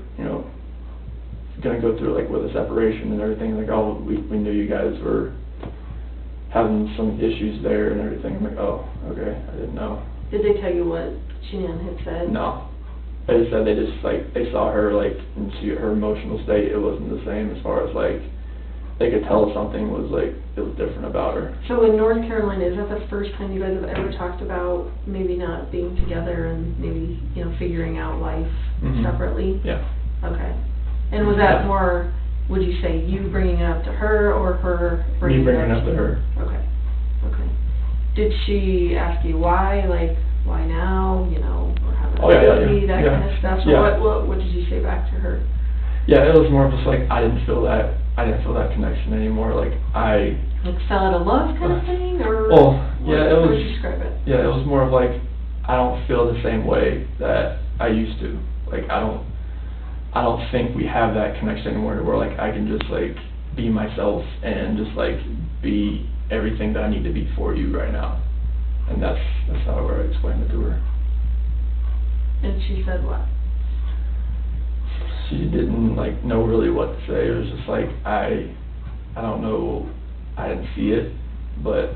gonna go through, like, with a separation and everything, like, oh, we knew you guys were having some issues there and everything. I'm like, oh, okay, I didn't know. Did they tell you what Jan had said? No. They just said they saw her, like, and her emotional state, it wasn't the same as far as, like, they could tell something was, like, it was different about her. So in North Carolina, is that the first time you guys have ever talked about maybe not being together and maybe, figuring out life separately? Yeah. Okay. And was that more, would you say, you bringing it up to her or her bringing Me bringing it up to her. Okay. Okay. Did she ask you why? Like, why now? Or having a baby, that kind of stuff? So what did you say back to her? Yeah, it was more just like, I didn't feel that connection anymore. Like, Like fell out of love kind of thing? Or well, yeah, how would you describe it? Yeah, it was more of like, I don't feel the same way that I used to. Like, I don't think we have that connection anymore where, like, I can just, like, be myself and just, like, be everything that I need to be for you right now. And that's how I explained it to her. And she said what? She didn't, like, know really what to say. It was just like, I don't know, I didn't see it, but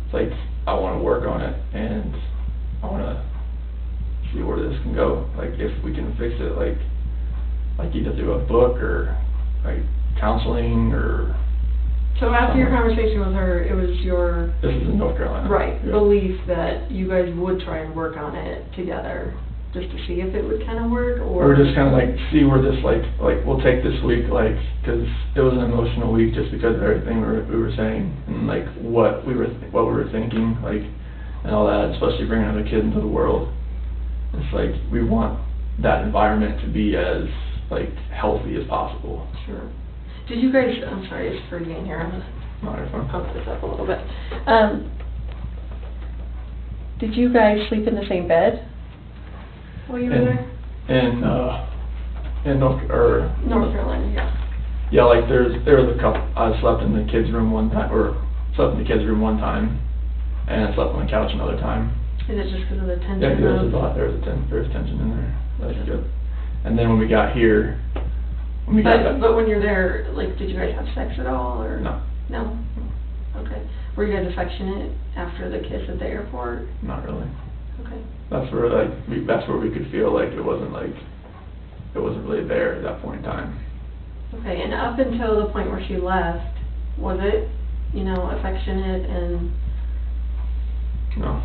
it's like, I want to work on it, and I want to see where this can go. Like, if we can fix it, like either through a book or, like, counseling or... So after your conversation with her, it was your... This is in North Carolina. Right, yeah. Belief that you guys would try and work on it together, just to see if it would kind of work, or just kind of, like, see where this, like, we'll take this week, like, because it was an emotional week just because of everything we were saying, and, like, what we were thinking, like, and all that, especially bringing other kids into the world. It's like, we want that environment to be as, like, healthy as possible. Sure. Did you guys, I'm sorry, it's freezing in here, I'm going Not fun. to pump this up a little bit. Did you guys sleep in the same bed while you were there? In North Carolina, yeah. Yeah, like, there was a couple, I slept in the kids' room one time, and I slept on the couch another time. Is it just because of the tension? Yeah, there's tension in there. That's good. And then when we got here, But when you're there, like, did you guys have sex at all, or? No. No? Okay. Were you guys affectionate after the kiss at the airport? Not really. Okay. That's where we could feel like it wasn't really there at that point in time. Okay, and up until the point where she left, was it, affectionate and? No.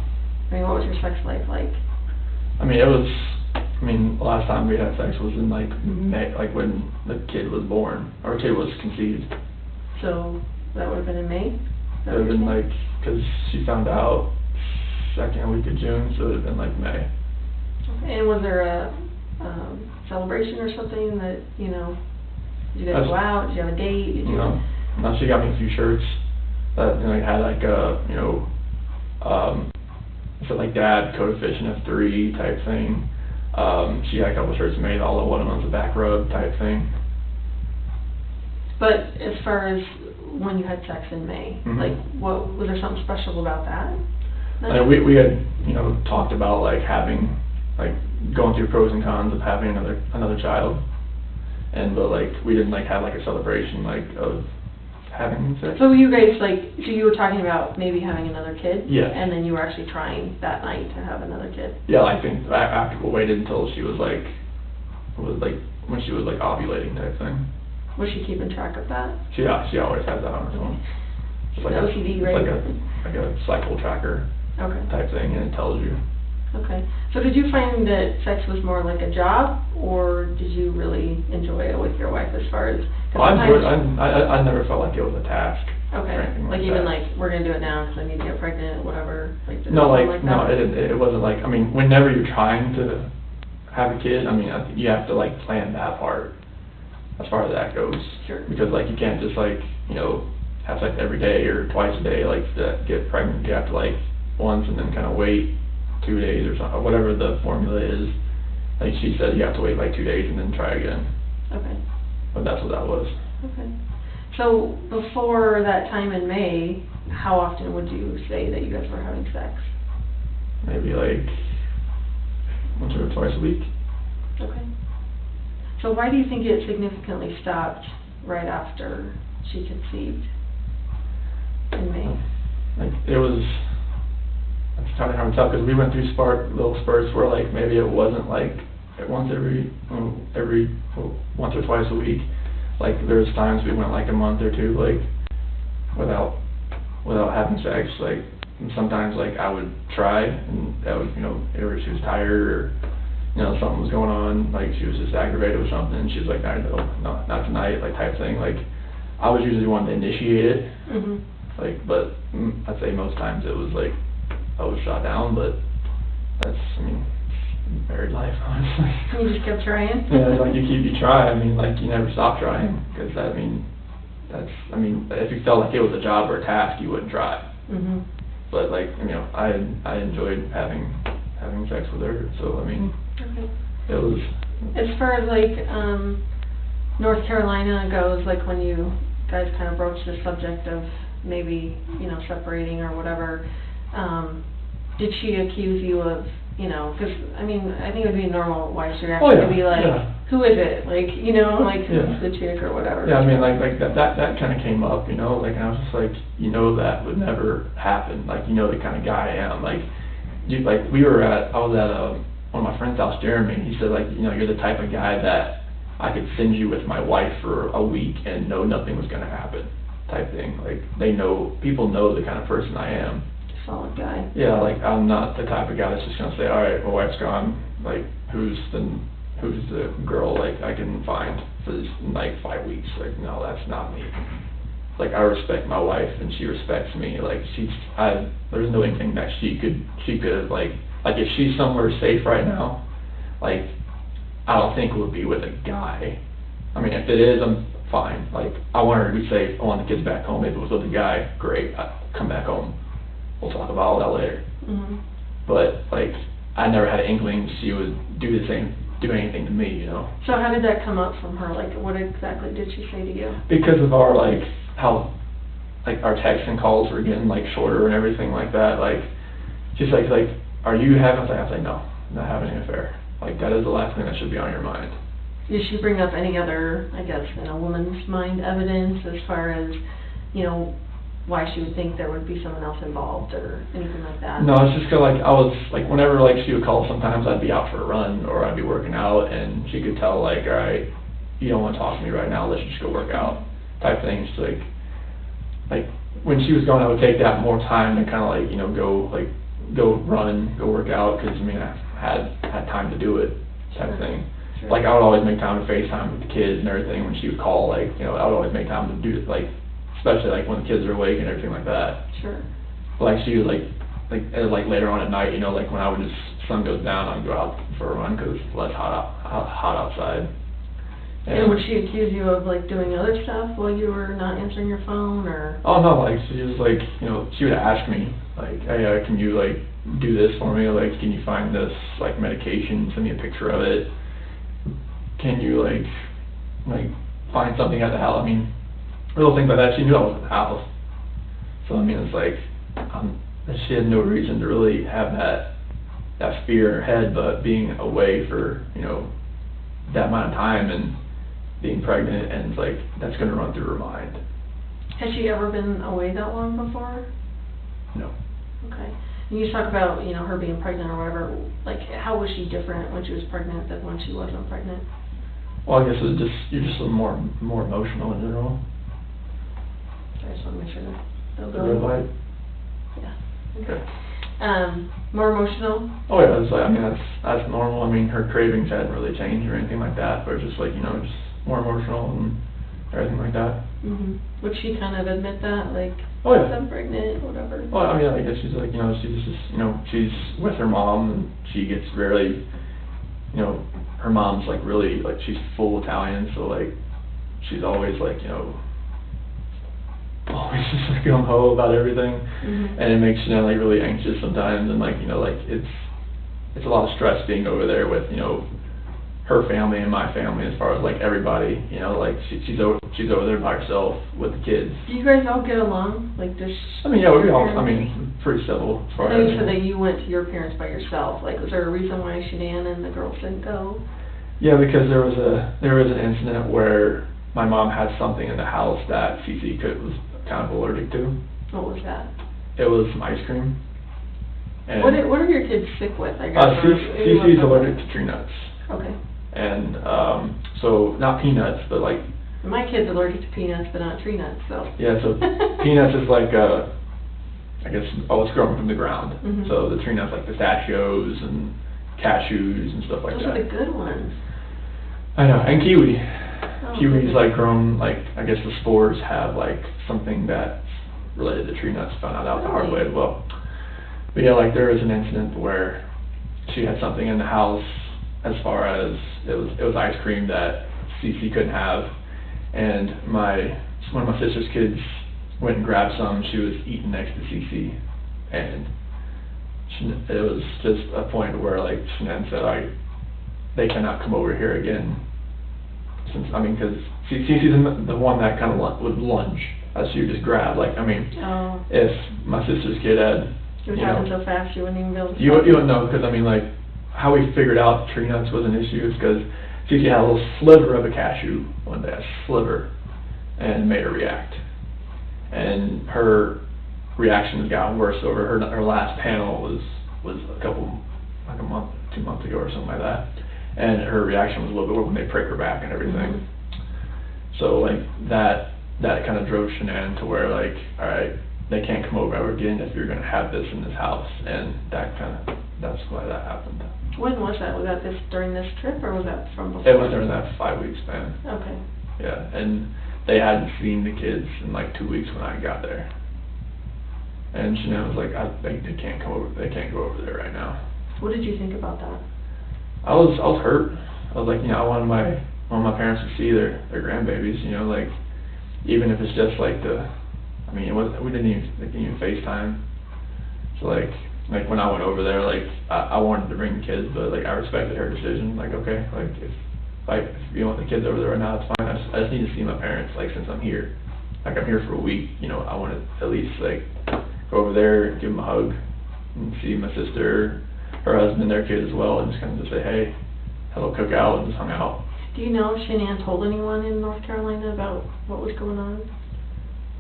I mean, what was your sex life like? The last time we had sex was in, like, May, like, when the kid was born, or kid was conceived. So, that would have been in May? It would have been, like, because she found out second week of June, so it would have been, like, May. Okay, and was there a celebration or something that, did you guys go out, did you have a date? No, she got me a few shirts that, had, like, so, like, Dad, Code of Fish and F3 type thing. She had a couple shirts made, all of one of them's a back rub type thing. But as far as when you had sex in May, like, what was there something special about that? We had, talked about, like, having, like, going through pros and cons of having another child, but, like, we didn't, like, have, like, a celebration, like, of having sex. So you guys, like, so you were talking about maybe having another kid? Yeah. And then you were actually trying that night to have another kid? Yeah, I think after we waited until she was, like, when she was, like, ovulating type thing. Was she keeping track of that? She always has that on her phone. It's like OCD, right? Like a cycle tracker okay. type thing, and it tells you. Okay. So did you find that sex was more like a job, or did you really enjoy it with your wife as far as? Well, I never felt like it was a task. Okay. Or anything Like like even that. like we're gonna do it now because I need to get pregnant, whatever. Like did No, it sound like, that? no, it wasn't like, I mean, whenever you're trying to have a kid, I mean, I think you have to like plan that part as far as that goes. Sure. Because like you can't just like, you know, have sex every day or twice a day, like to get pregnant. You have to like once and then kind of wait 2 days or something, whatever the formula is. Like she said, you have to wait like 2 days and then try again. Okay. But that's what that was. Okay. So before that time in May, how often would you say that you guys were having sex? Maybe like once or twice a week. Okay. So why do you think it significantly stopped right after she conceived in May? Like it was, it's kind of hard to tell because we went through little spurts where like maybe it wasn't like once or twice a week. Like there's times we went like a month or two like without having sex. Like and sometimes like I would try and that would, you know, either she was tired or, you know, something was going on, like she was just aggravated with something and she was like, no, not tonight, like type thing. Like I was usually one to initiate it. Mm-hmm. Like, but I'd say most times it was like I was shot down, but that's, I mean, married life, honestly. You just kept trying? Yeah, like you try, I mean, like you never stop trying, because I mean, if you felt like it was a job or a task, you wouldn't try. Mm-hmm. But like, you know, I enjoyed having sex with her, so I mean, Okay. it was. As far as like North Carolina goes, like when you guys kind of broached the subject of maybe, you know, separating or whatever, did she accuse you of, you know, because I mean, I think it would be a normal wife's reaction to be like, who is it? Like, you know, like who's the chick or whatever. Yeah, I mean, like that kind of came up, you know, like, and I was just like, you know, that would never happen. Like, you know, the kind of guy I am. Like, I was at one of my friend's house, Jeremy, and he said, like, you know, you're the type of guy that I could send you with my wife for a week and know nothing was going to happen, type thing. Like, people know the kind of person I am. Solid guy. Yeah, like, I'm not the type of guy that's just going to say, all right, my wife's gone, like, who's the girl, like, I can find for this, like, 5 weeks. Like, no, that's not me. Like, I respect my wife, and she respects me. Like, there's no anything that she could, like, if she's somewhere safe right now, like, I don't think it would be with a guy. I mean, if it is, I'm fine. Like, I want her to be safe. I want the kids back home. If it was with a guy, great. I'd come back home. We'll talk about all that later. Mm-hmm. But, like, I never had an inkling she would do anything to me, you know. So how did that come up from her? Like, what exactly did she say to you? Because of our, like, how, like, our texts and calls were getting, like, shorter and everything like that. Like, she's like, are you having, I was like, no, I'm not having an affair. Like, that is the last thing that should be on your mind. Did she bring up any other, I guess, in a woman's mind, evidence as far as, you know, why she would think there would be someone else involved or anything like that? No, it's just cause like I was like whenever like she would call, sometimes I'd be out for a run or I'd be working out and she could tell like, all right, you don't want to talk to me right now, let's just go work out type thing. She's like when she was going, I would take that more time to kind of like, you know, go run, go work out, because I mean I had time to do it type thing. Sure. Like I would always make time to FaceTime with the kids and everything when she would call. Like, you know, I would always make time to do it, like, especially like when the kids are awake and everything like that. Sure. Like she would like later on at night, you know, like when sun goes down, I'd go out for a run because it's less hot outside. And would she accuse you of like doing other stuff while you were not answering your phone, or? Oh no, like she was like, you know, she would ask me like, hey, can you like do this for me? Like, can you find this like medication? Send me a picture of it. Can you like find something at the house? I mean, little things like that. She knew I was at the house, so I mean, it's like she had no reason to really have that fear in her head, but being away for, you know, that amount of time and being pregnant, and it's like that's going to run through her mind. Has she ever been away that long before? No. Okay. And you talk about, you know, her being pregnant or whatever. Like, how was she different when she was pregnant than when she wasn't pregnant? Well, I guess it was you're just more emotional in general. I just want to make sure that The red light. Yeah. Okay. More emotional? Oh yeah, it's like, I mean, that's normal. I mean, her cravings hadn't really changed or anything like that, but just like, just more emotional and everything like that. Would she kind of admit that, like, Oh yeah. I'm pregnant, whatever? Well, I mean, I guess she's like, she's just, she's with her mom, and she gets really, her mom's like really, like, she's full Italian, so like, she's always like, always just like gung-ho about everything, and it makes Shanann like really anxious sometimes, and like, like it's a lot of stress being over there with, her family and my family as far as like everybody, like she's over there by herself with the kids. Do you guys all get along? Like, just... I mean, yeah, we all, I mean, pretty civil as far I know as... you said that you went to your parents by yourself. Like, was there a reason why Shanann and the girls didn't go? Yeah, because there was an incident where my mom had something in the house that Cece was kind of allergic to. What was that? It was some ice cream. And what are your kids sick with, I guess? Cece's allergic to tree nuts. Okay. And so not peanuts, but like... My kid's allergic to peanuts, but not tree nuts, so... Yeah, so peanuts is like, I guess, it's growing from the ground. So the tree nuts like pistachios and cashews and stuff like that. Those are the good ones. I know, and kiwi. Oh, Kiwi's like grown, like, I guess the spores have like something that's related to tree nuts, found out the hard way as well. But yeah, like there was an incident where she had something in the house as far as it was ice cream that Cece couldn't have, and one of my sister's kids went and grabbed some. She was eating next to Cece, and it was just a point where like Shanann said, they cannot come over here again. Because Cece's the one that kind of would lunge as she would just grab. Like, I mean, if my sister's kid had, it would happen so fast you wouldn't even be able to. You wouldn't know, because I mean, like, how we figured out tree nuts was an issue is because Cece had a little sliver of a cashew one day, a sliver, and made her react. And her reaction has gotten worse over her last panel was like a month, 2 months ago or something like that. And her reaction was a little bit more when they prick her back and everything. So like that kind of drove Shanann to where like, all right, they can't come over ever again if you're going to have this in this house, and that's why that happened. When was that? Was that during this trip, or was that from before? It was during that 5-week span. Okay. Yeah, and they hadn't seen the kids in like 2 weeks when I got there. And Shanann was like, they can't come over. They can't go over there right now. What did you think about that? I was hurt. I was like, I wanted my parents to see their grandbabies. Like, even if it's just like we didn't even FaceTime. So like when I went over there, like I wanted to bring the kids, but like I respected her decision. Like, okay, like if you want the kids over there right now, it's fine. I just need to see my parents. Like, since I'm here, like I'm here for a week, I want to at least like go over there, give them a hug, and see my sister, her husband, their kid as well, and just kind of just say, hey, had a little cookout and just hung out. Do you know if Shanann told anyone in North Carolina about what was going on?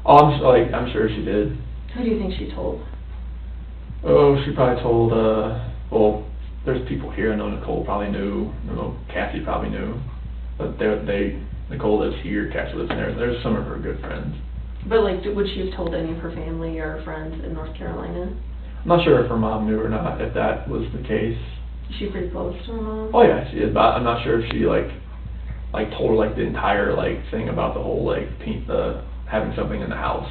Oh, I'm sure she did. Who do you think she told? Oh, she probably told, well, there's people here. I know Nicole probably knew. I know Kathy probably knew. But Nicole lives here, Kathy lives there. There's some of her good friends. But like, would she have told any of her family or friends in North Carolina? I'm not sure if her mom knew or not, if that was the case. Is she pretty close to her mom? Oh yeah, she is, but I'm not sure if she like told her like the entire like thing about the whole like having something in the house.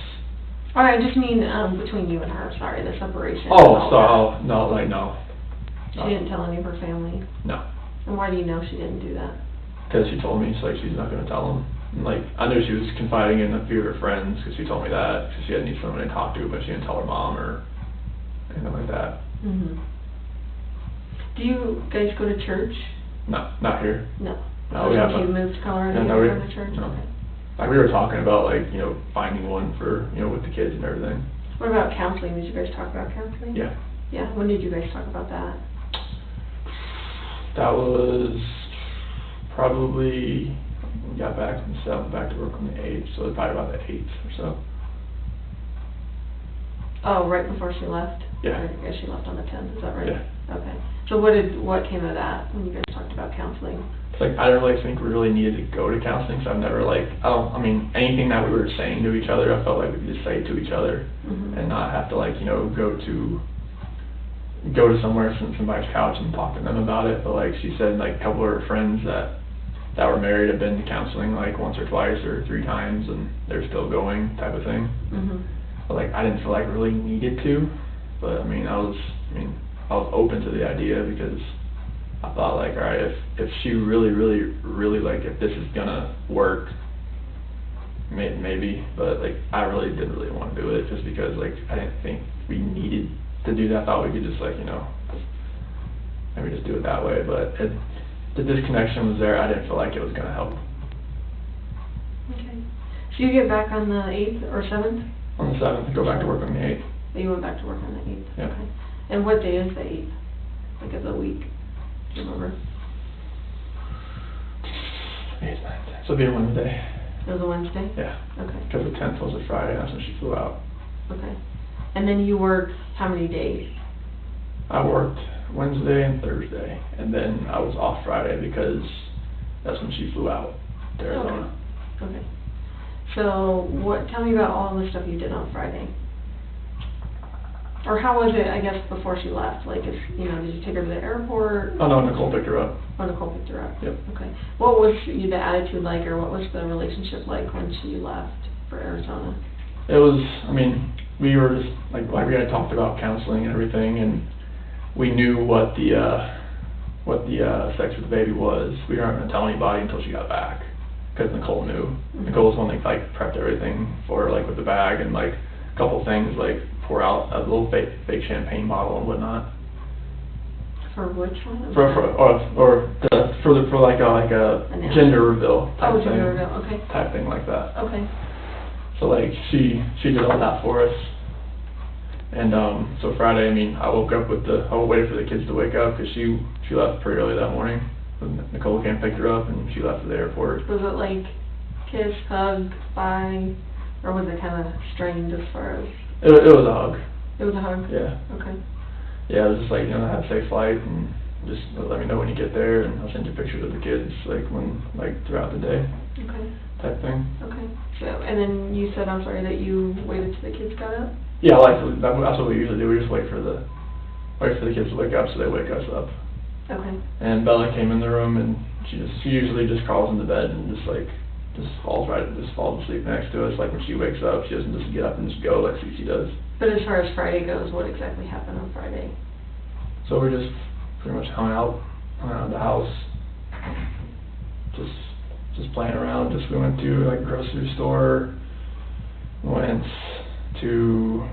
Alright, I just mean between you and her, sorry, the separation. Oh, no. She didn't tell any of her family? No. And why do you know she didn't do that? Because she told me she's not going to tell them. And, like, I knew she was confiding in a few of her friends because she told me that, because she had need someone to talk to, but she didn't tell her mom or anything like that. Do you guys go to church? No, not here. No. No, we haven't. You moved to Colorado, Yeah, you go to church? No. Okay. Like, we were talking about, like, finding one for, with the kids and everything. What about counseling? Did you guys talk about counseling? Yeah. Yeah, when did you guys talk about that? That was probably, we got back from the 7th, back to work on the 8th, so it was probably about the 8th or so. Oh, right before she left? Yeah. Or, yeah, she left on the 10th, is that right? Yeah. Okay. So what came of that when you guys talked about counseling? It's like, I don't really think we really needed to go to counseling, so I've never like, anything that we were saying to each other, I felt like we could just say to each other and not have to like, go to go to somewhere, sit on somebody's couch and talk to them about it, but like she said, like a couple of her friends that were married have been to counseling like once or twice or 3 times and they're still going type of thing. But like I didn't feel like really needed to, but I mean I was open to the idea because I thought like, all right, if she really like, if this is gonna work, maybe, but like I really didn't really want to do it just because like I didn't think we needed to do that. I thought we could just like, you know, maybe just do it that way, but the disconnection was there. I didn't feel like it was gonna help. Okay. So you get back on the 8th or 7th? On the 7th, go back to work on the 8th. You went back to work on the 8th? Yeah. Okay. And what day is the 8th? Like of the week? Do you remember? 8th, 9th. So it'll be a Wednesday. It was a Wednesday? Yeah. Okay. Because the 10th was a Friday, that's when she flew out. Okay. And then you worked how many days? I worked Wednesday and Thursday, and then I was off Friday because that's when she flew out to Arizona. Okay. So tell me about all the stuff you did on Friday. Or how was it, I guess, before she left? Like, did you take her to the airport? Oh no, Nicole picked her up. Oh, Nicole picked her up? Yep. Okay. What was the attitude like, or what was the relationship like when she left for Arizona? It was, I mean, we were just, like we had talked about counseling and everything, and we knew what the sex with the baby was. We weren't going to tell anybody until she got back, because Nicole knew. Nicole was the one that like prepped everything for her, like with the bag and like a couple things, like pour out a little fake champagne bottle and whatnot. For which one? For like a gender reveal type thing. Gender reveal, okay. Type thing like that. Okay. So like she did all that for us. And so Friday, I mean, I woke up I waited for the kids to wake up because she left pretty early that morning. Nicole came and picked her up and she left to the airport. Was it like kiss, hug, bye, or was it kind of strained as far as? It was a hug. It was a hug? Yeah. Okay. Yeah, it was just like, have a safe flight and just let me know when you get there and I'll send you pictures of the kids throughout the day. Okay. Type thing. Okay. So, and then you said, I'm sorry, that you waited till the kids got up? Yeah, that's what we usually do. We just wait for the kids to wake up so they wake us up. Okay. And Bella came in the room and she usually just crawls into bed and just falls asleep next to us. Like when she wakes up, she doesn't just get up and just go like Cece does. But as far as Friday goes, what exactly happened on Friday? So we just pretty much hung out around the house, just playing around. We went to like a grocery store, went to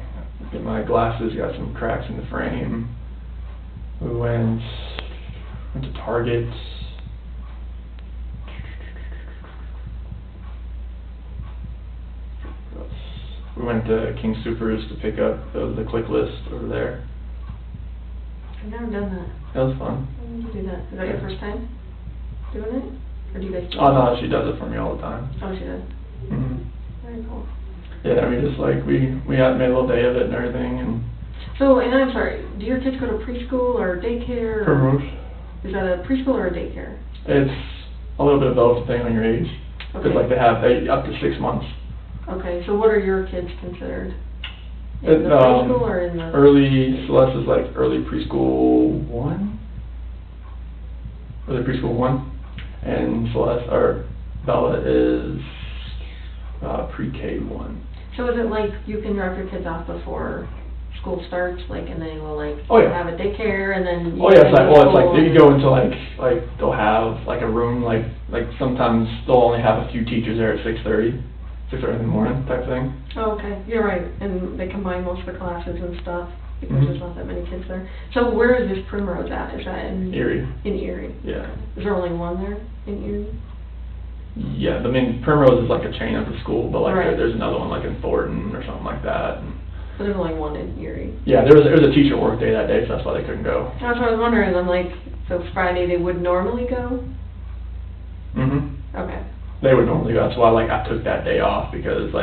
get my glasses, got some cracks in the frame. We went to Target. We went to King Soopers to pick up the click list over there. I've never done that. That was fun. When did you do that? Is that your first time doing it? Or do you guys do it? Oh no, she does it for me all the time. Oh, she does? Very cool. Yeah, we just we had made a little day of it and everything. And so, and I'm sorry, do your kids go to preschool or daycare? Primrose. Is that a preschool or a daycare? It's a little bit of both depending on your age. Because they have up to 6 months. Okay, so what are your kids considered? In the preschool or in the... Early, Celeste is like early preschool 1. Early preschool 1. And Bella is pre-K 1. So is it like you can drop your kids off before school starts, and then we'll have a daycare and then it's like you go into like they'll have like a room like sometimes they'll only have a few teachers there at 6:30 in the morning type thing. Oh, okay, you're right, and they combine most of the classes and stuff because there's not that many kids there. So where is this Primrose at? Is that in Erie? In Erie. Yeah. Is there only one there in Erie? Yeah, I mean Primrose is like a chain of the school, but there's another one like in Thornton or something like that. But there's only one in Erie. Yeah, there was a teacher work day that day, so that's why they couldn't go. That's what I was wondering. I'm like, so Friday they would normally go? Okay. They would normally go. That's why I took that day off because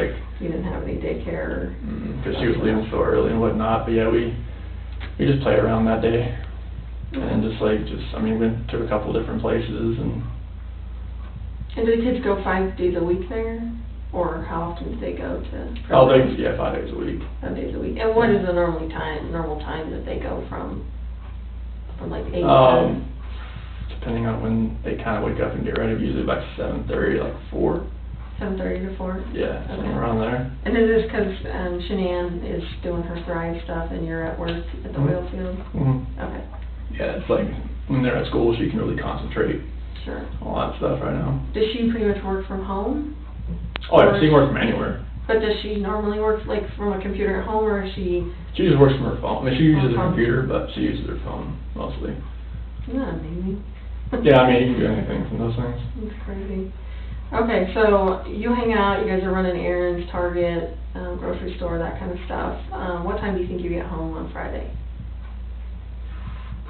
you didn't have any daycare. Because she was leaving so early and whatnot. But yeah, we just played around that day, and we took a couple different places and. And do the kids go 5 days a week there? Or how often do they go to? 5 days a week. 5 days a week. And what is the normal time that they go from from like 8 to 10? Depending on when they kind of wake up and get ready, usually by 7:30, like 4. 7:30 to 4? Yeah, Okay. somewhere around there. And is this because Shanann is doing her Thrive stuff and you're at work at the oil field? Mm-hmm. Okay, Yeah, it's like when they're at school, she can really concentrate sure. on all that stuff right now. Does she pretty much work from home? Oh yeah, she can work from anywhere. But does she normally work like from a computer at home, or is she? She just works from her phone. I mean, she uses a phone. computer, but she uses her phone mostly. Isn't that amazing? Yeah, I mean, you can do anything from those things. That's crazy. Okay, so you hang out, you guys are running errands, Target, grocery store, that kind of stuff. What time do you think you get home on Friday?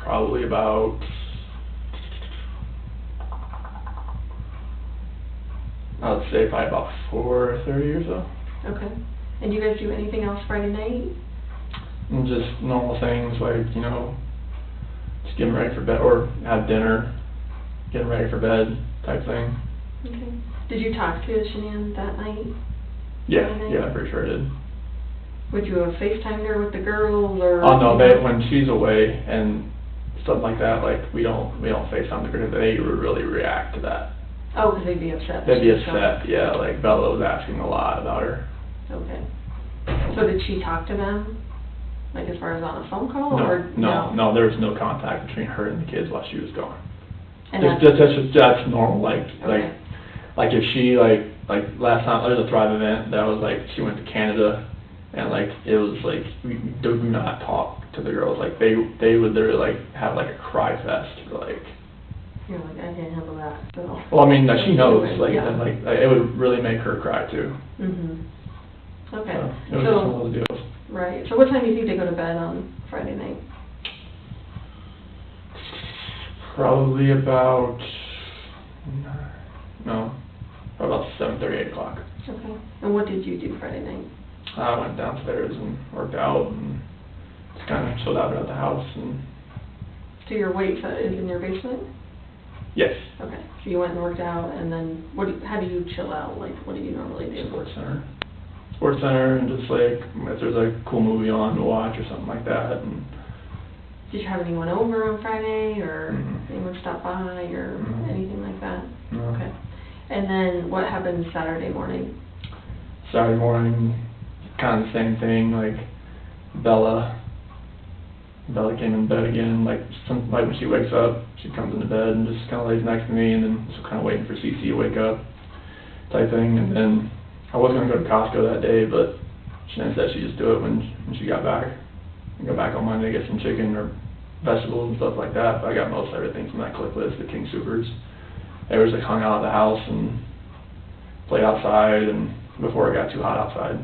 Probably about, I would say probably about 4:30 or so. Okay. And do you guys do anything else Friday night? And just normal things like, you know, just getting ready for bed, or have dinner, getting ready for bed type thing. Okay. Did you talk to Shanann that night? Yeah, Friday night? yeah, I'm pretty sure I did. Would you have FaceTimed her with the girls, or? Oh no, when she's away and stuff like that, like we don't FaceTime the girls. They would really react to that. Oh, because they'd be upset. They'd be upset, yeah. Like Bella was asking a lot about her. Okay. So did she talk to them, like as far as on a phone call, or No, there was no contact between her and the kids while she was gone. And That's normal. Okay. Like if she like last time there was a Thrive event that was like she went to Canada, and like it was like we do not talk to the girls. Like they would literally like have like a cry fest for like. You're like, I can't handle that. So. Well, I mean she knows like Yeah. and like it would really make her cry too. Mhm. Okay. So it was just one of those deals. Right. So what time do you think they go to bed on Friday night? Probably about about 7:30, 8 o'clock. Okay. And what did you do Friday night? I went downstairs and worked out and just kind of chilled out at the house. And So your weight is in your basement? yes, Okay. So you went and worked out, and then how do you chill out? Like, what do you normally do? Sports Center, and just like if there's a cool movie on to watch or something like that. And Did you have anyone over on Friday, or Mhm. anyone stop by, or Mhm. anything like that? No. Okay. And then what happened Saturday morning? Saturday morning, kind of the same thing. Like Bella came in bed again. Like when she wakes up, she comes into bed and just kind of lays next to me, and then just kind of waiting for CC to wake up, type thing. And then I was gonna go to Costco that day, but Shanann said she'd just do it when she got back. And go back on Monday, get some chicken or vegetables and stuff like that. But I got most everything from that click list, the King Soopers. They was like hung out at the house and played outside, and before it got too hot outside,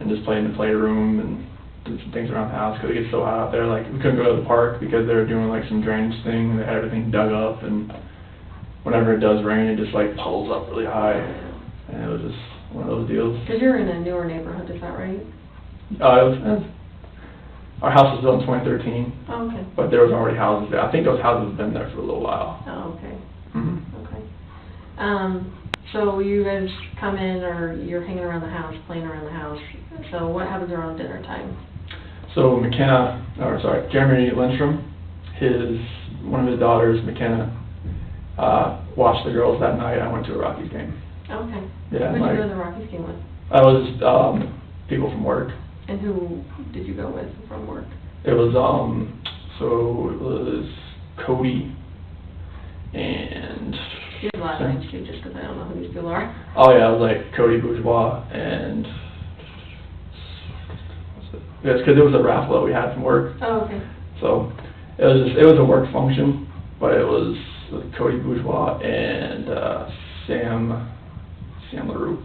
and just played in the playroom and did some things around the house because it gets so hot out there. Like we couldn't go to the park because they were doing like some drainage thing, and they had everything dug up, and whenever it does rain, it just like pulls up really high, and it was just one of those deals. Because you're in a newer neighborhood, is that right? Our house was built in 2013, Oh, okay. but there was already houses there. I think those houses have been there for a little while. Oh, okay. Mm-hmm. Okay. So you guys come in, or you're hanging around the house, playing around the house. So what happens around dinner time? So Jeremy Lindstrom, one of his daughters, McKenna, watched the girls that night. I went to a Rockies game. Okay. Yeah. Who did you go to the Rockies game with? I was people from work. And who did you go with from work? It was Cody and. You have a lot of names too, just because I don't know who these people are. Oh yeah, it was like Cody Bourgeois and. Yes, because it was a raffle that we had from work. Oh, okay. So it was a work function, but it was Cody Bourgeois and Sam LaRue.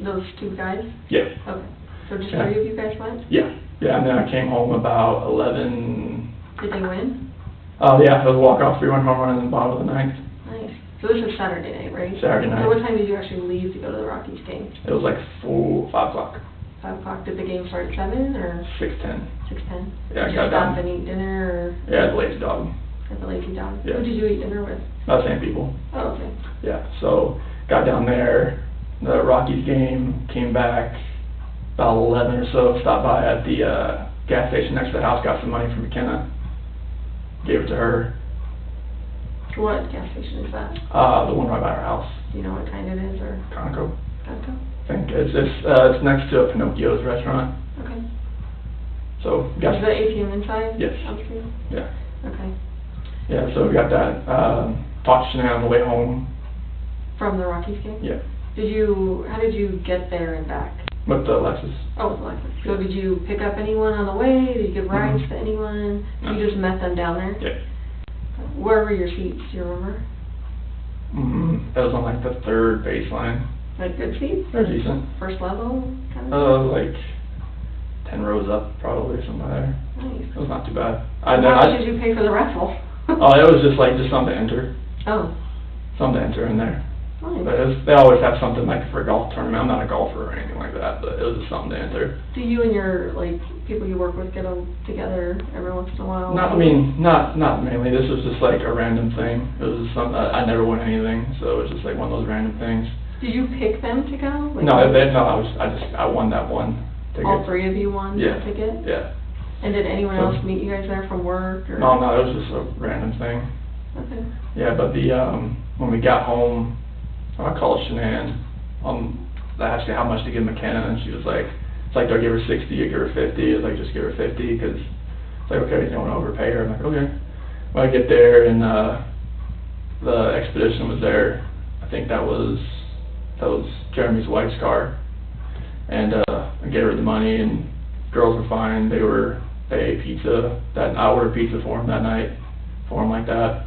Those two guys? Yeah. Okay. So just Yeah. 3 of you guys went? Yeah, and then I came home about 11. Did they win? Yeah, it was a walk-off 3-1 home run in the bottom of the ninth. Nice. So this is Saturday night, right? Saturday night. So what time did you actually leave to go to the Rockies game? It was like 5 o'clock. 5 o'clock. Did the game start at 7 or? 6:10. 6:10. Yeah, Did I you got stop done. and eat dinner, or Yeah, the Lazy Dog. at the Lazy Dog? Yeah. Who did you eat dinner with? About the same people. Oh, okay. Yeah, so got down there, the Rockies game, came back about 11 or so, stopped by at the gas station next to the house, got some money from McKenna, gave it to her. What gas station is that? The one right by our house. Do you know what kind it is, or? Conoco. Conoco? I think it's next to Pinocchio's restaurant. Okay. So we Is got the ATM inside? Yes. Okay. Yeah. Okay. Yeah. So we got that. Talked to Shanae on the way home. From the Rockies game? Yeah. How did you get there and back? With the Lexus. Oh, with Lexus. So did you pick up anyone on the way? Did you give rides to anyone? No. You just met them down there? Yeah. Where were your seats? Do you remember? That was on like the third baseline. Like good seats? They're decent. First level kind of? Like 10 rows up probably, somewhere there. Nice. It was not too bad. How much did you pay for the raffle? Oh, it was just something to enter. Oh. Something to enter in there. Nice. But they always have something like for a golf tournament. I'm not a golfer or anything like that, but it was just something to enter. Do you and your people you work with get them together every once in a while? Not mainly. This was just like a random thing. It was just something I never won anything, so it was just like one of those random things. Did you pick them to go? I won that one ticket. All three of you won Yeah. that ticket? Yeah. And did anyone else meet you guys there from work? Or? No, it was just a random thing. Okay. Yeah, but when we got home, I called Shanae I asked her how much to give McKenna, and she was like, it's like, do I give her 60 or give her 50? It's like, just give her 50, because it's like, okay, you don't want to overpay her. I'm like, okay. When I get there, and the expedition was there, I think that was Jeremy's wife's car, and I gave her the money, and girls were fine. They ate pizza. I ordered pizza for them that night, for them like that.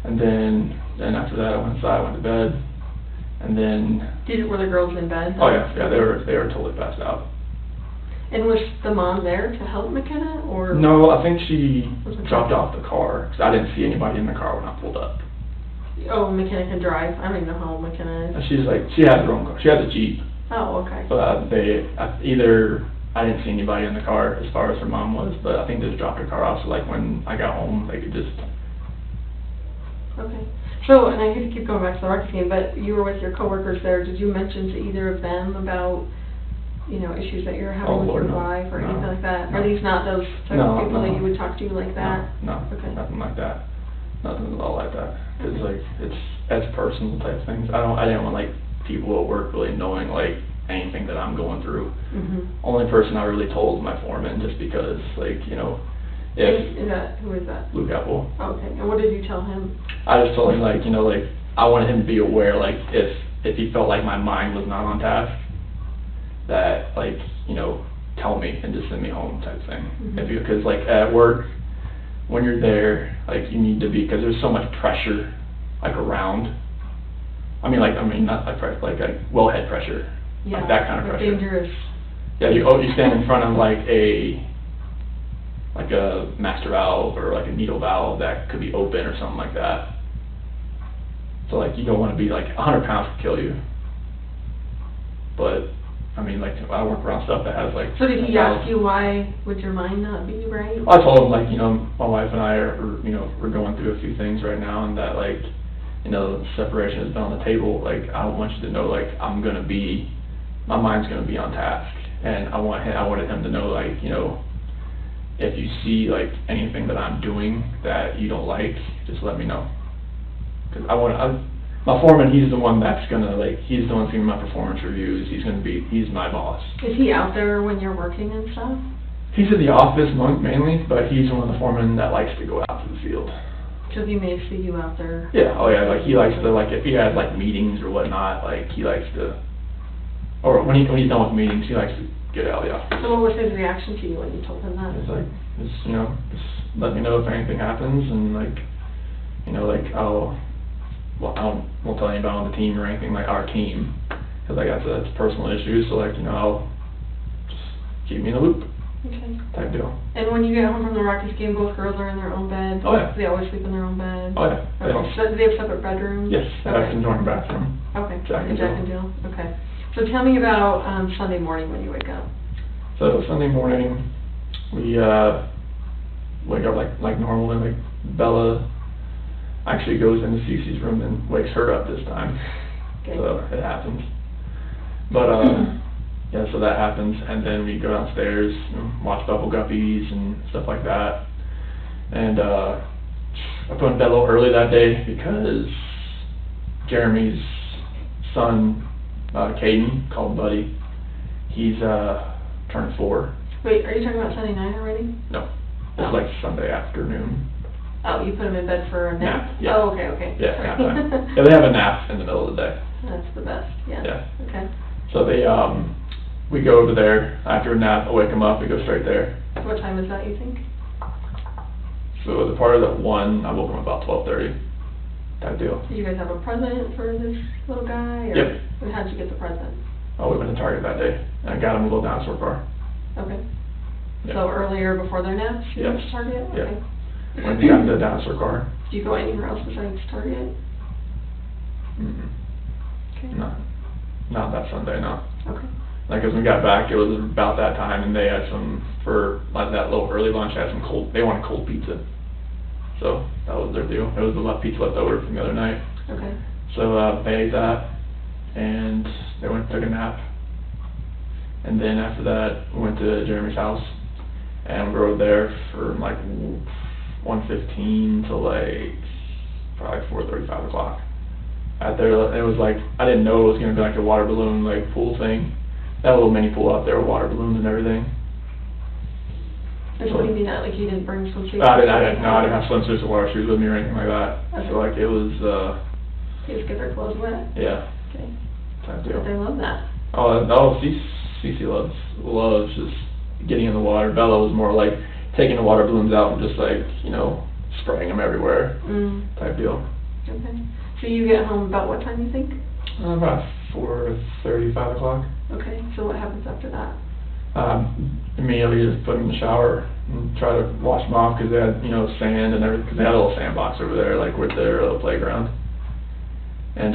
And then after that, I went inside, went to bed, and then. Were the girls in bed? Oh yeah, they were totally passed out. And was the mom there to help McKenna, or? No, I think she dropped off the car, because I didn't see anybody in the car when I pulled up. Oh, McKenna can drive. I don't even know how old McKenna is. And she had her own car. She had a Jeep. Oh, okay. But I didn't see anybody in the car as far as her mom was, but I think they just dropped her car off, so like when I got home, they could just. Okay. So, and I hate to keep going back to the Rockies game, but you were with your coworkers there. Did you mention to either of them about, issues that you're having with your wife or anything like that? No. Are these not those type of people that you would talk to like that? No, Okay. nothing like that. Nothing at all like that. It's it's personal type things. I didn't want people at work really knowing anything that I'm going through. Only person I really told was my foreman, just because Who is that? Luke Apple. Okay. And what did you tell him? I just told him I wanted him to be aware if he felt like my mind was not on task, that tell me and just send me home type thing. Because at work, when you're there, you need to be, because there's so much pressure around. Not pressure, wellhead pressure. Yeah. That kind of pressure. Dangerous. Yeah, you stand in front of a master valve or a needle valve that could be open or something like that. So you don't want to be 100 pounds could kill you. But I work around stuff that has So did he ask you why would your mind not be right? I told him my wife and I are we're going through a few things right now, and that separation has been on the table. I want you to know my mind's gonna be on task, and I wanted him to know if you see anything that I'm doing that you don't like, just let me know. Because my foreman, he's the one that's gonna he's the one giving my performance reviews. He's my boss. Is he out there when you're working and stuff? He's in the office mainly, but he's one of the foremen that likes to go out to the field. Because he may see you out there. Yeah, oh yeah, he likes to if he has meetings or whatnot, he likes to, or when he's done with meetings, he likes to get out of the office. So what was his reaction to you when you told him that? It's just let me know if anything happens, and I won't tell anybody on the team or anything our team, because that's a personal issue. So I'll just keep me in the loop. Okay. Type deal. And when you get home from the Rockies game, both girls are in their own bed? Oh yeah. Do they always sleep in their own bed? Oh yeah. Okay. So do they have separate bedrooms? Yes. I have an joint bathroom. Okay. Jack and Jill. Okay. So tell me about Sunday morning when you wake up. So Sunday morning, we wake up like normal, and Bella actually goes into Cece's room and wakes her up this time. Okay. So it happens. But yeah, so that happens, and then we go downstairs and watch Bubble Guppies and stuff like that. And I put in bed a little early that day because Jeremy's son, Caden, called Buddy. He's turned 4. Wait, are you talking about Sunday night already? No, it's like Sunday afternoon. Oh, you put him in bed for a nap? Yeah. Oh, okay. Yeah, Sorry. nap time. Yeah, they have a nap in the middle of the day. That's the best, yeah. Yeah. Okay. So they, we go over there after a nap. I wake them up. We go straight there. What time is that, you think? So the part of that 1, I woke them about 12:30. Type deal. Did you guys have a present for this little guy? Or Yep. And how'd you get the present? Oh, we went to Target that day. And I got them a little dinosaur car. Okay. Yeah. So earlier before their naps, you went to Target? Yeah. Okay. When we got the dinosaur car. Did you go anywhere else besides Target? Mm-mm. Okay. No. Not that Sunday, no. Okay. Like, as we got back, it was about that time, and they had some, for like that little early lunch, had some they wanted cold pizza. So, that was their deal. It was the pizza left over from the other night. Okay. So, they ate that, and they went and took a nap. And then after that, we went to Jeremy's house, and we rode there from like 1:15 to like probably 4:30, 5 o'clock. Out there, it was like, I didn't know it was going to be like a water balloon like pool thing. That little mini pool out there with water balloons and everything. And what do you mean that, like you didn't bring swimsuits? I didn't have swimsuits or water shoes with me or anything like that. Okay. So like it was, You just get their clothes wet? yeah, Okay. type But deal. they love that. Oh, no, Cece loves just getting in the water. Bella was more like taking the water balloons out and just like, spraying them everywhere type deal. Okay. So you get home about what time, you think? About 4:30, 5 o'clock. Okay. So what happens after that? Immediately just put them in the shower and try to wash them off because they had, sand and everything, because they had a little sandbox over there, like with their little playground. And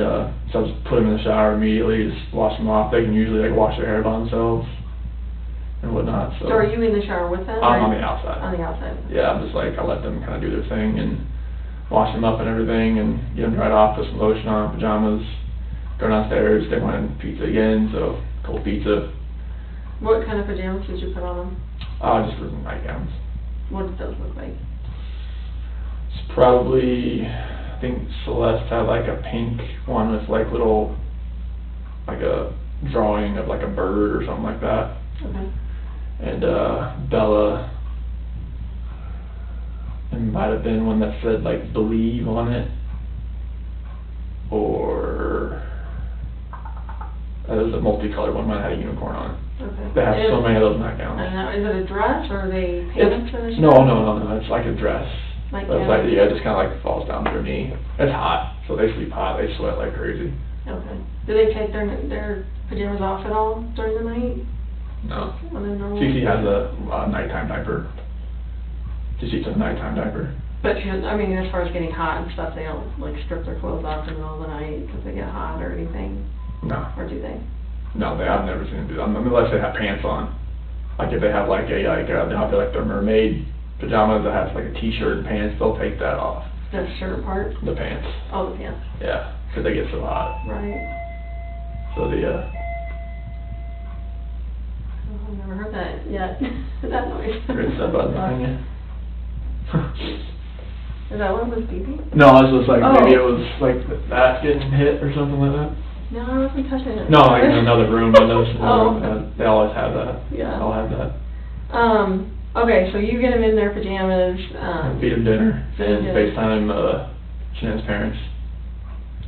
so I just put them in the shower immediately, just wash them off. They can usually like wash their hair by themselves and whatnot. So are you in the shower with them? I'm on the outside. On the outside. Yeah, I'm just like, I let them kind of do their thing and wash them up and everything and get them dried off, put some lotion on, pajamas, go downstairs. They wanted pizza again, so cold pizza. What kind of pajamas did you put on them? Just for nightgowns. What did those look like? It's probably, I think Celeste had like a pink one with like little, like a drawing of like a bird or something like that. Okay. And Bella, it might have been one that said like believe on it. Or it was a multicolored one, mine had a unicorn on it. Okay. They have so many of those nightgowns. I don't know, is it a dress or are they pants for the No, shower? it's like a dress. Like, But it's like, yeah, it just kind of like falls down to their knee. It's hot, so they sleep hot, they sweat like crazy. Okay. Do they take their pajamas off at all during the night? No. When they're normal? Cece has a nighttime diaper. She took a nighttime diaper. But she doesn't, I mean, as far as getting hot and stuff, they don't like strip their clothes off in the middle of the night because they get hot or anything? No. Or do they? No, I've never seen them do that, unless they have pants on. Like if they have like they have their mermaid pajamas that has like a t-shirt and pants, they'll take that off. The shirt part? The pants. Oh, the pants. Yeah, because they get so hot. Right. So Oh, I've never heard that yet. That noise. Rinse that button behind you. Is that what was beeping? No, it was like, maybe it Oh. was like that getting hit or something like that. No, I wasn't touching it. No, like in another room, Oh. they always have that. Yeah. They all have that. Okay, so you get them in their pajamas, Feed them dinner feed 'em and dinner. FaceTime Shanann's parents.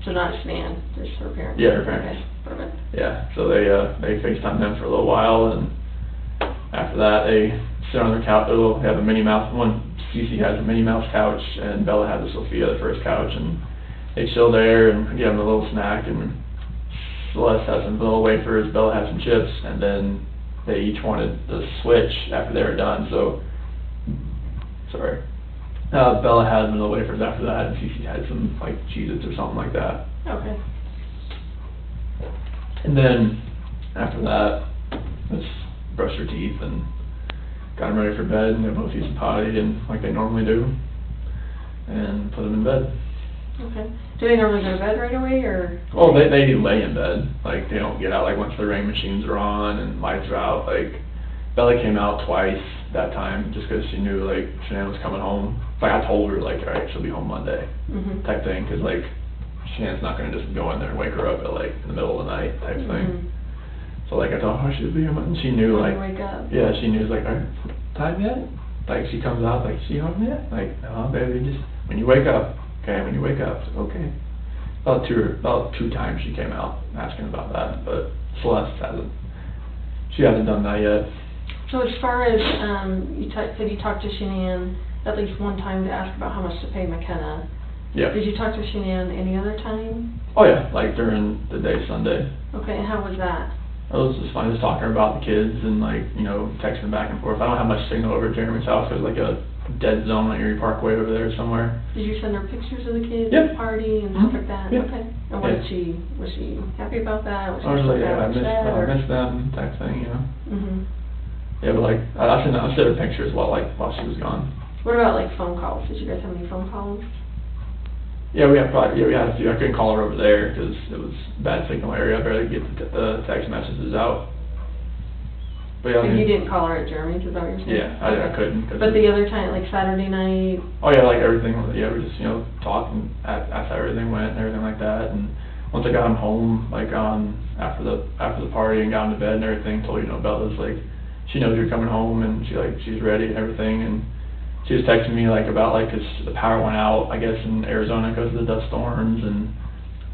so not Shanann, just her parents? Yeah, her parents. Okay, perfect. Yeah, so they FaceTime them for a little while, and after that they sit on their couch. They have a Minnie Mouse one. Cece has a Minnie Mouse couch, and Bella has a Sophia, the first couch, and they chill there and give them a little snack. And Celeste has some vanilla wafers, Bella has some chips, and then they each wanted the switch after they were done. So, sorry. Bella had vanilla wafers after that, and Cece had some like Cheez-Its or something like that. Okay. And then after that, let's brush their teeth and got them ready for bed, and they both used to potty and like they normally do, and put them in bed. Okay. Do they normally go to bed right away, or? Well, they do lay in bed. Like they don't get out like once the rain machines are on and lights are out. Like Bella came out twice that time just because she knew like Shanann was coming home. Like I told her like, all right, she'll be home Monday, type thing, because like Shanann's not gonna just go in there and wake her up at like in the middle of the night type thing. So like I told her she'll be home, and she knew like, wake up. yeah, she knew like, all right, time yet? Like she comes out like, she home yet? Like, no, baby, just when you wake up. Okay, when you wake up, so, okay. About two times she came out asking about that, but Celeste hasn't done that yet. So as far as, you said you talked to Shanann at least one time to ask about how much to pay McKenna. Yeah. Did you talk to Shanann any other time? Oh yeah, like during the day Sunday. Okay, and how was that? It was just fun, just talking about the kids and like, you know, texting back and forth. I don't have much signal over at Jeremy's house. There's like a dead zone on Erie Parkway over there somewhere. Did you send her pictures of the kids Yeah. at the party and stuff like that? Yeah. Okay. And what did was she happy about that? I was like, yeah, I miss them type thing, you know. Yeah, but like, I sent her pictures while she was gone. What about like phone calls? Did you guys have any phone calls? Yeah, we had a few. I couldn't call her over there because it was bad signal area. I barely get the text messages out. But yeah, And you didn't call her at Jeremy's, is that what you're saying? Yeah, I couldn't. But the other time, like Saturday night? Oh yeah, like everything, yeah, we just, you know, talked and asked how everything went and everything like that. And once I got him home, like after the party and got him to bed and everything, told you know, Bella's like, she knows you're coming home and she's ready and everything. And she was texting me like about like, 'cause the power went out, I guess, in Arizona because of the dust storms, and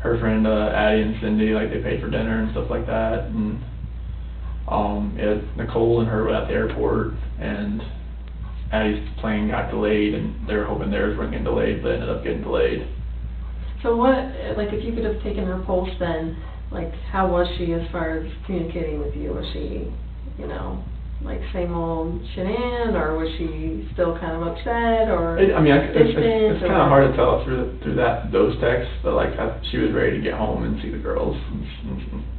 her friend Addie and Cindy, like they paid for dinner and stuff like that. And Nicole and her were at the airport, and Addie's plane got delayed, and they were hoping theirs weren't getting delayed, but ended up getting delayed. So what, like if you could have taken her pulse then, like how was she as far as communicating with you? Was she, you know, like same old Shanann, or was she still kind of upset, or It's distant, kind of hard to tell through those texts, but like she was ready to get home and see the girls and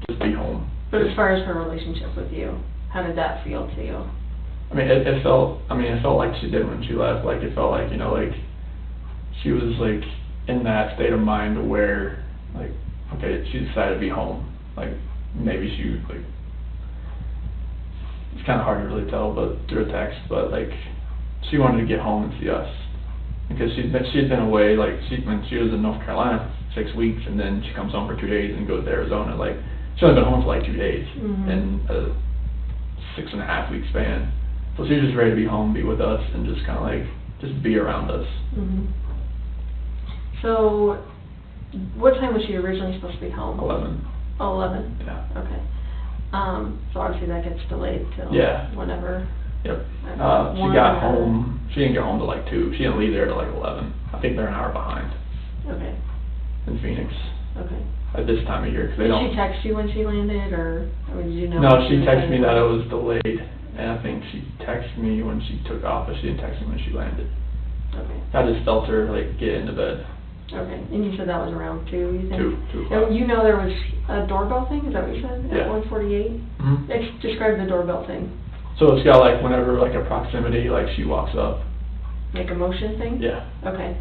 just be home. But as far as her relationship with you, how did that feel to you? I mean, it felt like she did when she left. Like it felt like, you know, like she was like in that state of mind where like, okay, she decided to be home. Like maybe she like, it's kind of hard to really tell, but through a text. But like, she wanted to get home and see us because she had been away. Like when she was in North Carolina for 6 weeks, and then she comes home for 2 days and goes to Arizona. Like she only been home for like 2 days in a 6.5 week span. So she was just ready to be home, be with us, and just kind of like just be around us. So, what time was she originally supposed to be home? 11. Oh, 11? Yeah. Okay. So obviously that gets delayed till whenever. Yep. She got home. She didn't get home till like 2. She didn't leave there till like 11. I think they're an hour behind. Okay. In Phoenix. Okay. At this time of year, because they don't. Did she text you when she landed, or did you know? No, she texted me that it was delayed, and I think she texted me when she took off, but she didn't text me when she landed. Okay. I just felt her like get into bed. Okay, and you said that was around 2, you think? 2 o'clock. Now, you know there was a doorbell thing, is that what you said? Yeah. At 148? Describe the doorbell thing. So it's got like whenever like a proximity, like she walks up. Like a motion thing? Yeah. Okay.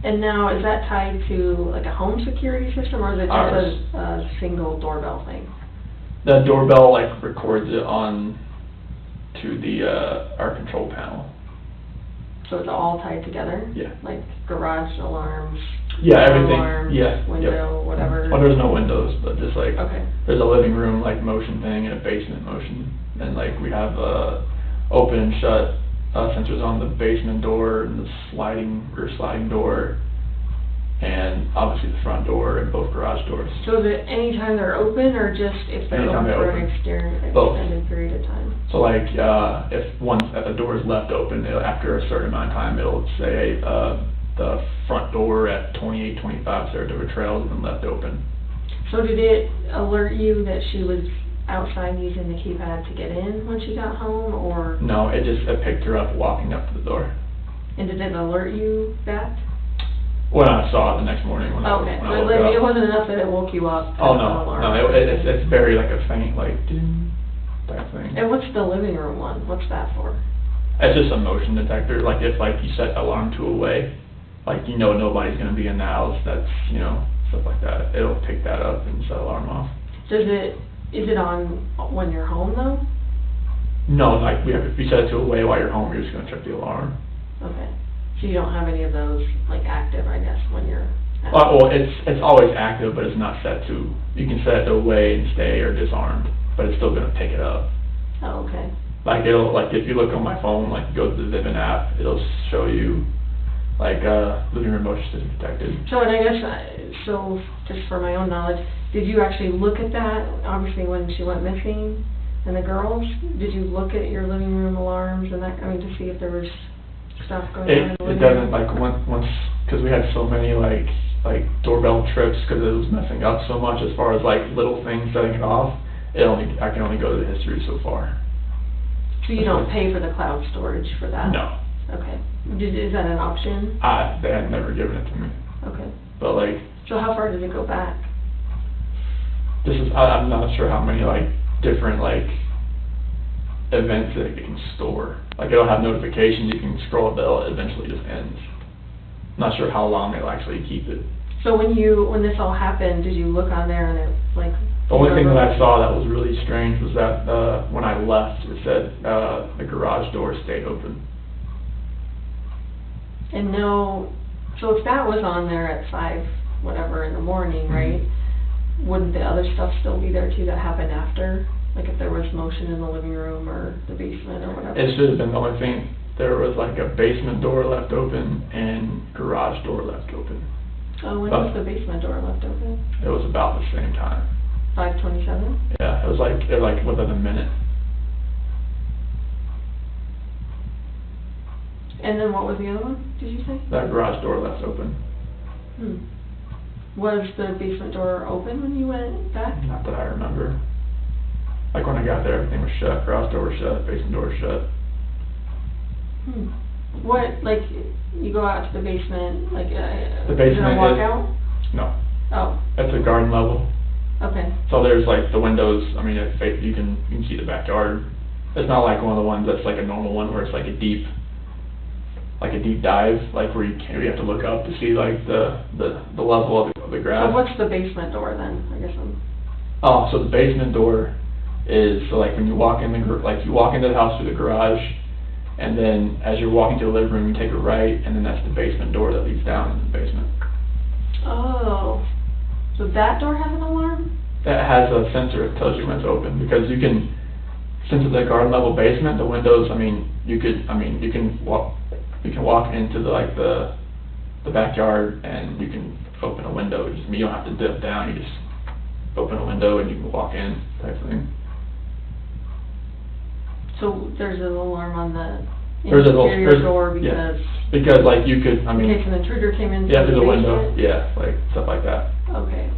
And now, is that tied to like a home security system, or is it just a single doorbell thing? The doorbell like records it on to the our control panel. So it's all tied together? Yeah. Like garage alarms? Yeah, everything. Alarms, Yeah. window, whatever? Well, there's no windows, but just like there's a living room like motion thing and a basement motion, and like we have open and shut sensors on the basement door and the sliding door, and obviously the front door and both garage doors. So is it anytime they're open, or just if they're Anytime open for they're an extended period of time? So like if the door is left open, after a certain amount of time, it'll say the front door at 2825 Saratoga Trail has been left open. So did it alert you that she was outside using the keypad to get in when she got home, or? No, it picked her up walking up to the door. And did it alert you back? When I saw it the next morning when I woke up. It wasn't enough that it woke you up? Oh no, it's very like a faint like ding type thing. And what's the living room one? What's that for? It's just a motion detector. Like if like you set alarm to away, like you know nobody's gonna be in the house. That's stuff like that. It'll pick that up and set alarm off. Is it on when you're home though? No, like, if you set it to away while you're home, you're just gonna check the alarm. Okay. So you don't have any of those, like, active, I guess, when you're at Well, it's always active, but it's not set to, you can set it to away and stay or disarmed, but it's still gonna pick it up. Oh, okay. Like, if you look on my phone, like, go to the Vivint app, it'll show you, like, living room motion system detected. So, and I guess, so, just for my own knowledge, did you actually look at that, obviously, when she went missing, and the girls? Did you look at your living room alarms and that, I mean, to see if there was stuff going on in the It living doesn't, room? like, once, because we had so many, like doorbell trips, because it was messing up so much as far as, like, little things setting it off, I can only go to the history so far. So you don't pay for the cloud storage for that? No. Okay. Is that an option? They had never given it to me. Okay. But, like, So how far did it go back? I'm not sure how many, like, different, like, events that it can store. Like, it'll have notifications, you can scroll it, but it eventually just ends. Not sure how long they'll actually keep it. So when this all happened, did you look on there and it, like... The only thing that I saw that was really strange was that, when I left, it said, the garage door stayed open. And no, so if that was on there at 5, whatever, in the morning, right? Wouldn't the other stuff still be there too that happened after? Like if there was motion in the living room or the basement or whatever? It should have been the only thing. There was like a basement door left open and garage door left open. Oh, when was the basement door left open? It was about the same time. 5:27? Yeah, it was like within a minute. And then what was the other one, did you say? That garage door left open. Was the basement door open when you went back? Not that I remember. Like when I got there, everything was shut. Garage door was shut, basement door was shut. What, like, you go out to the basement, like, The basement is it a walkout? No. Oh, It's a garden level. okay. So there's like the windows, I mean, you can see the backyard. It's not like one of the ones that's like a normal one where it's like a deep dive, like where you have to look up to see like the level of the grass. So what's the basement door then, I guess Oh, so the basement door is, so like when you walk in you walk into the house through the garage, and then as you're walking to the living room, you take a right, and then that's the basement door that leads down into the basement. Oh, so that door has an alarm? That has a sensor that tells you when it's open, because you can, since it's a garden level basement, the windows, you can walk into the backyard and you can open a window. You don't have to dip down, you just open a window and you can walk in, type of thing. So there's an alarm on the There's interior door yeah, because because like you could, in case an intruder came in yeah, through through the window, basement? yeah, like stuff like that. Okay.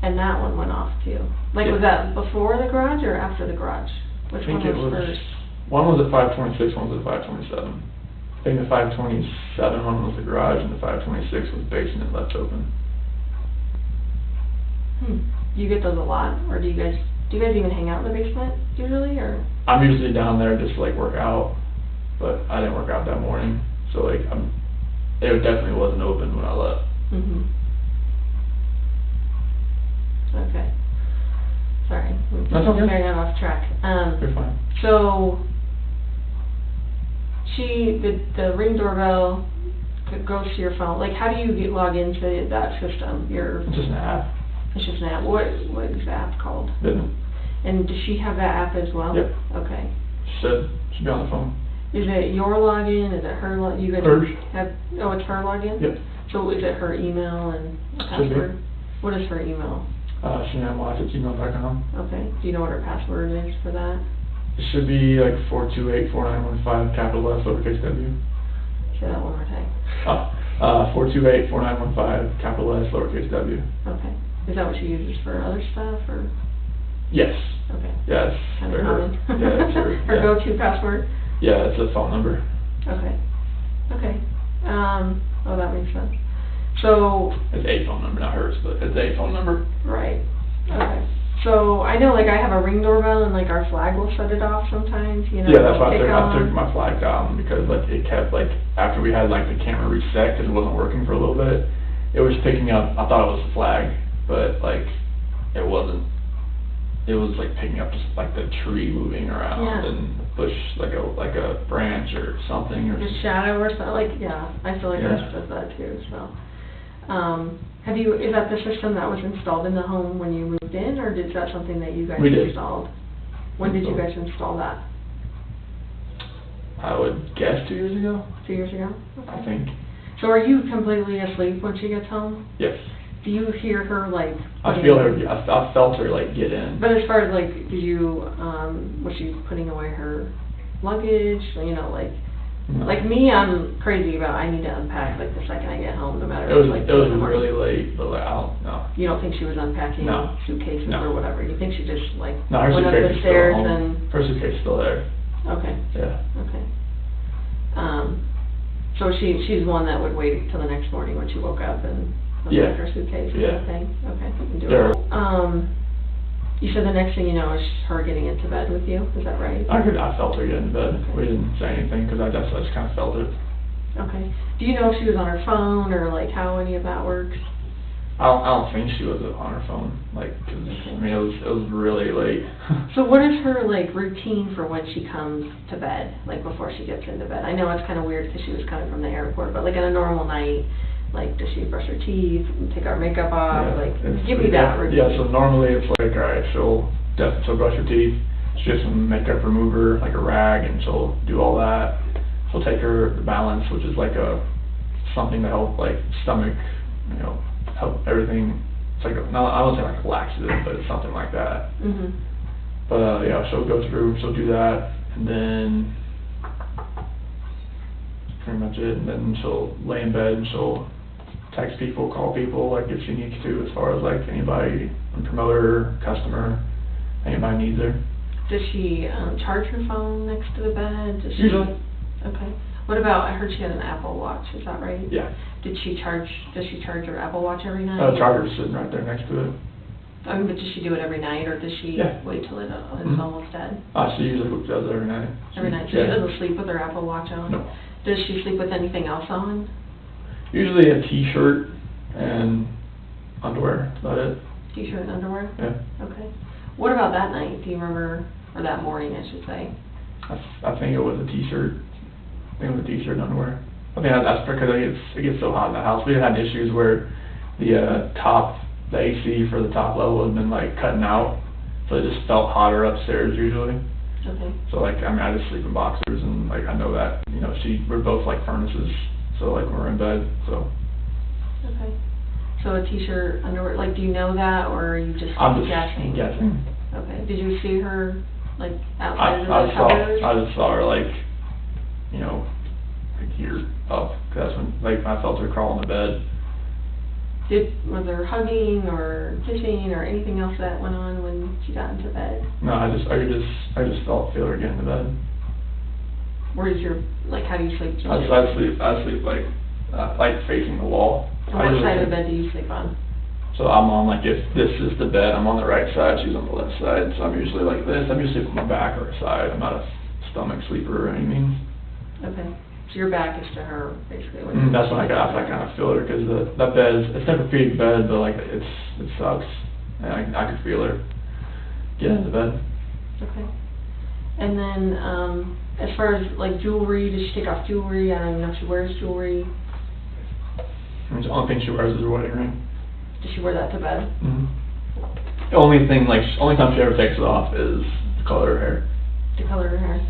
And that one went off too? Like, Yeah. was that before the garage or after the garage? Which I think one it was was, first? one was at 526, one was at 527. I think the 527 one was the garage and the 526 was basement left open. Do you get those a lot, or do you guys even hang out in the basement usually, or? I'm usually down there just to like work out, but I didn't work out that morning, so like it definitely wasn't open when I left. Okay. Sorry. That's okay. Very off track. You're fine. So, the Ring doorbell goes to your phone. Like, how do you log into that system? It's just an app. It's just an app. What is the app called? Vivint. And does she have that app as well? Yep. Okay. Should be on the phone. Is it your login? Is it her login? You guys Hers. Oh, it's her login? Yep. So is it her email and Should be. password? What is her email? ShanannWatts@gmail.com. Okay. Do you know what her password is for that? It should be like 428-4915, capital S, lowercase w. Say that one more time. 428-4915, capital S, lowercase w. Okay. Is that what she uses for other stuff, or? Yes. Okay. Yeah, it's Kind for of her. common. Yeah, it's her. Her Yeah. go-to password? Yeah, it's a phone number. Okay. Oh, that makes sense. So, It's a phone number, not hers, but it's a phone number. right. Okay. So, I know, like, I have a Ring doorbell, and, like, our flag will shut it off sometimes, you know? Yeah, that's why I kick took on. my flag down, because like it kept like, after we had like the camera reset, because it wasn't working for a little bit, it was picking up, I thought it was a flag, but like, it wasn't it was like picking up just like the tree moving around Yeah. and bush, like a branch or something, or The shadow or something, like, yeah, I feel like Yeah. ours does that too, so. Is that the system that was installed in the home when you moved in, or is that something that you guys We did. installed? When did you guys install that? I would guess 2 years ago, 2 years ago? I think. So are you completely asleep when she gets home? Yes. Do you hear her, like... I feel her, I felt her like get in. But as far as, like, did you, was she putting away her luggage, you know, like... No. Like me, I'm crazy about, I need to unpack, like, the second I get home, no matter It was like... it was really late, but like, I don't know. You don't think she was unpacking No. suitcases No. or whatever? You think she just, like, No, her went up suitcase the is still stairs home. and... Her suitcase is still there. Okay, Yeah. okay. So she's one that would wait till the next morning when she woke up and Yeah. unpack her suitcase and Yeah. everything? Okay, and do Yeah. it. You said the next thing you know is her getting into bed with you, is that right? I felt her get in bed. We didn't say anything because I just kind of felt it. Okay. Do you know if she was on her phone or like how any of that works? I don't think she was on her phone, like, 'cause, I mean, it was really late. So what is her like routine for when she comes to bed, like before she gets into bed? I know it's kind of weird because she was coming from the airport, but like on a normal night, like does she brush her teeth, take our makeup off, Yeah, like it's- give me that routine. Yeah, so normally it's like, alright, she'll brush her teeth, she'll get some makeup remover, like a rag, and she'll do all that. She'll take her balance, which is like something to help like stomach, you know, help everything. It's like no, I don't say like a laxative, but it's something like that. Mhm. But yeah, she'll go through, she'll do that, and then that's pretty much it. And then she'll lay in bed and she'll text people, call people, like if she needs to, as far as like anybody, a promoter, customer, anybody needs her. Does she charge her phone next to the bed? Does she? Usually. Okay. What about, I heard she had an Apple Watch, is that right? Yeah. Does she charge her Apple Watch every night? The charger's sitting right there next to it. But does she do it every night, or does she Yeah. wait till it's Mhm. almost dead? She usually does it every night. Every night? So Yeah. she doesn't sleep with her Apple Watch on? No. Does she sleep with anything else on? Usually a t-shirt and underwear, that's about it. T-shirt and underwear? Yeah. Okay. What about that night? Do you remember, or that morning, I should say? I think it was a t-shirt. I think it was a t-shirt and underwear. I think that's because it gets so hot in the house. We had issues where the AC for the top level has been like cutting out, so it just felt hotter upstairs usually. Okay. So like, I mean, I just sleep in boxers, and like I know that, you know, we're both like furnaces, so like when we're in bed, so. Okay. So a t-shirt, underwear, like do you know that, or are you just I'm just guessing? guessing. Okay. Did you see her, like, outside of the covers? I just saw her like, you know, like here up, 'cause that's when like I felt her crawl in the bed. Was there hugging or kissing or anything else that went on when she got into bed? No, I just feel her get into bed. Where's your, like, how do you sleep? I sleep like facing the wall. And what side of the bed do you sleep on? So I'm on, like, if this is the bed, I'm on the right side, she's on the left side, so I'm usually like this. I'm usually on my back or side. I'm not a stomach sleeper or anything. Okay. So your back is to her, basically. That's when I kind of feel her, because that bed it's a Tempur-Pedic bed, but like it sucks, and I could feel her get into bed. Okay. And then, as far as like jewelry, does she take off jewelry? I don't even know if she wears jewelry. I mean, the only thing she wears is her wedding ring. Does she wear that to bed? The only time she ever takes it off is to color her hair. To color her hair.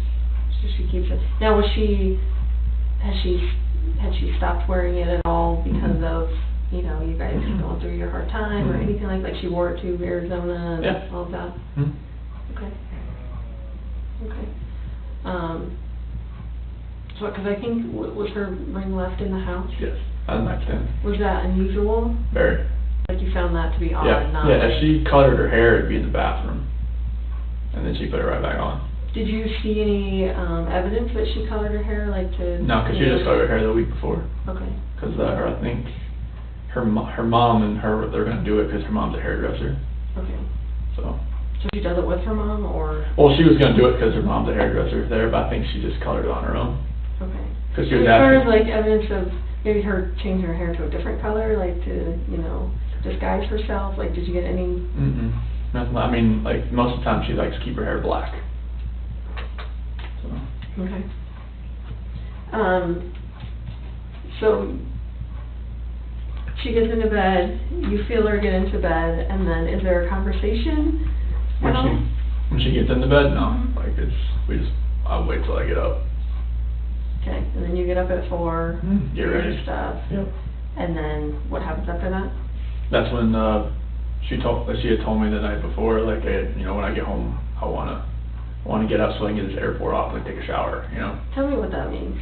So she keeps it. Now, had she stopped wearing it at all because of, you know, you guys going through your hard time or anything like she wore it to Arizona and all of that? Okay. Okay. So, because I think, was her ring left in the house? Yes, on the nightstand. Was that unusual? Very. Like you found that to be odd? Yeah, if she colored her hair, it'd be in the bathroom, and then she put it right back on. Did you see any evidence that she colored her hair, like to... No, because she just colored her hair the week before. Okay. Because I think her mom and her, they're going to do it because her mom's a hairdresser. Okay. So she does it with her mom, or...? Well, she was going to do it because her mom's a hairdresser there, but I think she just colored it on her own. Okay. Because she was as far as, asking... like, evidence of maybe her changing her hair to a different color, like to, you know, disguise herself, like, did you get any... Nothing. I mean, like most of the time she likes to keep her hair black. So. Okay. So she gets into bed, you feel her get into bed, and then is there a conversation at all? When she gets into bed, no. Like I'll wait till I get up. Okay, and then you get up at 4, Get do ready. your stuff, Yep. and then what happens after that? That's when she had told me the night before, like, hey, you know, when I get home, I wanna get up so I can get this airport off, like take a shower, you know. Tell me what that means.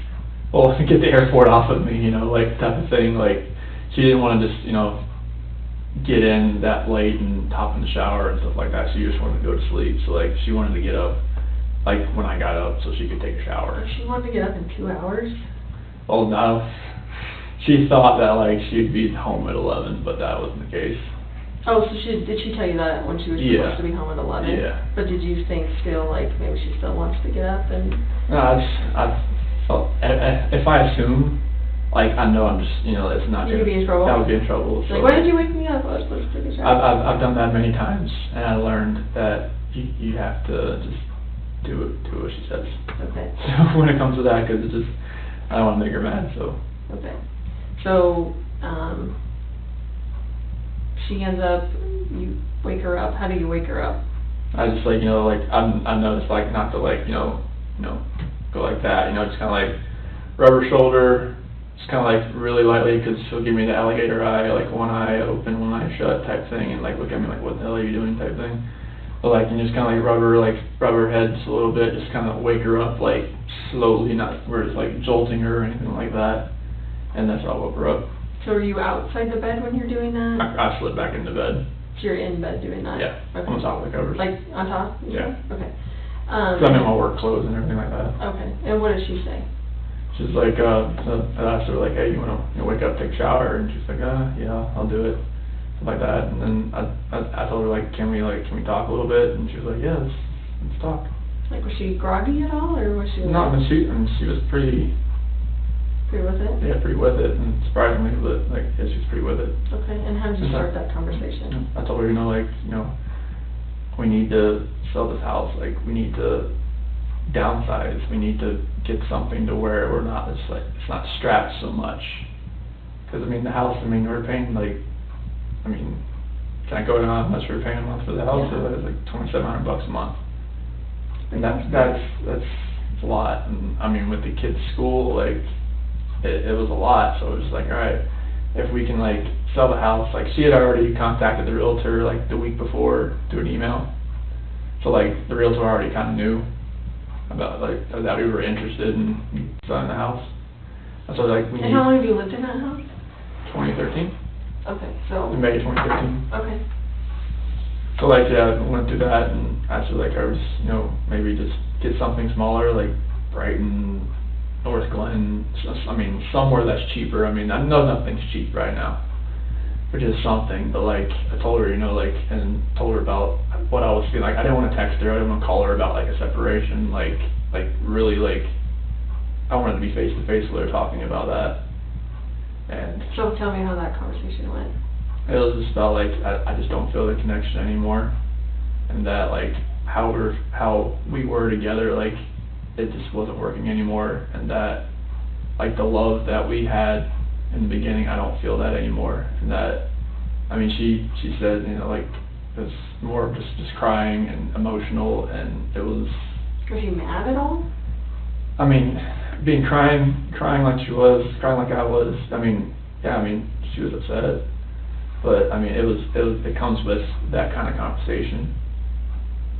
Well, to get the airport off of me, you know, like type of thing. Like she didn't want to just, you know, get in that late and hop in the shower and stuff like that. She just wanted to go to sleep. So like she wanted to get up, like when I got up, so she could take a shower. She wanted to get up in 2 hours? Well, no, she thought that like she'd be home at 11, but that wasn't the case. Oh, so did she tell you that when she was supposed to be home at 11? Yeah. But did you think still, like, maybe she still wants to get up and... No, I felt, if I assume, like, I know I'm just, you know, it's not You'd gonna, be in trouble? that would be in trouble. So Like, why did you wake me up? I was supposed to take a shower. I've done that many times, and I learned that you have to just do what she says. Okay. When it comes to that, because it's just, I don't want to make her mad, so. Okay. So, she ends up, you wake her up. How do you wake her up? I just like, you know, like, I noticed, like, not to, like, you know, go like that, you know, just kind of like rub her shoulder, just kind of like really lightly, because she'll give me the alligator eye, like one eye open, one eye shut type thing, and like look at me like, what the hell are you doing type thing. But like, you just kind of like rub her head just a little bit, just kind of wake her up, like slowly, not where it's like jolting her or anything like that, and that's how I woke her up. So are you outside the bed when you're doing that? I slid back into bed. So you're in bed doing that? Yeah, Okay. on top of the covers. Like, on top? Yeah. Okay. So I'm in my work clothes and everything like that. Okay, and what did she say? She's like, I asked her like, hey, you wanna wake up, take a shower? And she's like, yeah, I'll do it, stuff like that. And then I told her like, can we talk a little bit? And she was like, yeah, let's talk. Like, was she groggy at all, or was she? No, I mean, she was pretty. Pretty with it? Yeah, pretty with it, and surprisingly, but like, yeah, she was pretty with it. Okay, and how did you start that conversation? I told her, we need to sell this house. Like, we need to downsize. We need to get something to where we're not, it's not strapped so much. Because, I mean, the house, we're paying, like, can I go down how much we're paying a month for the house? Yeah. It's like $2,700 a month. And that's a lot. And, with the kids' school, like, it was a lot. So it was just like, all right, if we can, like, sell the house. Like, she had already contacted the realtor, like, the week before through an email. So, like, the realtor already kind of knew about, like, that we were interested in selling the house. And so, like, And how long have you lived in that house? 2013. Okay, so. In May 2013. Okay. So, like, yeah, I went through that, and actually, like, I was, maybe just get something smaller, like Brighton, North Glen, somewhere that's cheaper. I know nothing's cheap right now, but just something. But, like, I told her, and told her about what I was feeling. Like, I didn't want to text her. I didn't want to call her about, like, a separation. Like, really, like, I wanted to be face-to-face with her talking about that. And So tell me how that conversation went. it was just about, like, I just don't feel the connection anymore. And that, like, how we were together, like, it just wasn't working anymore. And that, like, the love that we had in the beginning, I don't feel that anymore. And that, she said, like, it was more of just crying and emotional, and it was... Was she mad at all? Being crying like she was, crying like I was, she was upset. But, it comes with that kind of conversation.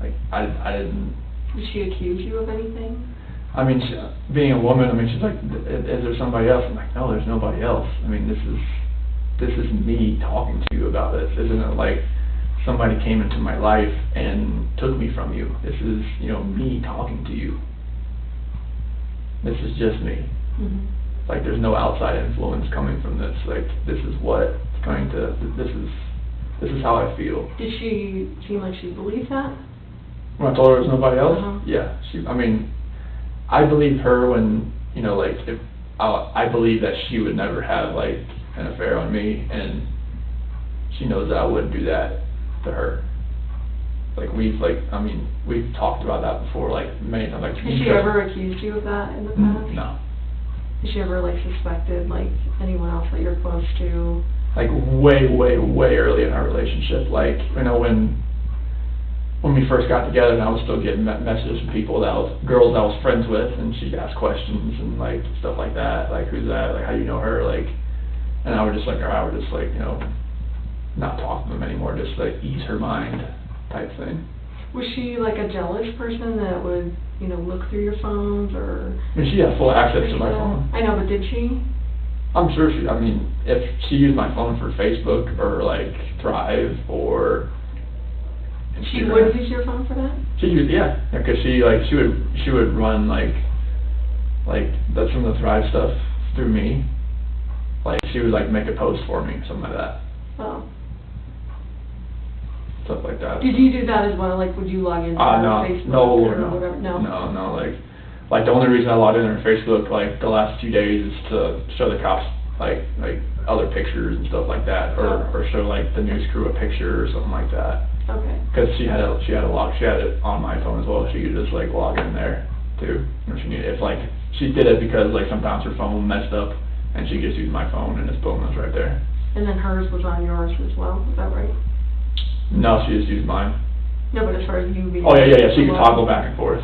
Like, I didn't... Did she accuse you of anything? Being a woman, she's like, is there somebody else? I'm like, no, there's nobody else. This is me talking to you about this. Isn't it like somebody came into my life and took me from you? This is, me talking to you. This is just me. Mm-hmm. Like, there's no outside influence coming from this. Like, this is how I feel. Did she seem like she believed that? When I told her there's nobody else? Uh-huh. Yeah. I believe her when, I believe that she would never have, like, an affair on me, and she knows that I wouldn't do that to her. Like we've talked about that before, like many times. Like, Has she ever accused you of that in the past? No. Has she ever like suspected like anyone else that you're close to? Like way early in our relationship. Like, you know, when we first got together, and I was still getting messages from people girls I was friends with, and she'd ask questions and like stuff like that. Like, who's that? Like, how do you know her? Like, and I would just like, you know, not talk to them anymore, just like ease her mind type thing. Was she like a jealous person that would, you know, look through your phones or? I mean, she had full access to my phone. I know, but did she? I'm sure if she used my phone for Facebook or like Thrive or Instagram. She would use your phone for that? Yeah, because she would run like some of the Thrive stuff through me. Like she would like make a post for me, something like that. Oh. Stuff like that. Did you do that as well? Like, would you log into Facebook or whatever? No. Like the only reason I logged in on Facebook like the last few days is to show the cops like other pictures and stuff like that, or show like the news crew a picture or something like that. Okay. Because she had it on my phone as well. She could just like log in there too if she needed. If like she did it because like sometimes her phone messed up and she just used my phone and it's boom, it's right there. And then hers was on yours as well. Is that right? No, she just used mine. No, but as far as you being. Oh yeah. She could toggle back and forth.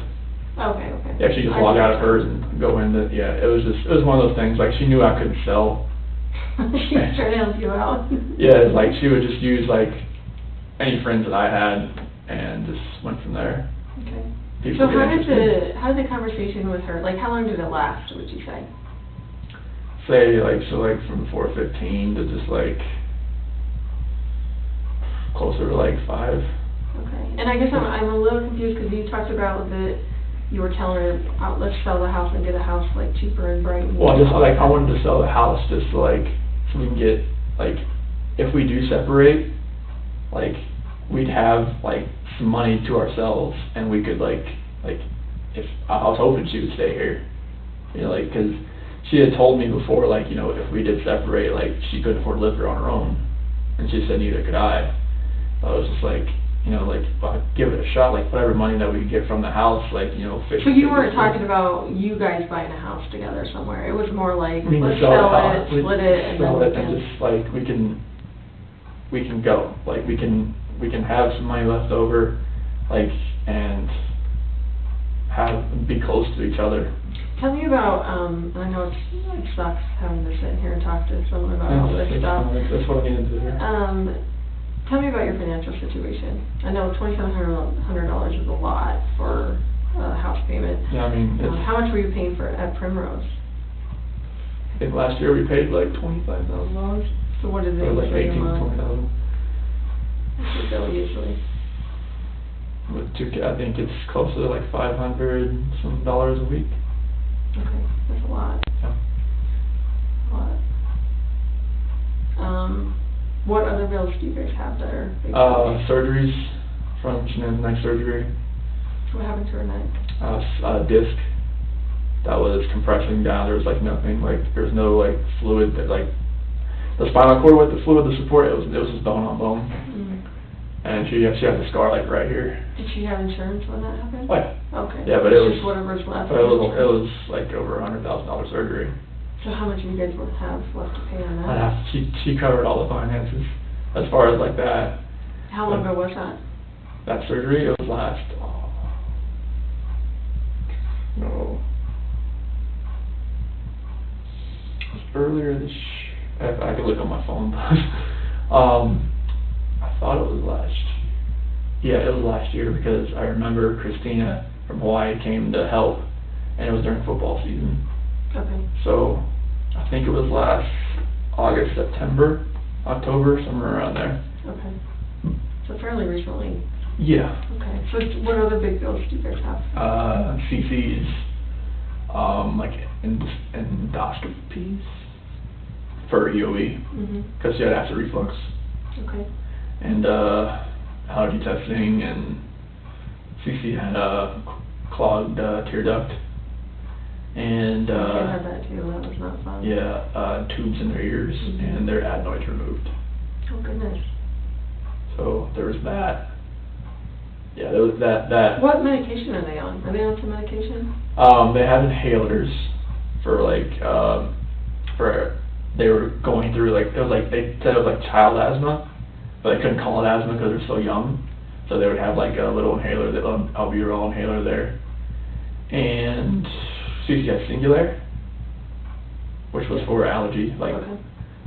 Okay. Yeah, she just logged out of hers and go into, yeah, it was one of those things, like, she knew I couldn't sell. She was trying to help you out. Yeah, like, she would just use, like, any friends that I had, and just went from there. Okay. People So how did the conversation with her, like, how long did it last, would you say? From 4:15 to just, like, closer to, like, 5. Okay. And I guess I'm a little confused, because you talked about that you were telling her, let's sell the house and get a house like cheaper in Brighton. Well, just like I wanted to sell the house just like so we can get like if we do separate, like we'd have like some money to ourselves and we could like if I was hoping she would stay here, you know, like because she had told me before like you know if we did separate like she couldn't afford to live here on her own, and she said neither could I. So I was just like. You know, like, give it a shot, like, whatever money that we could get from the house, like, you know, So you weren't talking about you guys buying a house together somewhere, it was more like, let's sell it, split it, and then we can... and just, like, we can go, like, we can have some money left over, like, and be close to each other. Tell me about, I know it sucks having to sit here and talk to someone about all this stuff. That's what I needed to do. Tell me about your financial situation. I know $2,700 is a lot for a house payment. Yeah, I mean, how much were you paying at Primrose? I think last year we paid like $25,000. So what is it? Or like 18, 20,000. What's your bill usually? With 2 kids, I think it's close to like $500 some dollars a week. Okay, that's a lot. Yeah. A lot. What other bills do you guys have that are big? Surgeries from Shanann's neck surgery. What happened to her neck? Disc that was compressing down. There was like nothing, like there was no like fluid that like the spinal cord with the fluid to support it was just bone on bone. And she had the scar like right here. Did she have insurance when that happened? Oh yeah. Okay. Yeah, but it was just whatever's left. But it was like over $100,000 surgery. So how much do you guys have left to pay on that? She covered all the finances as far as like that. How long ago was that? That surgery, it was last. No. It was earlier this. I could look on my phone. I thought it was last. Yeah, it was last year because I remember Christina from Hawaii came to help, and it was during football season. Okay. So I think it was last August, September, October, somewhere around there. Okay. So fairly recently. Yeah. Okay. So what other big bills do you guys have? CCs, like endoscopies for EOE, because she had acid reflux. Okay. And allergy testing, and CC had a clogged tear duct. And I had that too. That was not fun. Yeah, tubes in their ears and their adenoids removed. Oh goodness. So there was that. Yeah, there was that. What medication are they on? Are they on some medication? They have inhalers for they were going through it was like they said it was like child asthma, but they couldn't call it asthma because they're so young. So they would have like a little inhaler, the albuterol inhaler there, and Cece had Singulair, which was for allergy, Okay.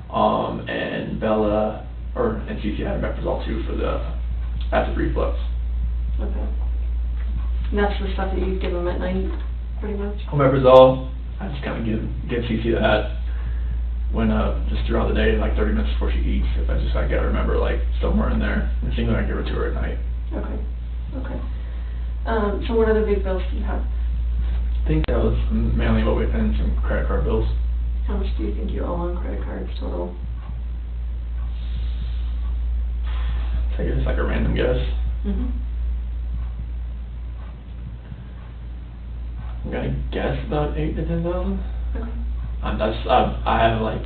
And and Cece had Meprazole too for the acid reflux. Okay. And that's the stuff that you give them at night, pretty much? Omeprazole, I just kind of give Cece that when just throughout the day, like 30 minutes before she eats. If I gotta remember like somewhere in there. And Singulair, I give it to her at night. Okay. Okay. So what other big bills do you have? I think that was mainly what we paid, and some credit card bills. How much do you think you owe on credit cards total? I guess like a random guess. Mm-hmm. I'm gonna guess about $8,000 to $10,000. Okay. I have like.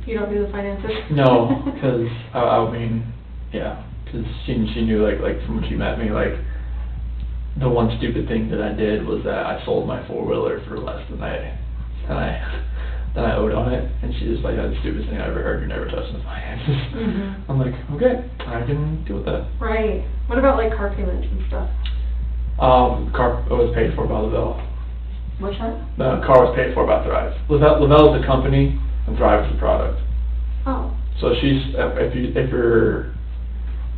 You don't do the finances? No, because I mean, yeah, because she knew like from when she met me, like the one stupid thing that I did was that I sold my 4-wheeler for less than I owed on it, and she was like, that's the stupidest thing I ever heard. You're never touching the finances. Mm-hmm. I'm like, okay, I can deal with that. Right. What about like car payments and stuff? Car was paid for by Lavelle. What's that? The car was paid for by Thrive. Lavelle is the company, and Thrive is the product. Oh. So if your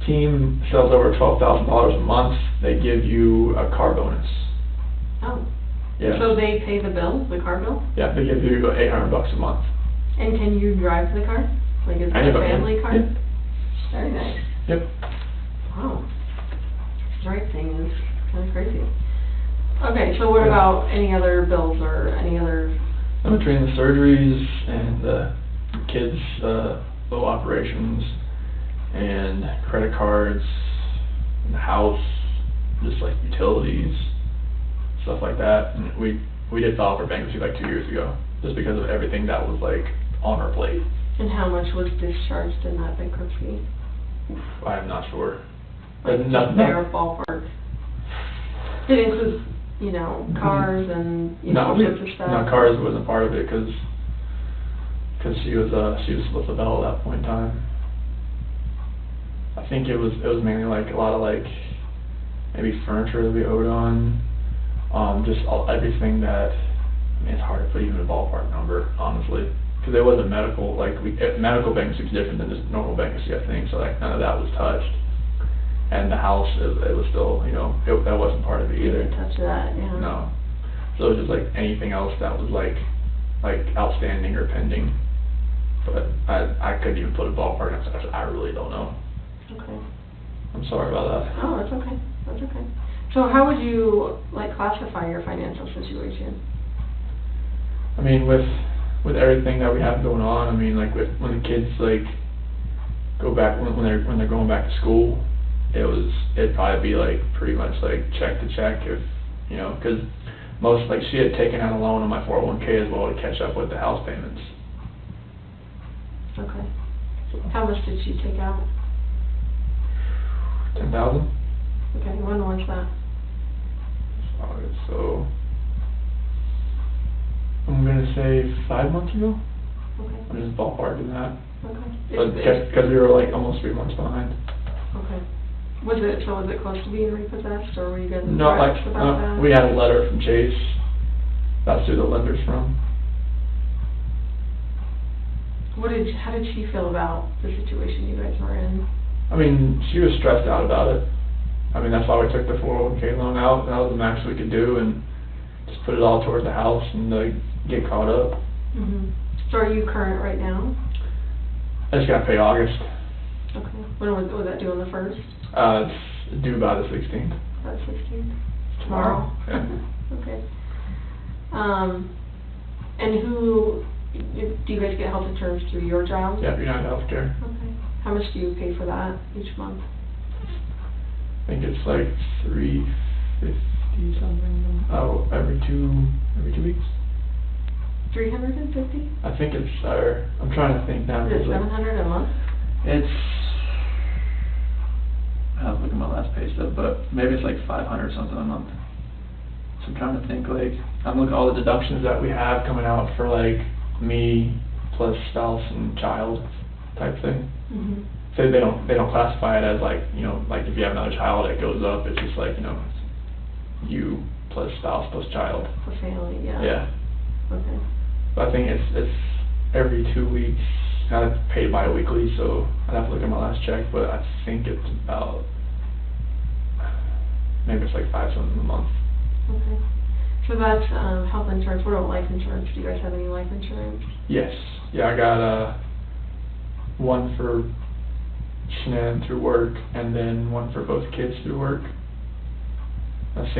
team sells over $12,000 a month, they give you a car bonus. Oh. Yeah. So they pay the bill, the car bill? Yeah, they give you $800 a month. And can you drive the car? Like is it a Anybody. family car? Yep. Very nice. Yep. Wow. The right thing is kind of crazy. Okay, so what about any other bills or any other? In between the surgeries and the kids' little operations and credit cards and the house, just like utilities, stuff like that. And we did file for bankruptcy like 2 years ago, just because of everything that was like on our plate. And how much was discharged in that bankruptcy? I'm not sure. Like But just bare ballpark. Did it include, you know, cars and all sorts of stuff? No, cars wasn't part of it because she was with Lavelle at that point in time. I think it was mainly like a lot of like maybe furniture that we owed on, just everything that. I mean, it's hard to put even a ballpark number, honestly, because it wasn't medical. Like medical bankruptcy is different than just normal bankruptcy, I think. So like none of that was touched, and the house it was still, you know, that wasn't part of it either. You didn't touch that, yeah. No, so it was just like anything else that was like outstanding or pending. But I couldn't even put a ballpark on it. I really don't know. Okay. I'm sorry about that. Oh, that's okay. That's okay. So how would you like classify your financial situation? I mean, with everything that we have going on, I mean, like when the kids like go back when they're going back to school, it'd probably be like pretty much like check to check, if you know, because most like she had taken out a loan on my 401k as well to catch up with the house payments. Okay. How much did she take out? 10,000. Okay, when was that? So I'm gonna say 5 months ago. Okay. I'm just ballparking that. Okay. Because we were like almost 3 months behind. Okay. Was it close to being repossessed, or were you getting No, like threats about that? we had a letter from Chase. That's who the lender's from. How did she feel about the situation you guys were in? I mean, she was stressed out about it. I mean, that's why we took the 401k loan out. That was the max we could do, and just put it all towards the house and get caught up. Mm-hmm. So are you current right now? I just got to pay August. Okay. When was that due on the 1st? It's due by the 16th. By the 16th? Tomorrow? Yeah. Okay. And who, do you guys get health insurance through your job? Yeah, United Healthcare. Okay. How much do you pay for that each month? I think it's like $350 something. Oh, every two weeks. 350? I think it's I'm trying to think now. Is it 700 a month? It's I have to look at my last pay stub, but maybe it's like 500 something a month. So I'm trying to think, like, I'm looking at all the deductions that we have coming out for like me plus spouse and child type thing. Mm-hmm. So they don't classify it as like, you know, like if you have another child it goes up. It's just like, you know, you plus spouse plus child. For family, yeah. Yeah. Okay. But I think it's every 2 weeks. I pay bi-weekly, so I'd have to look at my last check, but I think it's about, maybe it's like 5 something a month. Okay. So that's health insurance. What about life insurance? Do you guys have any life insurance? Yes. Yeah, I got one for Shannon through work, and then one for both kids through work. The same